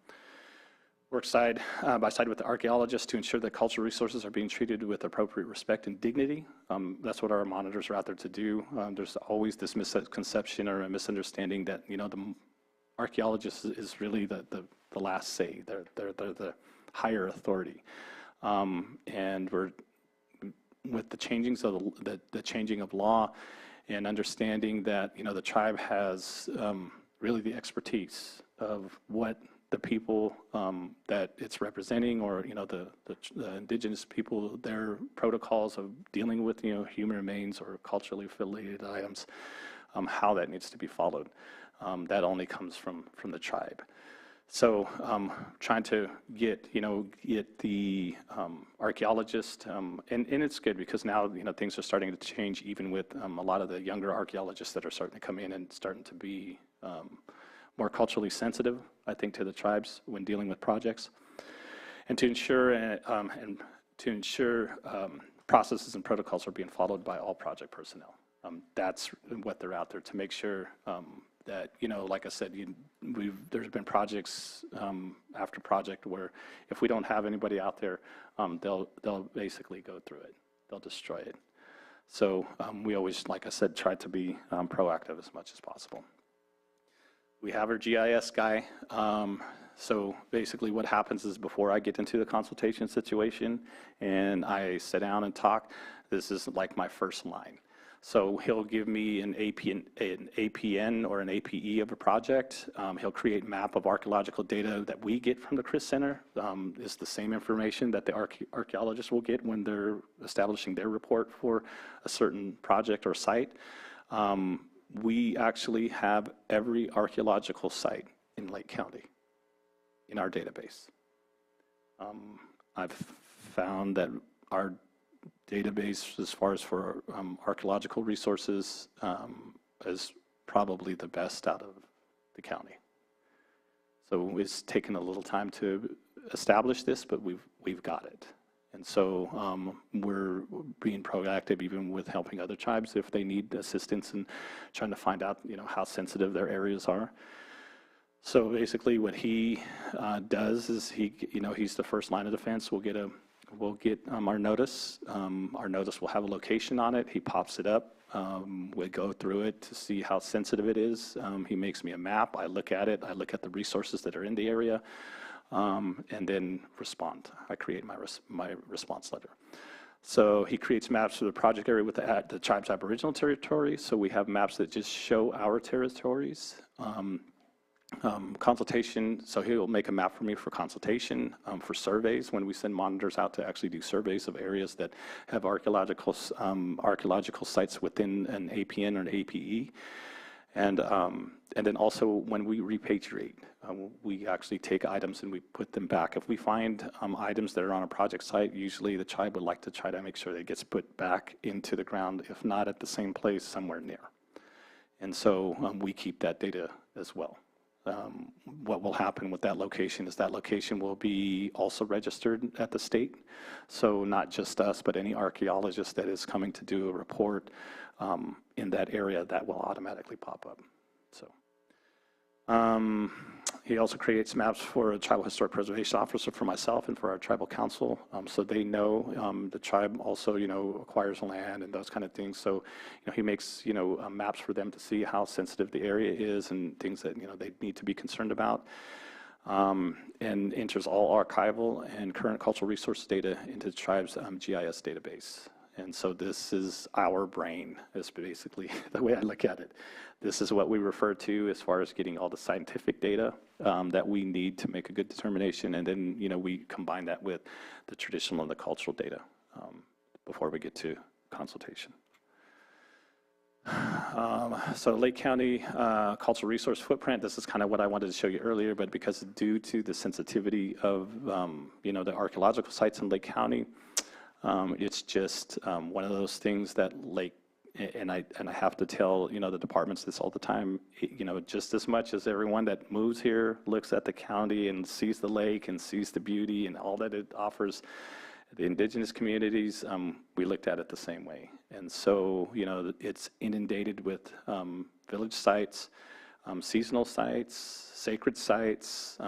G: Work side by side with the archaeologists to ensure that cultural resources are being treated with appropriate respect and dignity. That's what our monitors are out there to do. There's always this misconception or a misunderstanding that, the archaeologist is really the last say. They're the higher authority. And we're, with the changings of the changing of law and understanding that, the tribe has really the expertise of what the people that it's representing, or the indigenous people, their protocols of dealing with human remains or culturally affiliated items, how that needs to be followed. That only comes from the tribe. So trying to get the archaeologist, and it's good because now things are starting to change, even with a lot of the younger archaeologists that are starting to come in and starting to be more culturally sensitive, I think, to the tribes when dealing with projects, and to ensure processes and protocols are being followed by all project personnel. That's what they're out there to make sure that, like I said, there's been projects after project where if we don't have anybody out there, they'll basically go through it. They'll destroy it. So we always, like I said, try to be proactive as much as possible. We have our GIS guy. So basically what happens is, before I get into the consultation situation and I sit down and talk, this is like my first line. So he'll give me an APN or an APE of a project. He'll create a map of archaeological data that we get from the CRIS Center. It's the same information that the archaeologists will get when they're establishing their report for a certain project or site. We actually have every archaeological site in Lake County in our database. I've found that our database, as far as for archaeological resources, is probably the best out of the county. So it's taken a little time to establish this, but we've got it. And so we're being proactive, even with helping other tribes if they need assistance and trying to find out, how sensitive their areas are. So basically, what he does is he's the first line of defense. We'll get our notice. Our notice will have a location on it. He pops it up. We go through it to see how sensitive it is. He makes me a map. I look at it. I look at the resources that are in the area. And then respond. I create my response letter. So he creates maps for the project area with the tribe's aboriginal territory. So we have maps that just show our territories. Consultation, so he'll make a map for me for consultation, for surveys, when we send monitors out to actually do surveys of areas that have archaeological sites within an APN or an APE. And then also when we repatriate, we actually take items and we put them back. If we find items that are on a project site, usually the tribe would like to try to make sure that it gets put back into the ground, if not at the same place, somewhere near. And so we keep that data as well. What will happen with that location is that location will be also registered at the state. So not just us, but any archaeologist that is coming to do a report in that area, that will automatically pop up. So He also creates maps for a tribal historic preservation officer for myself and for our tribal council, so they know the tribe also, acquires land and those kind of things. So, he makes, maps for them to see how sensitive the area is and things that, they need to be concerned about. And enters all archival and current cultural resource data into the tribe's GIS database. And so this is our brain, is basically the way I look at it. This is what we refer to as far as getting all the scientific data that we need to make a good determination. And then, we combine that with the traditional and the cultural data before we get to consultation. So Lake County cultural resource footprint, this is kind of what I wanted to show you earlier, but because due to the sensitivity of, the archaeological sites in Lake County, it's just one of those things that and I have to tell, the departments this all the time, just as much as everyone that moves here looks at the county and sees the lake and sees the beauty and all that it offers, the indigenous communities, we looked at it the same way. And so, it's inundated with village sites, seasonal sites, sacred sites.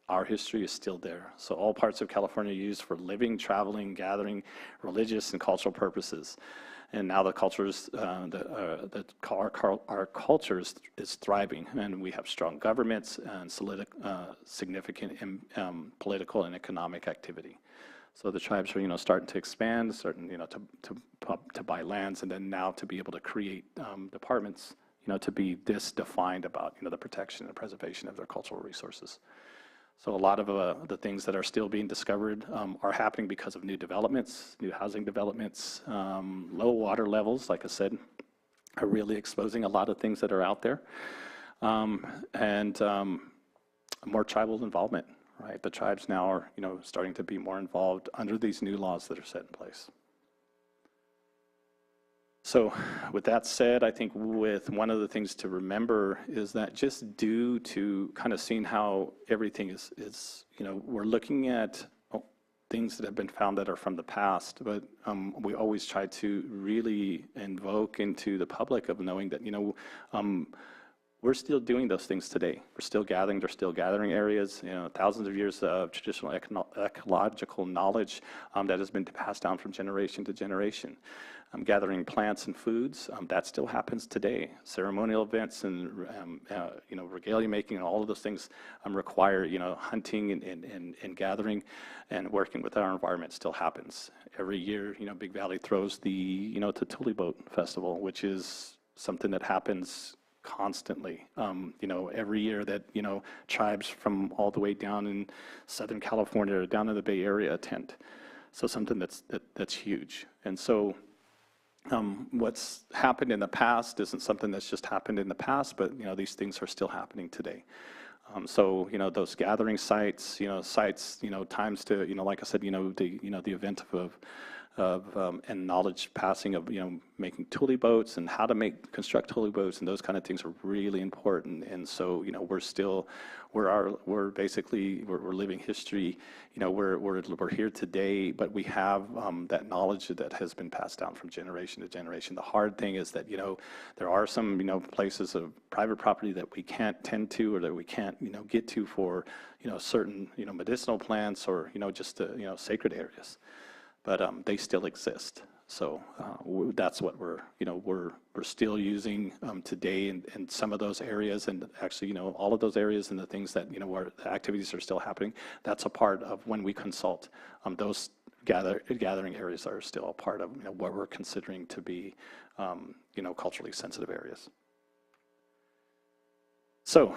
G: Our history is still there. So all parts of California are used for living, traveling, gathering, religious and cultural purposes. And now the cultures, our culture is thriving, and we have strong governments and significant political and economic activity. So the tribes are, starting to expand, starting, to buy lands, and then now to be able to create departments, to be this defined about, the protection and preservation of their cultural resources. So a lot of the things that are still being discovered are happening because of new developments, new housing developments, low water levels, like I said, are really exposing a lot of things that are out there, and more tribal involvement. Right, the tribes now are, starting to be more involved under these new laws that are set in place. So with that said, I think with one of the things to remember is that just due to kind of seeing how everything is we're looking at things that have been found that are from the past, but we always try to really invoke into the public of knowing that, we're still doing those things today. We're still gathering, there's still gathering areas, thousands of years of traditional ecological knowledge that has been passed down from generation to generation. Gathering plants and foods, that still happens today. Ceremonial events and, regalia making and all of those things require, hunting and gathering, and working with our environment still happens. Every year, Big Valley throws the, Tutuli Boat Festival, which is something that happens constantly, every year that, tribes from all the way down in Southern California or down in the Bay Area attend. So something that's huge. And so what's happened in the past isn't something that's just happened in the past, but, these things are still happening today. So, those gathering sites, times to, like I said, the event and knowledge passing of, making tule boats and how to construct tule boats and those kind of things are really important. And so, we're basically living history. We're here today, but we have that knowledge that has been passed down from generation to generation. The hard thing is that, there are some, places of private property that we can't tend to or that we can't, get to for, certain, medicinal plants or, just, sacred areas. But they still exist. So that's what we're still using today in some of those areas, and actually, all of those areas and the things that, where the activities are still happening, that's a part of when we consult. Those gathering areas are still a part of, what we're considering to be, culturally sensitive areas. So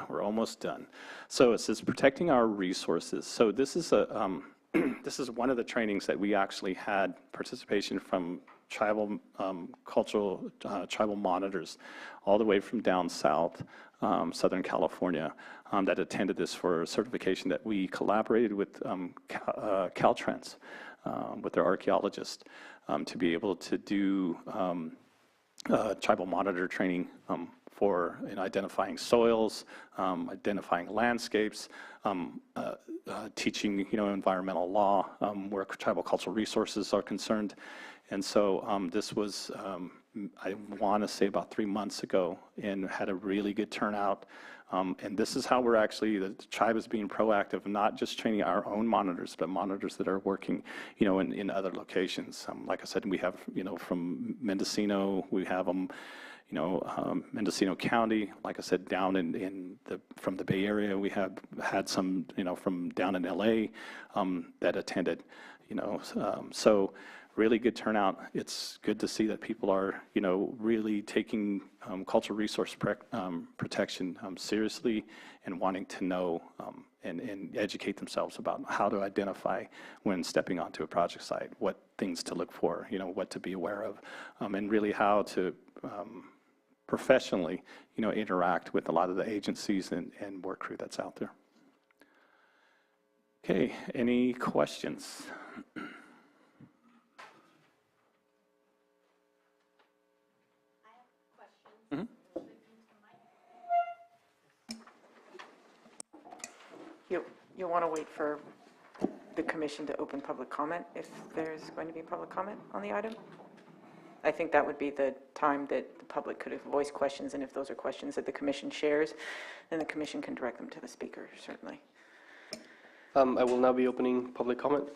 G: we're almost done. So it says protecting our resources. So this is this is one of the trainings that we actually had participation from tribal tribal monitors all the way from down south, Southern California, that attended this for certification that we collaborated with Caltrans, with their archaeologists, to be able to do tribal monitor training for identifying soils, identifying landscapes, teaching environmental law where tribal cultural resources are concerned. And so this was I want to say about 3 months ago, and had a really good turnout. And this is how we're actually, the tribe is being proactive, not just training our own monitors, but monitors that are working, in other locations. Like I said, we have, from Mendocino, we have them, Mendocino County, like I said, down from the Bay Area, we have had some, from down in LA that attended, so really good turnout. It's good to see that people are, really taking cultural resource protection seriously and wanting to know and educate themselves about how to identify when stepping onto a project site, what things to look for, what to be aware of, and really how to professionally, interact with a lot of the agencies and work crew that's out there. Okay, any questions?
K: You'll want to wait for the commission to open public comment if there's going to be public comment on the item. I think that would be the time that the public could voice questions, and if those are questions that the commission shares, then the commission can direct them to the speaker, certainly.
B: I will now be opening public comment.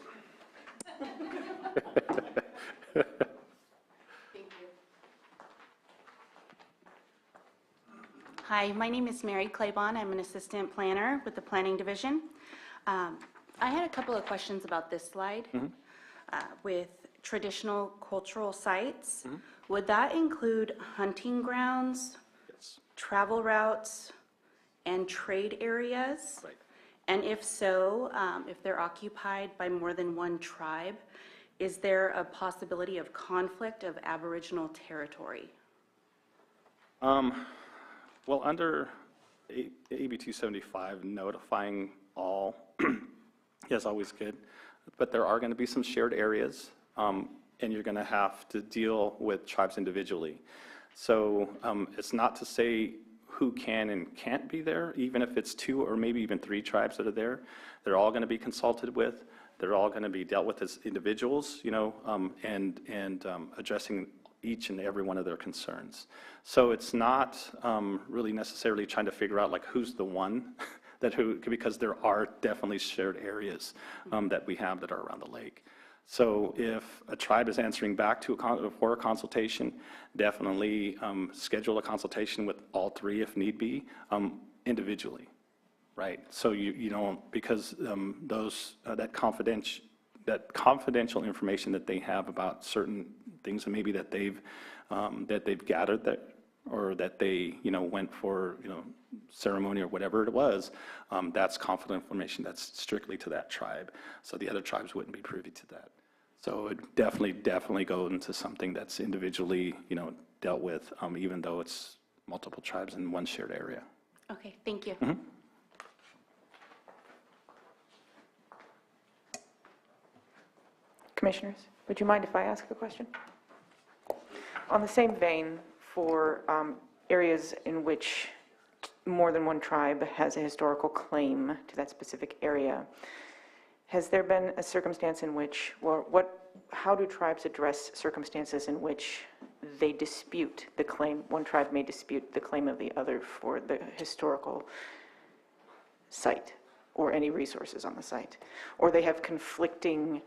M: Hi, my name is Mary Claybon. I'm an assistant planner with the Planning Division. I had a couple of questions about this slide. With traditional cultural sites, would that include hunting grounds, travel routes, and trade areas?
G: Right.
M: And if so, if they're occupied by more than one tribe, is there a possibility of conflict of Aboriginal territory?
G: Well, under AB 275, notifying all is always good, but there are going to be some shared areas, and you're going to have to deal with tribes individually. So it's not to say who can and can't be there, even if it's 2 or maybe even 3 tribes that are there. They're all going to be consulted with. They're all going to be dealt with as individuals, and addressing each and every one of their concerns. So it's not really necessarily trying to figure out like who's the one because there are definitely shared areas that we have that are around the lake. So if a tribe is answering back for a consultation, definitely schedule a consultation with all 3 if need be, individually, right? So you don't, because that confidential information that they have about certain things and maybe that they've gathered or that they went for ceremony or whatever it was, that's confidential information that's strictly to that tribe. So the other tribes wouldn't be privy to that. So it definitely go into something that's individually dealt with, even though it's multiple tribes in one shared area.
M: Okay, thank you.
K: Commissioners, would you mind if I ask a question? On the same vein, for areas in which more than one tribe has a historical claim to that specific area, has there been a circumstance in which, how do tribes address circumstances in which they dispute the claim, one tribe may dispute the claim of the other for the historical site or any resources on the site, or they have conflicting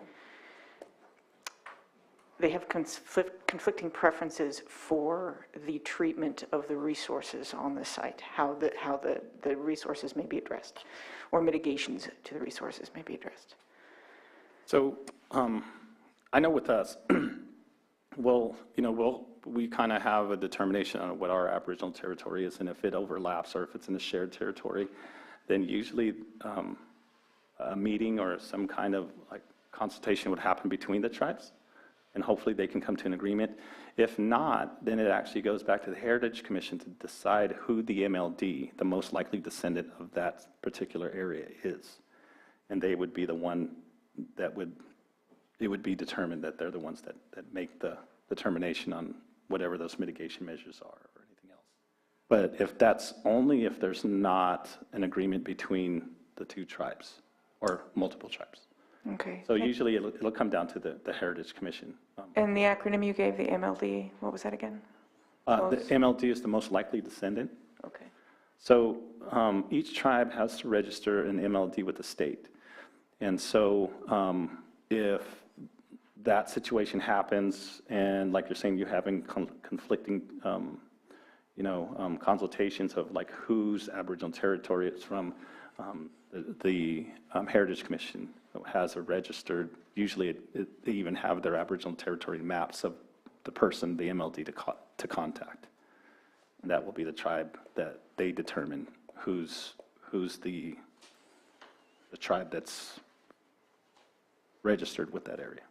K: preferences for the treatment of the resources on the site, how the resources may be addressed, or mitigations to the resources may be addressed?
G: So I know with us, we kind of have a determination on what our Aboriginal territory is, and if it overlaps or if it's in a shared territory, then usually a meeting or some kind of like consultation would happen between the tribes, and hopefully they can come to an agreement. If not, then it actually goes back to the Heritage Commission to decide who the MLD, the most likely descendant of that particular area, is. And they would be the one that it would be determined that they're the ones that make the determination on whatever those mitigation measures are or anything else. But if that's only if there's not an agreement between the 2 tribes or multiple tribes.
K: Okay.
G: So usually it'll come down to the Heritage Commission.
K: And the acronym you gave, the MLD, what was that again?
G: The MLD is the most likely descendant.
K: Okay.
G: So each tribe has to register an MLD with the state. And so if that situation happens, and like you're saying, you're having conflicting, consultations of like whose Aboriginal territory it's from, the Heritage Commission has a registered, usually they even have their Aboriginal territory maps of the person, the MLD, to contact. And that will be the tribe that they determine who's the tribe that's registered with that area.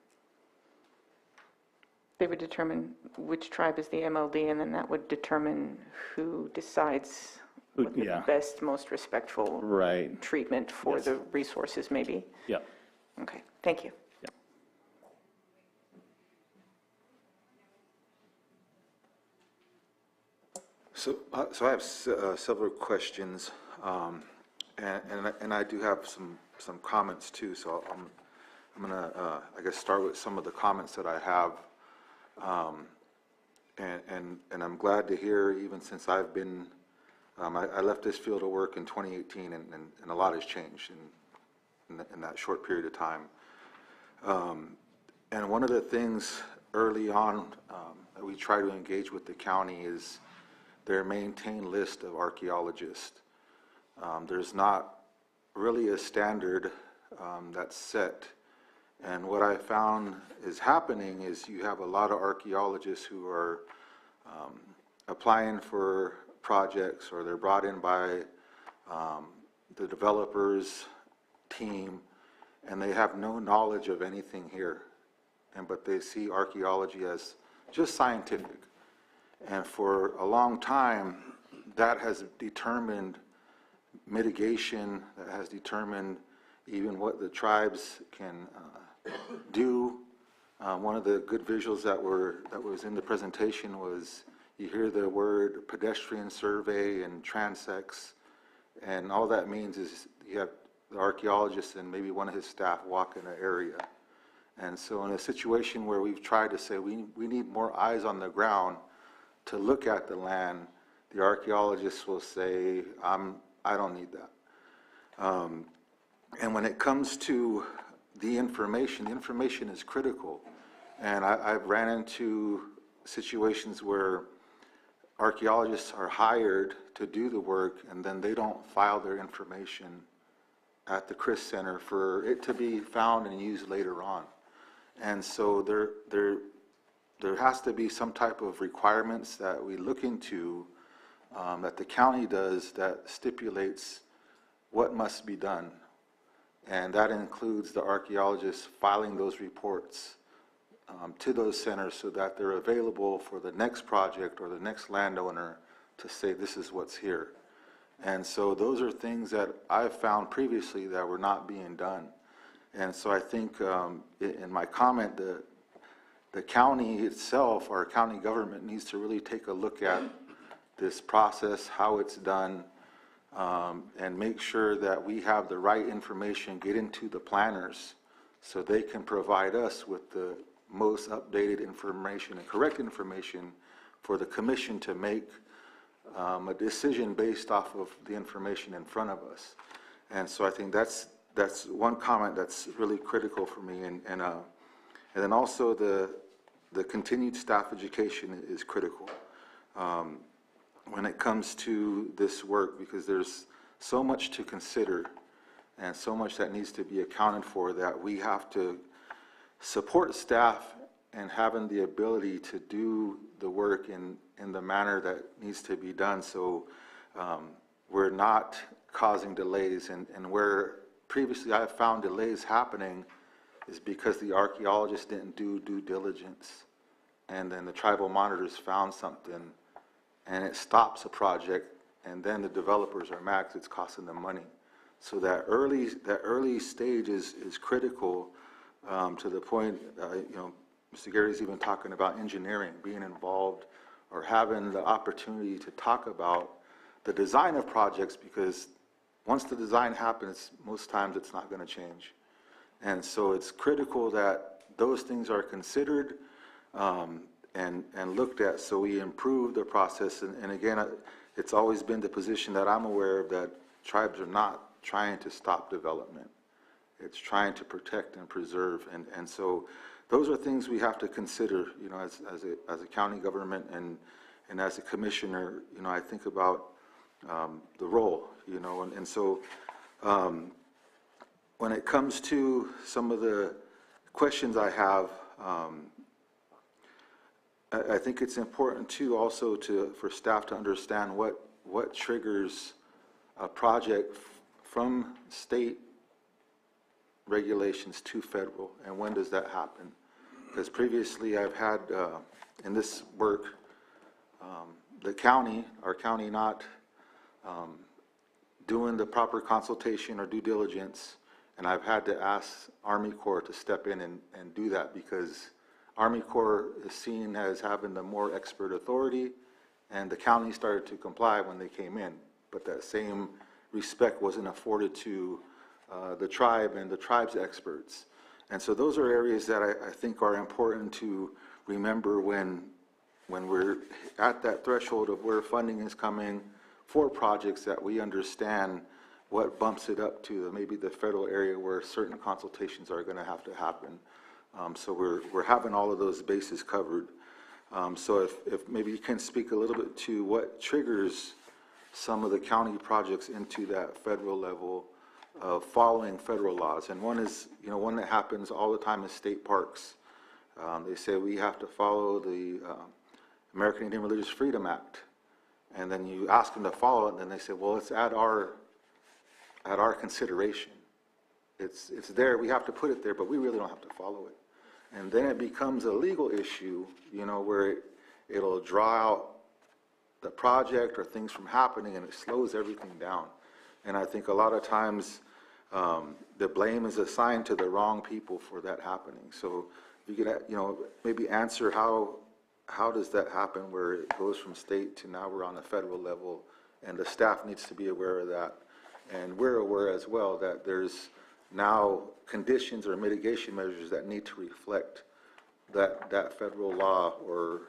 K: They would determine which tribe is the MLD, and then that would determine who decides what the best, most respectful treatment for the resources may be.
G: Yeah.
K: Okay, thank you.
N: So I have several questions, and I do have some comments too. So I'm gonna I guess start with some of the comments that I have, and I'm glad to hear, even since I've been I left this field of work in 2018, and a lot has changed in that short period of time. And one of the things early on that we try to engage with the county is their maintained list of archaeologists. There's not really a standard that's set. And what I found is happening is you have a lot of archaeologists who are applying for projects, or they're brought in by the developers team, and they have no knowledge of anything here. But they see archaeology as just scientific. And for a long time, that has determined mitigation, that has determined even what the tribes can do. One of the good visuals that was in the presentation was, you hear the word pedestrian survey and transects, and all that means is you have the archaeologist and maybe one of his staff walk in an area. And so in a situation where we've tried to say we need more eyes on the ground to look at the land, the archaeologists will say, I don't need that. And when it comes to the information is critical. And I've ran into situations where archaeologists are hired to do the work, and then they don't file their information at the CRIS Center for it to be found and used later on. And so there has to be some type of requirements that we look into, that the county does, that stipulates what must be done. And that includes the archaeologists filing those reports to those centers so that they're available for the next project or the next landowner to say this is what's here. And so those are things that I've found previously that were not being done. And so I think in my comment, the county itself, our county government, needs to really take a look at this process, how it's done, and make sure that we have the right information get into the planners so they can provide us with the most updated information and correct information for the commission to make a decision based off of the information in front of us. And so I think that's one comment that's really critical for me. And then also the continued staff education is critical when it comes to this work, because there's so much to consider and so much that needs to be accounted for, that we have to support staff and having the ability to do the work in the manner that needs to be done, so we're not causing delays. And where previously I've found delays happening is because the archaeologists didn't do due diligence, and then the tribal monitors found something and it stops a project, and then the developers are mad because it's costing them money. So that early stage is critical, to the point, Mr. Gary's even talking about engineering, being involved or having the opportunity to talk about the design of projects, because once the design happens, most times it's not going to change. And so it's critical that those things are considered and looked at, so we improve the process. And again, it's always been the position that I'm aware of, that tribes are not trying to stop development. It's trying to protect and preserve. And so those are things we have to consider, as a county government and as a commissioner. I think about the role, and so when it comes to some of the questions I have, I think it's important too also for staff to understand what triggers a project from state regulations to federal, and when does that happen? Because previously I've had in this work, our county not doing the proper consultation or due diligence, and I've had to ask Army Corps to step in and do that, because Army Corps is seen as having the more expert authority, and the county started to comply when they came in, but that same respect wasn't afforded to the tribe and the tribe's experts. And so those are areas that I think are important to remember when we're at that threshold of where funding is coming for projects, that we understand what bumps it up to maybe the federal area where certain consultations are going to happen. So we're having all of those bases covered. So if maybe you can speak a little bit to what triggers some of the county projects into that federal level of following federal laws. And one is, one that happens all the time is state parks. They say we have to follow the American Indian Religious Freedom Act. And then you ask them to follow it, and then they say, well, it's at our consideration. It's there, we have to put it there, but we really don't have to follow it. And then it becomes a legal issue, where it'll draw out the project or things from happening, and it slows everything down. And I think a lot of times the blame is assigned to the wrong people for that happening. So if you could, maybe answer how does that happen, where it goes from state to now we're on a federal level, and the staff needs to be aware of that. And we're aware as well that there's now conditions or mitigation measures that need to reflect that federal law or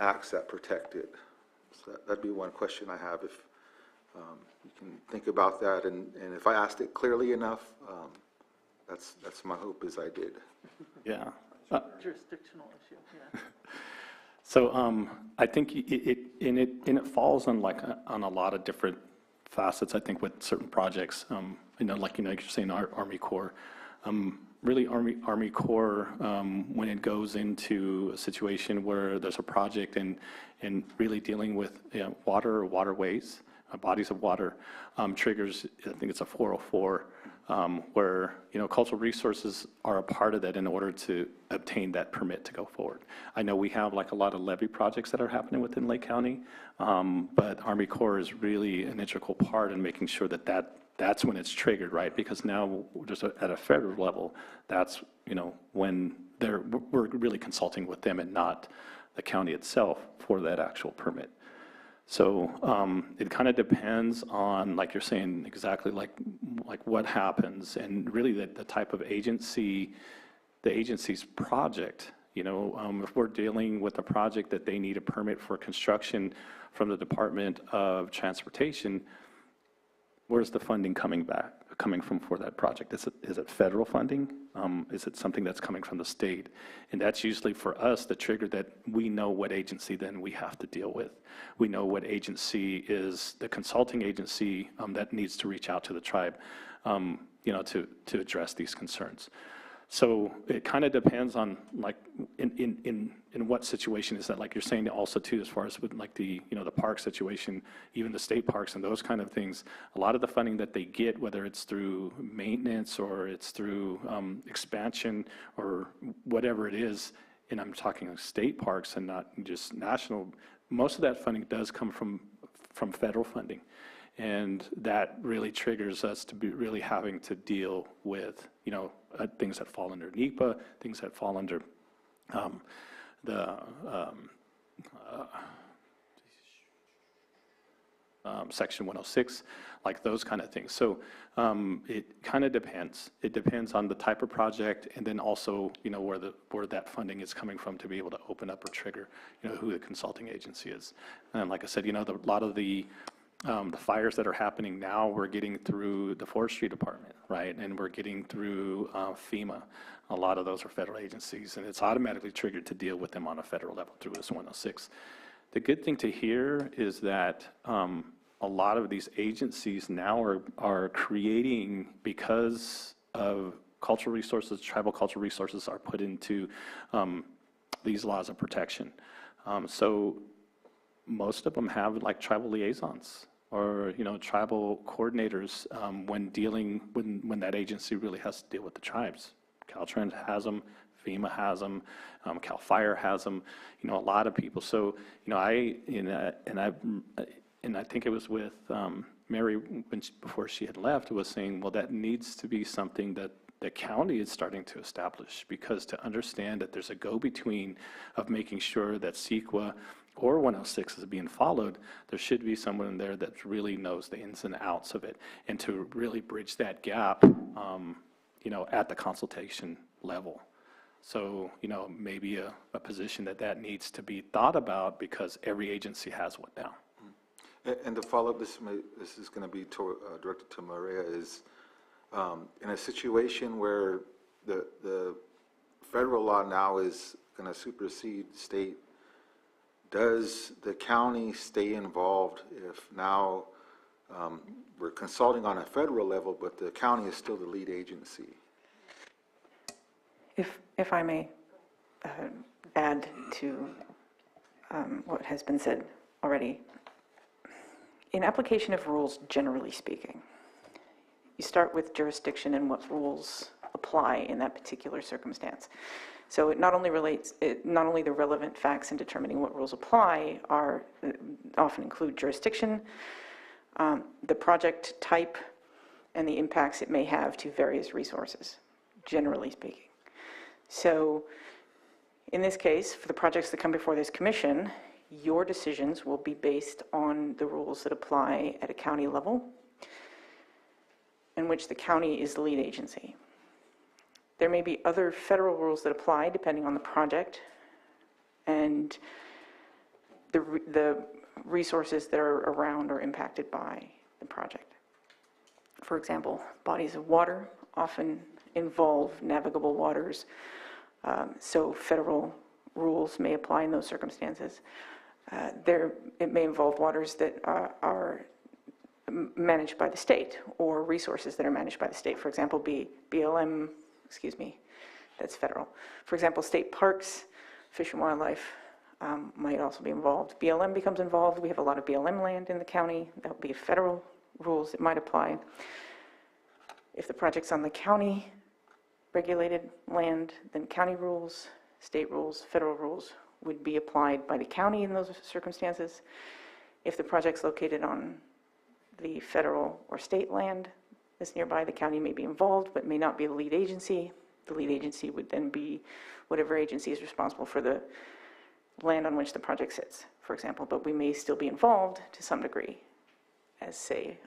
N: acts that protect it. So that'd be one question I have, if you can think about that, and if I asked it clearly enough, that's my hope, is I did.
G: Yeah.
O: Jurisdictional issue, yeah.
G: So I think it falls on on a lot of different facets. I think with certain projects, like you're saying, Army Corps. Really, Army Corps, when it goes into a situation where there's a project and really dealing with water or waterways, bodies of water, triggers, I think it's a 404, where, cultural resources are a part of that in order to obtain that permit to go forward. I know we have a lot of levee projects that are happening within Lake County, but Army Corps is really an integral part in making sure that's when it's triggered, right? Because now, just at a federal level, that's, when we're really consulting with them and not the county itself for that actual permit. So it kind of depends on, like you're saying, exactly like what happens, and really the type of agency, the agency's project. If we're dealing with a project that they need a permit for construction from the Department of Transportation, where's the funding coming from for that project? Is it federal funding? Is it something that's coming from the state? And that's usually for us the trigger that we know what agency then we have to deal with. We know what agency is the consulting agency that needs to reach out to the tribe, to address these concerns. So it kind of depends on in what situation is that, like you're saying also too, as far as with the the park situation, even the state parks and those kind of things, a lot of the funding that they get, whether it's through maintenance or it's through expansion or whatever it is, and I'm talking state parks and not just national, most of that funding does come from federal funding. And that really triggers us to be really having to deal with, things that fall under NEPA, things that fall under Section 106, like those kind of things. So it kind of depends. It depends on the type of project, and then also, where that funding is coming from to be able to open up or trigger, who the consulting agency is. And like I said, a lot of the fires that are happening now, we're getting through the forestry department, right? And we're getting through FEMA. A lot of those are federal agencies, and it's automatically triggered to deal with them on a federal level through this 106. The good thing to hear is that a lot of these agencies now are creating, because of cultural resources, tribal cultural resources are put into these laws of protection. So most of them have like tribal liaisons or, tribal coordinators when that agency really has to deal with the tribes. Caltrans has them, FEMA has them, CAL FIRE has them, a lot of people. So, I think it was with Mary before she had left, was saying, well, that needs to be something that the county is starting to establish, because to understand that there's a go-between of making sure that CEQA or 106 is being followed, there should be someone there that really knows the ins and outs of it, and to really bridge that gap, at the consultation level. So, maybe a position that needs to be thought about, because every agency has one now.
N: And to follow up, this is going to be directed to Maria, is in a situation where the federal law now is going to supersede state, does the county stay involved if now we're consulting on a federal level, but the county is still the lead agency?
K: If I may add to what has been said already, in application of rules, generally speaking, you start with jurisdiction and what rules apply in that particular circumstance. So it not only the relevant facts in determining what rules apply often include jurisdiction, the project type, and the impacts it may have to various resources, generally speaking. So in this case, for the projects that come before this commission, your decisions will be based on the rules that apply at a county level, in which the county is the lead agency. There may be other federal rules that apply depending on the project and the resources that are around or impacted by the project. For example, bodies of water often involve navigable waters, so federal rules may apply in those circumstances. It may involve waters that are managed by the state, or resources that are managed by the state. For example, BLM, that's federal. For example, state parks, Fish and Wildlife might also be involved. BLM becomes involved. We have a lot of BLM land in the county. That would be federal rules that might apply. If the project's on the county regulated land, then county rules, state rules, federal rules would be applied by the county in those circumstances. If the project's located on the federal or state land that's nearby, the county may be involved but may not be the lead agency. The lead agency would then be whatever agency is responsible for the land on which the project sits, for example, but we may still be involved to some degree. As say,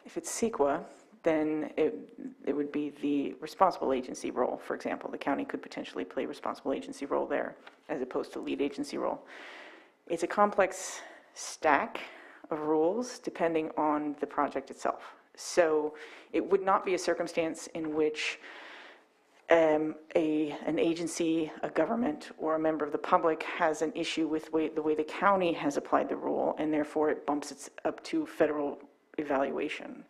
K: if it's CEQA, then it would be the responsible agency role. For example, the county could potentially play responsible agency role there as opposed to lead agency role. It's a complex stack of rules depending on the project itself. So it would not be a circumstance in which an agency, a government, or a member of the public has an issue with the way the county has applied the rule, and therefore it bumps it up to federal evaluation.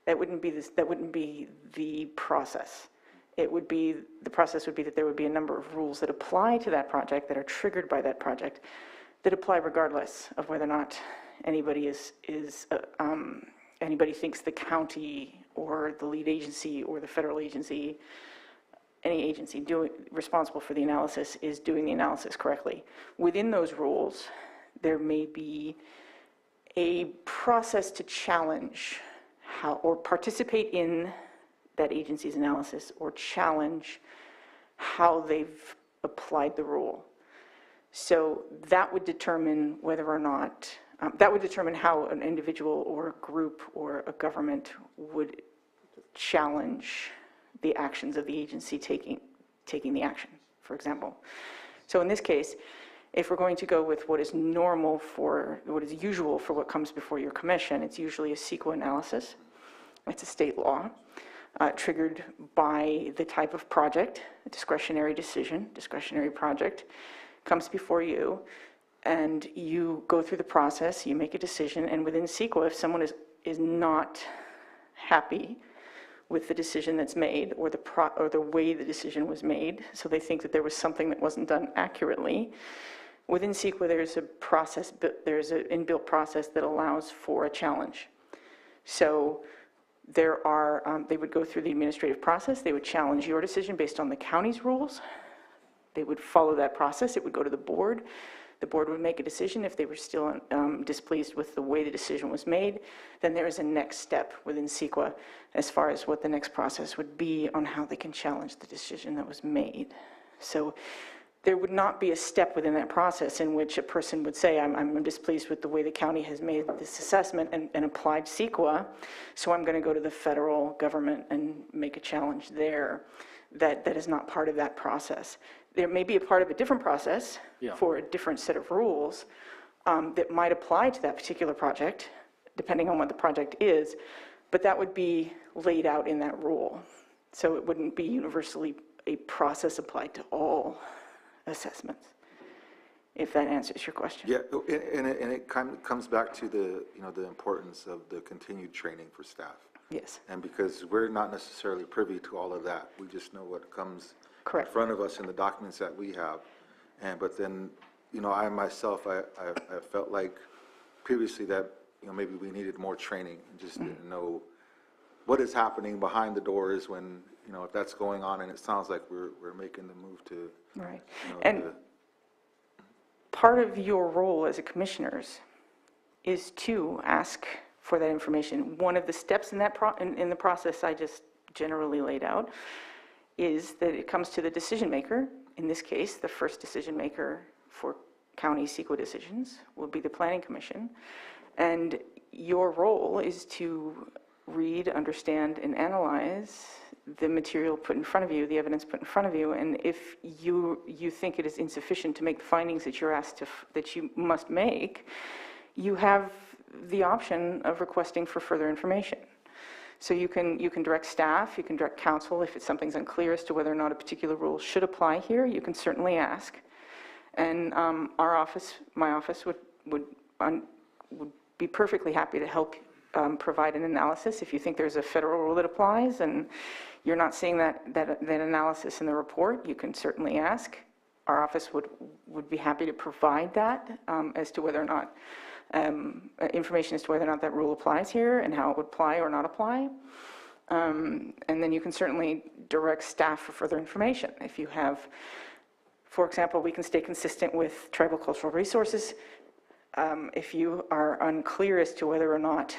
K: That wouldn't be the process. The process would be that there would be a number of rules that apply to that project, that are triggered by that project, that apply regardless of whether or not anybody anybody thinks the county or the lead agency or the federal agency, any agency responsible for the analysis, is doing the analysis correctly. Within those rules, there may be a process to challenge how, or participate in that agency's analysis, or challenge how they've applied the rule. So that would determine whether or not That would determine how an individual or a group or a government would challenge the actions of the agency taking the action, for example. So in this case, if we're going to go with what is normal for, what is usual for what comes before your commission, it's usually a Sql analysis. It's a state law triggered by the type of project, a discretionary decision, discretionary project comes before you, and you go through the process, you make a decision, and within Sql, if someone is not happy with the decision that's made or the way the decision was made, so they think that there was something that wasn't done accurately, within Sql there's a process, there's an inbuilt process that allows for a challenge. So there are, they would go through the administrative process, they would challenge your decision based on the county's rules, they would follow that process, it would go to the board would make a decision. If they were still displeased with the way the decision was made, then there is a next step within Sql as far as what the next process would be on how they can challenge the decision that was made. So there would not be a step within that process in which a person would say, I'm displeased with the way the county has made this assessment and applied Sql, so I'm going to go to the federal government and make a challenge there. That is not part of that process. There may be a part of a different process for a different set of rules that might apply to that particular project, depending on what the project is, but that would be laid out in that rule. So it wouldn't be universally a process applied to all assessments, if that answers your question.
N: Yeah, and it kind of comes back to the, the importance of the continued training for staff.
K: Yes.
N: And because we're not necessarily privy to all of that, we just know what comes
K: Correct.
N: in front of us in the documents that we have. But then, I myself, I felt like previously that, maybe we needed more training and just didn't know what is happening behind the doors when, if that's going on, and it sounds like we're making the move to.
K: Right. And part of your role as a commissioners is to ask for that information. One of the steps in that in the process I just generally laid out is that it comes to the decision maker. In this case, the first decision maker for county Sql decisions will be the Planning Commission. And your role is to read, understand, and analyze the material put in front of you, the evidence put in front of you, and if you think it is insufficient to make the findings that you're asked to, that you must make, you have the option of requesting for further information. So you can direct staff, you can direct counsel if something's unclear as to whether or not a particular rule should apply here, you can certainly ask. And our office, my office, would be perfectly happy to help provide an analysis. If you think there's a federal rule that applies and you're not seeing that analysis in the report, you can certainly ask. Our office would be happy to provide that as to whether or not information as to whether or not that rule applies here and how it would apply or not apply. And then you can certainly direct staff for further information. If you have, for example, we can stay consistent with tribal cultural resources. If you are unclear as to whether or not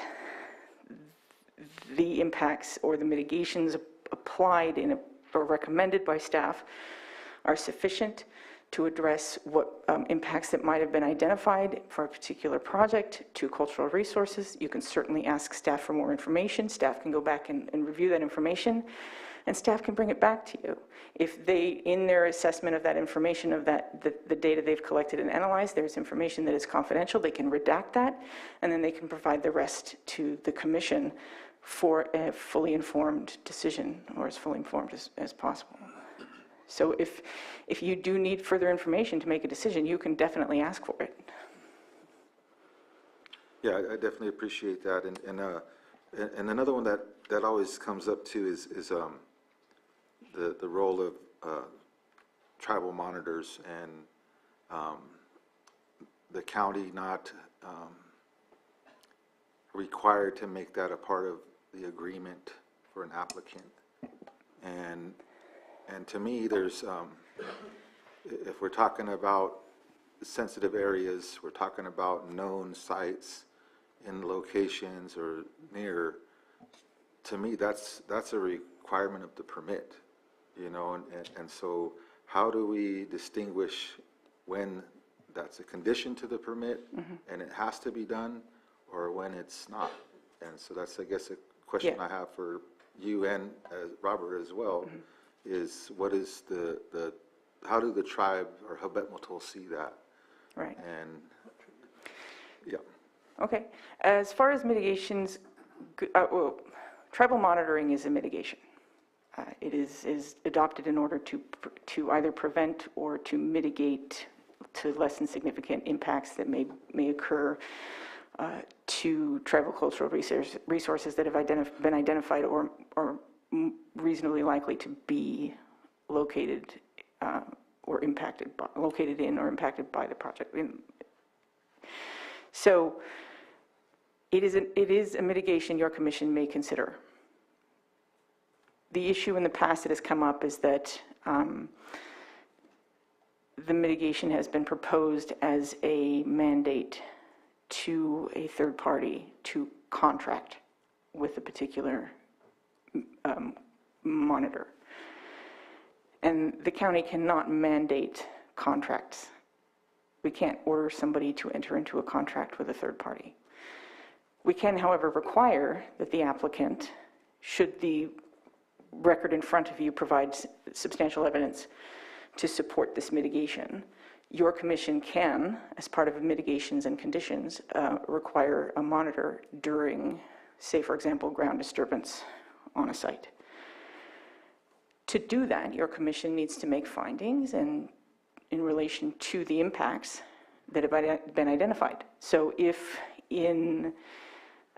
K: the impacts or the mitigations applied or recommended by staff are sufficient to address what impacts that might have been identified for a particular project to cultural resources, you can certainly ask staff for more information. Staff can go back and review that information, and staff can bring it back to you. If they, in their assessment of that information, of the data they've collected and analyzed, there's information that is confidential, they can redact that, and then they can provide the rest to the commission for a fully informed decision, or as fully informed as possible. So if you do need further information to make a decision, you can definitely ask for it.
N: Yeah, I definitely appreciate that. And another one that always comes up too is the role of tribal monitors and the county not required to make that a part of the agreement for an applicant. And to me, there's, if we're talking about sensitive areas, we're talking about known sites in locations or near, to me, that's a requirement of the permit, and so how do we distinguish when that's a condition to the permit, and it has to be done, or when it's not. And so that's, I guess, a question I have for you and Robert as well, is what is how do the tribe or Habet see that?
K: Right.
N: And, yeah.
K: Okay. As far as mitigations, well, tribal monitoring is a mitigation. It is adopted in order to either prevent or to mitigate, to lessen significant impacts that may occur to tribal cultural resources that have been identified or reasonably likely to be located or impacted by, located in or impacted by the project. So it is a mitigation your commission may consider. The issue in the past that has come up is that the mitigation has been proposed as a mandate to a third party to contract with a particular monitor. And the county cannot mandate contracts. We can't order somebody to enter into a contract with a third party. We can, however, require that the applicant, should the record in front of you provide substantial evidence to support this mitigation, your commission can, as part of mitigations and conditions, require a monitor during, say, for example, ground disturbance on a site. To do that, your commission needs to make findings and in relation to the impacts that have been identified. So if in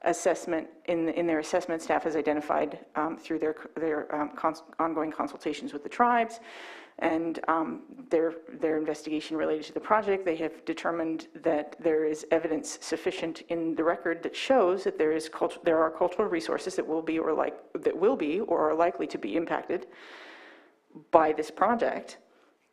K: assessment, in their assessment, staff has identified through their ongoing consultations with the tribes and their investigation related to the project, they have determined that there is evidence sufficient in the record that shows that there are cultural resources that will be or are likely to be impacted by this project.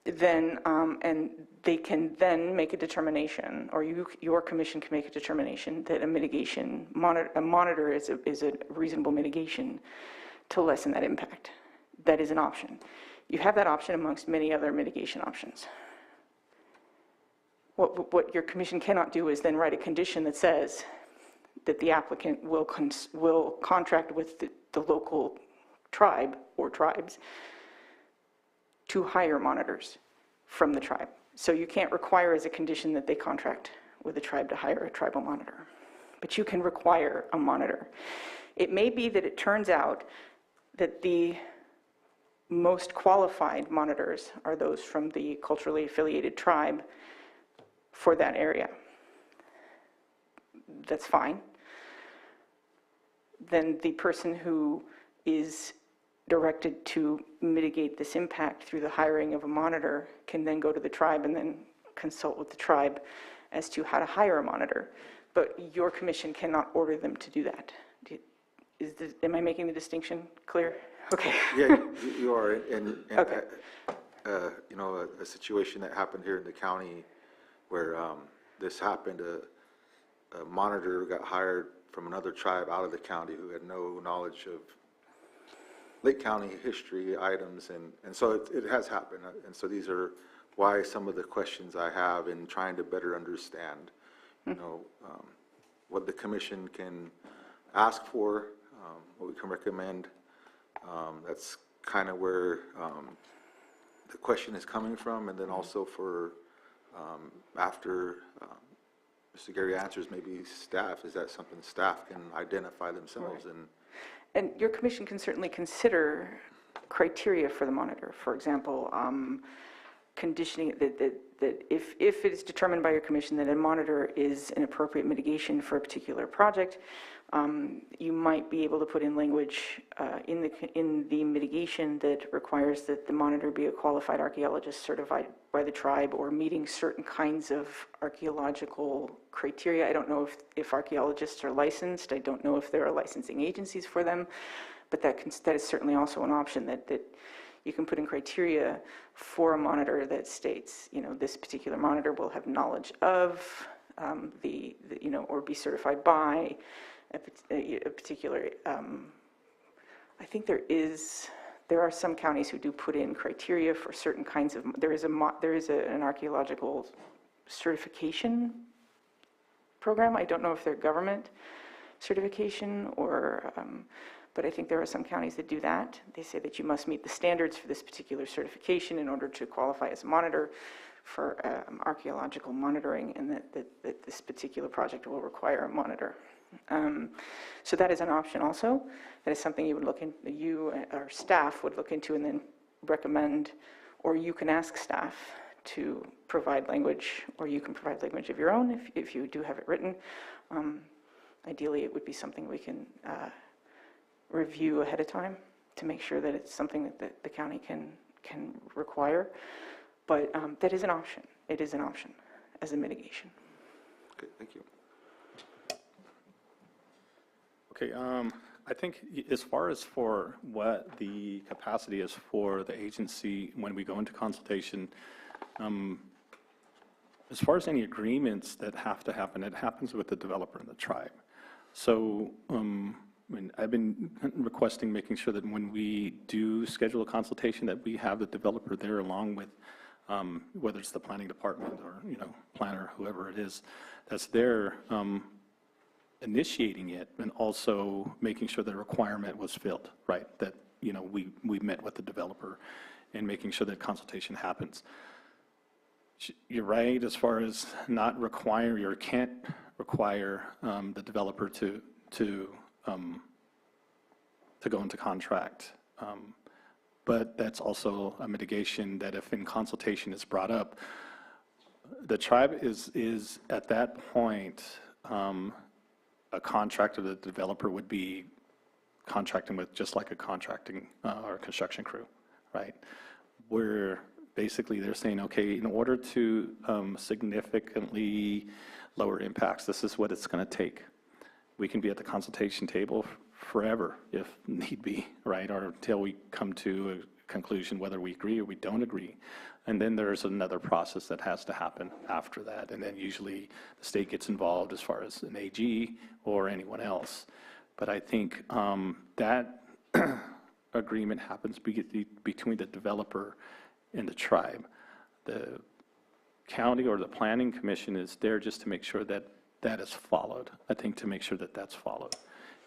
K: Then and they can then make a determination, or your commission can make a determination that a monitor is a reasonable mitigation to lessen that impact. That is an option. You have that option amongst many other mitigation options. What your commission cannot do is then write a condition that says that the applicant will contract with the local tribe or tribes to hire monitors from the tribe. So you can't require as a condition that they contract with the tribe to hire a tribal monitor, but you can require a monitor. It may be that it turns out that the most qualified monitors are those from the culturally affiliated tribe for that area. That's fine. Then the person who is directed to mitigate this impact through the hiring of a monitor can then go to the tribe and then consult with the tribe as to how to hire a monitor. But your commission cannot order them to do that. Am I making the distinction clear? Okay.
N: Yeah, you are. And
K: okay.
N: You know, a situation that happened here in the county where this happened, a monitor got hired from another tribe out of the county who had no knowledge of Lake County history items, and so it has happened. And so these are why some of the questions I have in trying to better understand, you know, what the commission can ask for, what we can recommend. That's kind of where the question is coming from, and then also for after Mr. Gary answers, maybe staff, is that something staff can identify themselves?
K: Right. And your commission can certainly consider criteria for the monitor. For example, conditioning that if it is determined by your commission that a monitor is an appropriate mitigation for a particular project, you might be able to put in language in the mitigation that requires that the monitor be a qualified archaeologist certified by the tribe or meeting certain kinds of archaeological criteria. I don't know if archaeologists are licensed. I don't know if there are licensing agencies for them, but that is certainly also an option that you can put in criteria for a monitor that states, you know, this particular monitor will have knowledge of you know, or be certified by a particular, I think there are some counties who do put in criteria for certain kinds of, there is an archaeological certification program. I don't know if they're government certification or, but I think there are some counties that do that. They say that you must meet the standards for this particular certification in order to qualify as a monitor for archaeological monitoring, and that this particular project will require a monitor. So that is an option also. That is something you would look into, you or staff would look into and then recommend, or you can ask staff to provide language, or you can provide language of your own if you do have it written. Ideally, it would be something we can review ahead of time to make sure that it's something that the county can require. But that is an option. It is an option as a mitigation.
N: Okay, thank you.
G: Okay, I think as far as for what the capacity is for the agency when we go into consultation, as far as any agreements that have to happen, it happens with the developer and the tribe. So I've been requesting, making sure that when we do schedule a consultation, that we have the developer there along with whether it's the planning department or, planner, whoever it is, that's there initiating it, and also making sure the requirement was filled, right? That, we met with the developer and making sure that consultation happens. You're right, as far as not require, or can't require the developer to go into contract. But that's also a mitigation that if in consultation is brought up, the tribe is at that point, a contract of the developer would be contracting with just like a contracting or construction crew, right? Where basically they're saying, okay, in order to significantly lower impacts, this is what it's going to take. We can be at the consultation table forever if need be, right? Or until we come to a conclusion whether we agree or we don't agree. And then there's another process that has to happen after that. And then usually the state gets involved as far as an AG or anyone else. But I think that agreement happens between the developer and the tribe. The county or the planning commission is there just to make sure that that is followed. I think to make sure that that's followed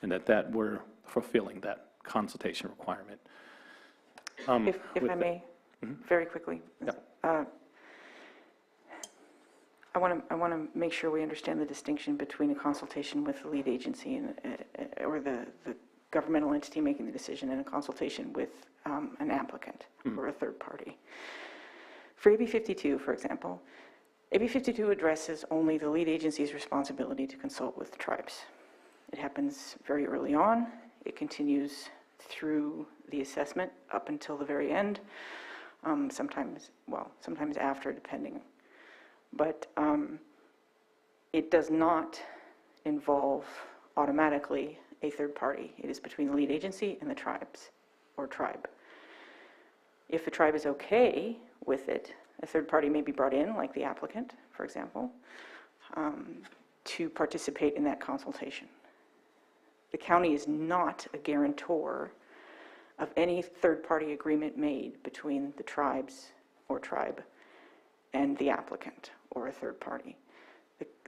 G: and that we're fulfilling that consultation requirement.
K: If I may, very quickly.
G: Yeah.
K: I want to make sure we understand the distinction between a consultation with the lead agency and or the governmental entity making the decision and a consultation with an applicant or a third party. For AB 52, for example, AB 52 addresses only the lead agency's responsibility to consult with the tribes. It happens very early on. It continues through the assessment up until the very end, sometimes after, depending. But it does not involve automatically a third party. It is between the lead agency and the tribes or tribe. If the tribe is okay with it, a third party may be brought in, like the applicant, for example, to participate in that consultation. The county is not a guarantor of any third-party agreement made between the tribes or tribe and the applicant or a third party.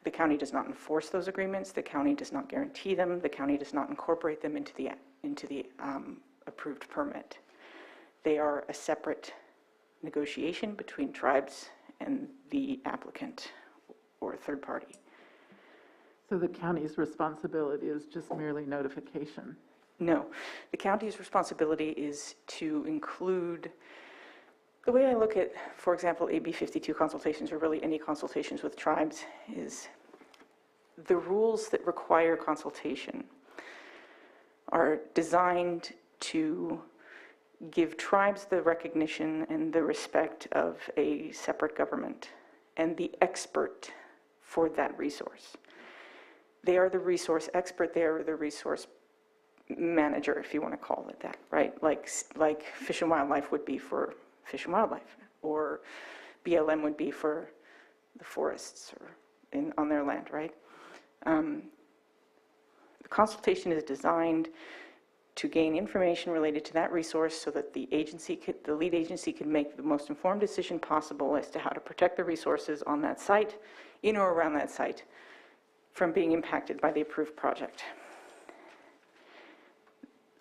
K: The county does not enforce those agreements. The county does not guarantee them. The county does not incorporate them into the approved permit. They are a separate negotiation between tribes and the applicant or a third party.
O: So the county's responsibility is just merely notification?
K: No. The county's responsibility is to include, the way I look at, for example, AB 52 consultations, or really any consultations with tribes, is the rules that require consultation are designed to give tribes the recognition and the respect of a separate government and the expert for that resource. They are the resource expert, they are the resource manager, if you want to call it that, right? Like Fish and Wildlife would be for Fish and Wildlife, or BLM would be for the forests or on their land, right? The consultation is designed to gain information related to that resource so that the lead agency could make the most informed decision possible as to how to protect the resources on that site, in or around that site, from being impacted by the approved project.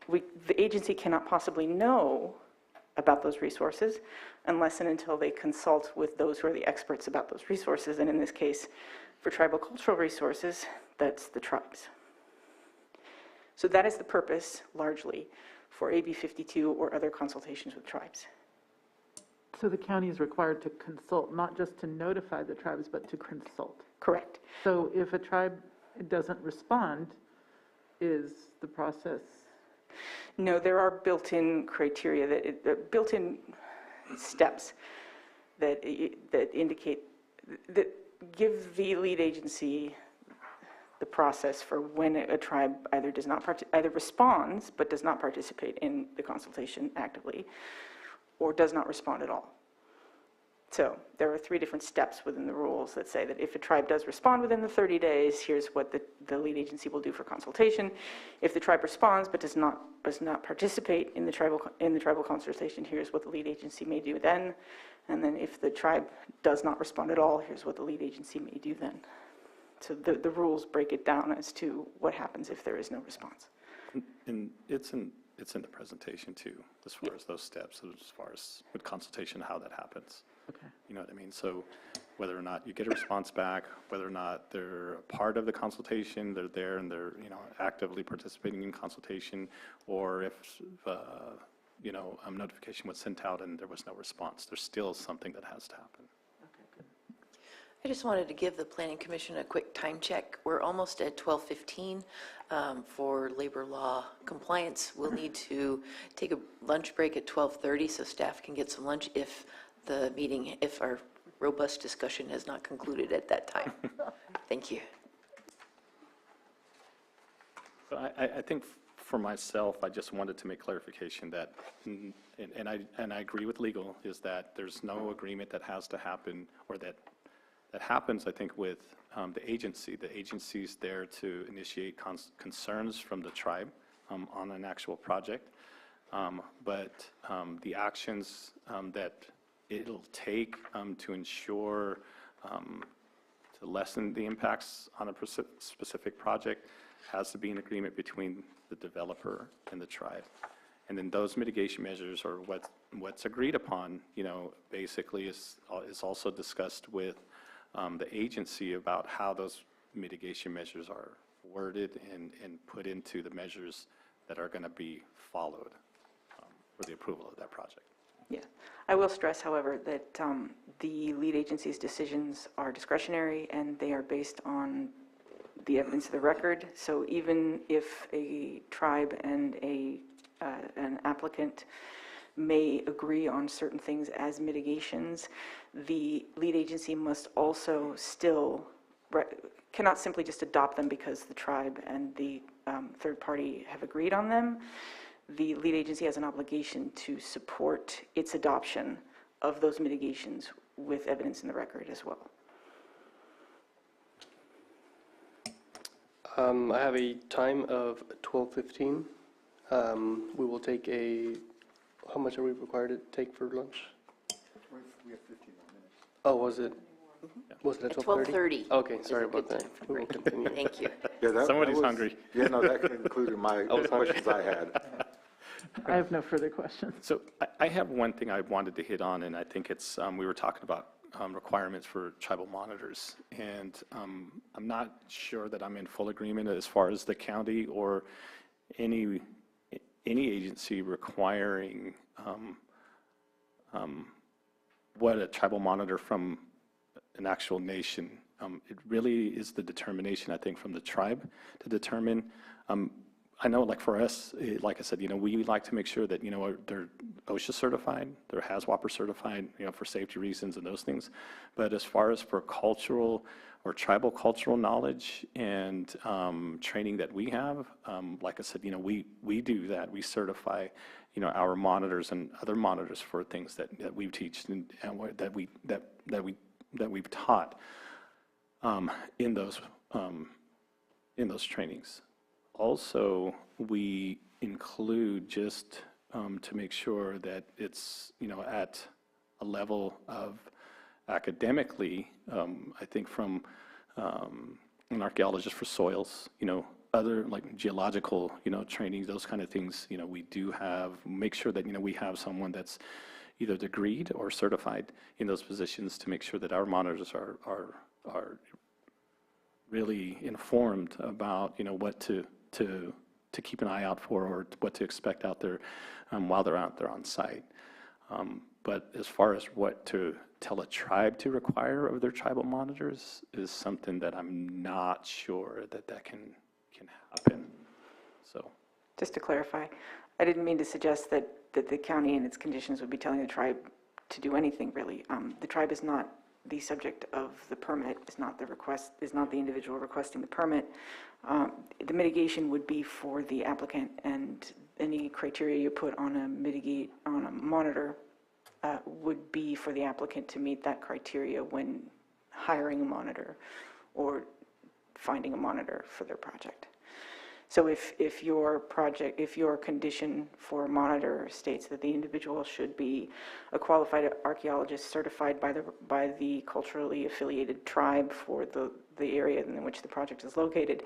K: The agency cannot possibly know about those resources unless and until they consult with those who are the experts about those resources, and in this case, for tribal cultural resources, that's the tribes. So that is the purpose, largely, for AB 52 or other consultations with tribes.
O: So the county is required to consult, not just to notify the tribes, but to consult?
K: Correct.
O: So if a tribe doesn't respond, is the process?
K: No, there are built-in criteria, built-in steps that indicate, that give the lead agency the process for when a tribe either responds but does not participate in the consultation actively, or does not respond at all. So there are 3 different steps within the rules that say that if a tribe does respond within the 30 days, here's what the lead agency will do for consultation. If the tribe responds but does not participate in the tribal consultation, here's what the lead agency may do then. And then if the tribe does not respond at all, here's what the lead agency may do then. So the rules break it down as to what happens if there is no response.
G: And it's in the presentation too, as far as those steps, as far as with consultation, how that happens.
O: Okay.
G: You know what I mean? So whether or not you get a response back, whether or not they're a part of the consultation, they're there and they're, actively participating in consultation, or if, notification was sent out and there was no response, there's still something that has to happen.
L: I just wanted to give the Planning Commission a quick time check. We're almost at 12:15 for labor law compliance. We'll need to take a lunch break at 12:30 so staff can get some lunch if our robust discussion has not concluded at that time. Thank you.
G: So I think for myself, I just wanted to make clarification that, and I agree with legal, is that there's no agreement that has to happen, or that happens, I think, with the agency. The agency's there to initiate concerns from the tribe on an actual project. But the actions that it'll take to ensure, to lessen the impacts on a specific project has to be an agreement between the developer and the tribe. And then those mitigation measures, or what's agreed upon, basically is also discussed with the agency about how those mitigation measures are worded and put into the measures that are going to be followed for the approval of that project.
K: Yeah. I will stress, however, that the lead agency's decisions are discretionary and they are based on the evidence of the record. So even if a tribe and an applicant may agree on certain things as mitigations, the lead agency must also still, cannot simply just adopt them because the tribe and the third party have agreed on them. The lead agency has an obligation to support its adoption of those mitigations with evidence in the record as well.
B: I have a time of 12:15. We will take how much are we required to take for lunch?
D: We have 15 more minutes.
B: Oh, was it? Was it at 12:30?
L: 12:30.
B: Okay, sorry about that. We will continue.
L: Thank you.
N: Yeah,
G: Somebody's hungry.
N: Yeah, no, that included my questions I had.
O: I have no further questions.
G: So I have one thing I wanted to hit on, and I think it's, we were talking about requirements for tribal monitors. And I'm not sure that I'm in full agreement as far as the county or any agency requiring what a tribal monitor from an actual nation. It really is the determination, I think, from the tribe to determine. I know, like for us, like I said, we like to make sure that, they're OSHA certified, they're HAZWOPER certified, for safety reasons and those things. But as far as for cultural or tribal cultural knowledge and training that we have, like I said, we do that. We certify, our monitors and other monitors for things that we teach and that we've taught in those trainings. Also, we include just to make sure that it's, at a level of academically, I think from an archaeologist for soils, other like geological, trainings, those kind of things, we do have, make sure that, we have someone that's either degreed or certified in those positions to make sure that our monitors are really informed about, what to keep an eye out for or what to expect out there while they're out there on site. But as far as what to tell a tribe to require of their tribal monitors is something that I'm not sure that can happen. So,
K: Just to clarify, I didn't mean to suggest that the county and its conditions would be telling the tribe to do anything, really. The tribe is not the subject of the permit, is not the individual requesting the permit. The mitigation would be for the applicant, and any criteria you put on a monitor would be for the applicant to meet that criteria when hiring a monitor or finding a monitor for their project. So if your condition for a monitor states that the individual should be a qualified archaeologist certified by the culturally affiliated tribe for the area in which the project is located,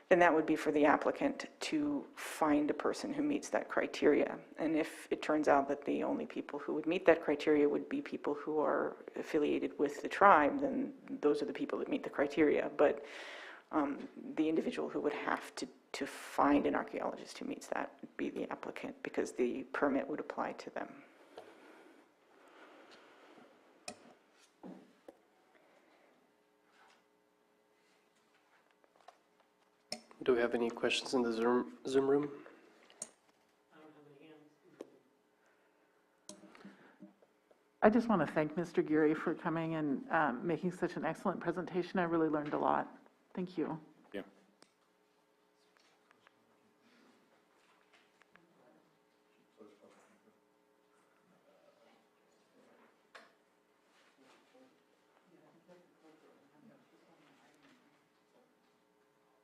K: then that would be for the applicant to find a person who meets that criteria. And if it turns out that the only people who would meet that criteria would be people who are affiliated with the tribe, then those are the people that meet the criteria. But the individual who would have to find an archaeologist who meets that would be the applicant, because the permit would apply to them.
B: Do we have any questions in the Zoom room?
O: I just want to thank Mr. Geary for coming and making such an excellent presentation. I really learned a lot. Thank you.
G: Yeah.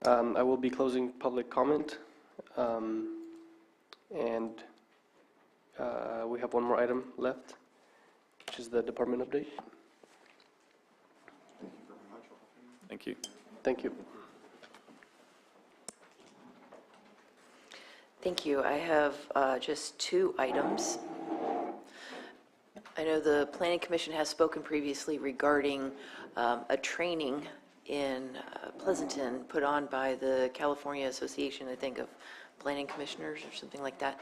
B: I will be closing public comment, and we have one more item left, which is the department update.
G: Thank you.
B: Thank you.
L: Thank you. I have just 2 items. I know the Planning Commission has spoken previously regarding a training in Pleasanton put on by the California Association, I think, of Planning Commissioners or something like that.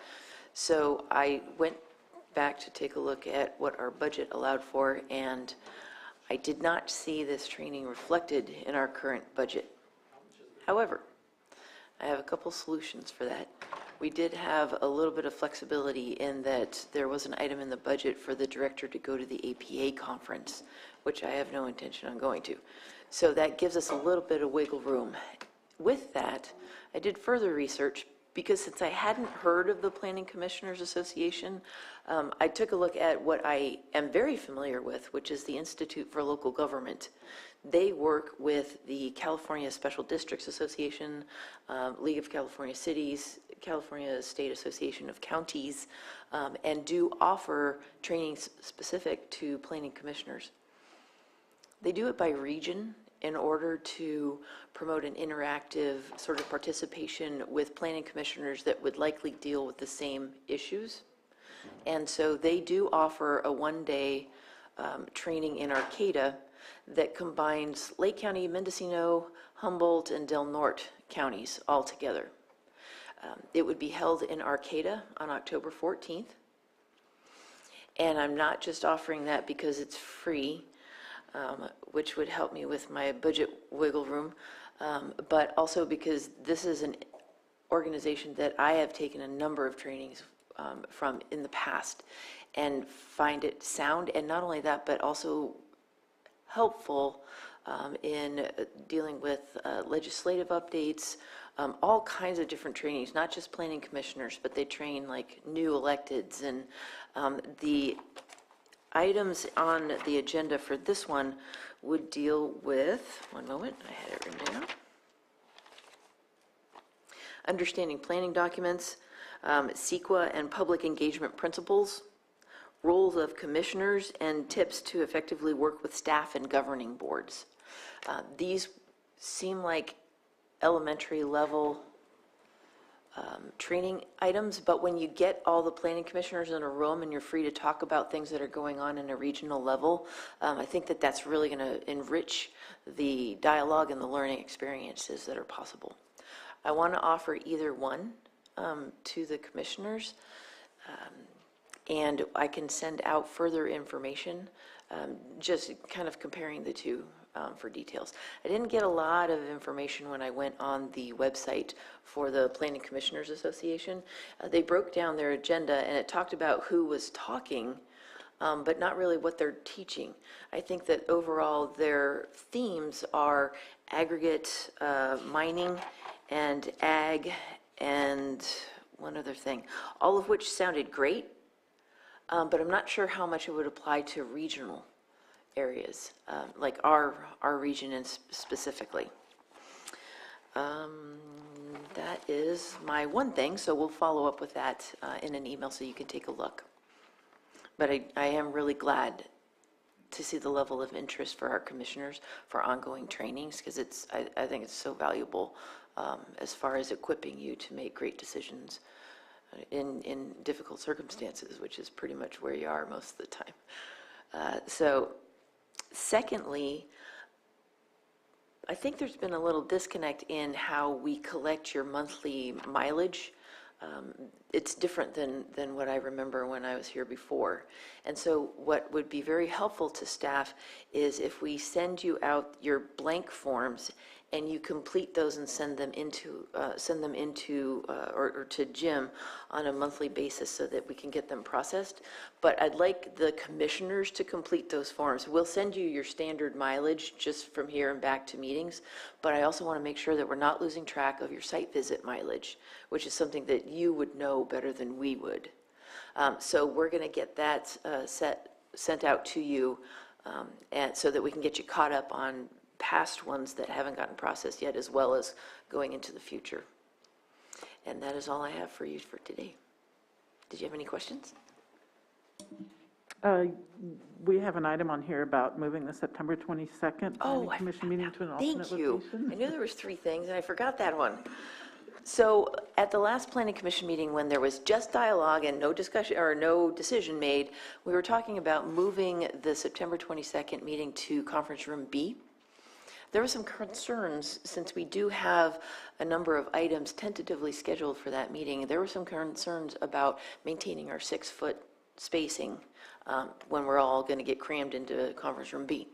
L: So I went back to take a look at what our budget allowed for, and I did not see this training reflected in our current budget. However, I have a couple solutions for that. We did have a little bit of flexibility in that there was an item in the budget for the director to go to the APA conference, which I have no intention on going to. So that gives us a little bit of wiggle room. With that, I did further research, because since I hadn't heard of the Planning Commissioners Association, I took a look at what I am very familiar with, which is the Institute for Local Government. They work with the California Special Districts Association, League of California Cities, California State Association of Counties, and do offer trainings specific to planning commissioners. They do it by region in order to promote an interactive sort of participation with planning commissioners that would likely deal with the same issues. And so they do offer a 1-day training in Arcata that combines Lake County, Mendocino, Humboldt, and Del Norte counties all together. It would be held in Arcata on October 14th. And I'm not just offering that because it's free, which would help me with my budget wiggle room, but also because this is an organization that I have taken a number of trainings from in the past and find it sound, and not only that, but also helpful in dealing with legislative updates, all kinds of different trainings, not just planning commissioners, but they train like new electeds. And the items on the agenda for this one would deal with, one moment, I had it written down. Understanding planning documents, CEQA and public engagement principles, roles of commissioners, and tips to effectively work with staff and governing boards. These seem like elementary level training items, but when you get all the planning commissioners in a room and you're free to talk about things that are going on in a regional level, I think that that's really going to enrich the dialogue and the learning experiences that are possible. I want to offer either one to the commissioners, and I can send out further information, just kind of comparing the two for details. I didn't get a lot of information when I went on the website for the Planning Commissioners Association. They broke down their agenda, and it talked about who was talking, but not really what they're teaching. I think that overall their themes are aggregate mining and ag and one other thing, all of which sounded great, but I'm not sure how much it would apply to regional areas, like our region and specifically. That is my one thing, so we'll follow up with that in an email so you can take a look. But I am really glad to see the level of interest for our commissioners for ongoing trainings, because I think it's so valuable as far as equipping you to make great decisions in difficult circumstances, which is pretty much where you are most of the time. Secondly, I think there's been a little disconnect in how we collect your monthly mileage. It's different than what I remember when I was here before. And so what would be very helpful to staff is if we send you out your blank forms and you complete those and send them into or to Jim on a monthly basis so that we can get them processed. But I'd like the commissioners to complete those forms. We'll send you your standard mileage just from here and back to meetings, but I also want to make sure that we're not losing track of your site visit mileage, which is something that you would know better than we would. So we're going to get that sent out to you, and so that we can get you caught up on past ones that haven't gotten processed yet, as well as going into the future. And that is all I have for you for today. Did you have any questions?
O: We have an item on here about moving the September 22nd planning commission meeting to an alternate location.
L: Thank you. I knew there was 3 things, and I forgot that one. So at the last planning commission meeting, when there was just dialogue and no discussion or no decision made, we were talking about moving the September 22nd meeting to conference room B. There were some concerns, since we do have a number of items tentatively scheduled for that meeting. There were some concerns about maintaining our 6-foot spacing when we're all going to get crammed into conference room B.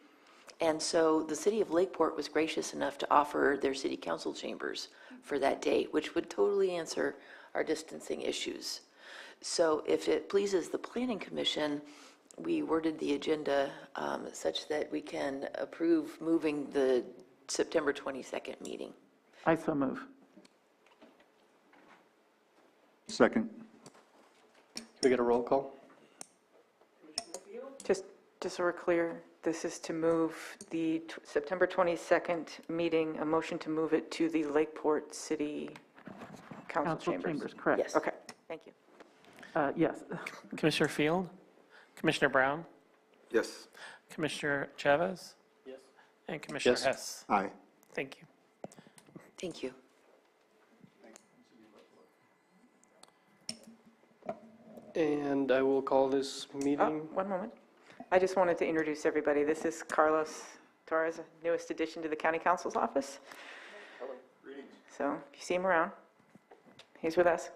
L: And so the city of Lakeport was gracious enough to offer their city council chambers for that date, which would totally answer our distancing issues. So if it pleases the Planning Commission, we worded the agenda such that we can approve moving the September 22nd meeting.
O: I so move.
D: Second.
B: Can we get a roll call?
K: Just so we're clear, this is to move the September 22nd meeting, a motion to move it to the Lakeport City Council Chambers.
O: Correct.
L: Yes.
K: Okay, thank you.
O: Yes.
C: Commissioner Field? Commissioner Brown?
N: Yes.
C: Commissioner Chavez? Yes. And Commissioner
B: Yes.
C: Hess?
D: Aye.
C: Thank you.
L: Thank you.
B: And I will call this meeting.
K: One moment. I just wanted to introduce everybody. This is Carlos Torres, newest addition to the County Council's office.
B: Hello.
K: So if you see him around, he's with us.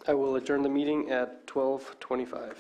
B: I will adjourn the meeting at 12:25.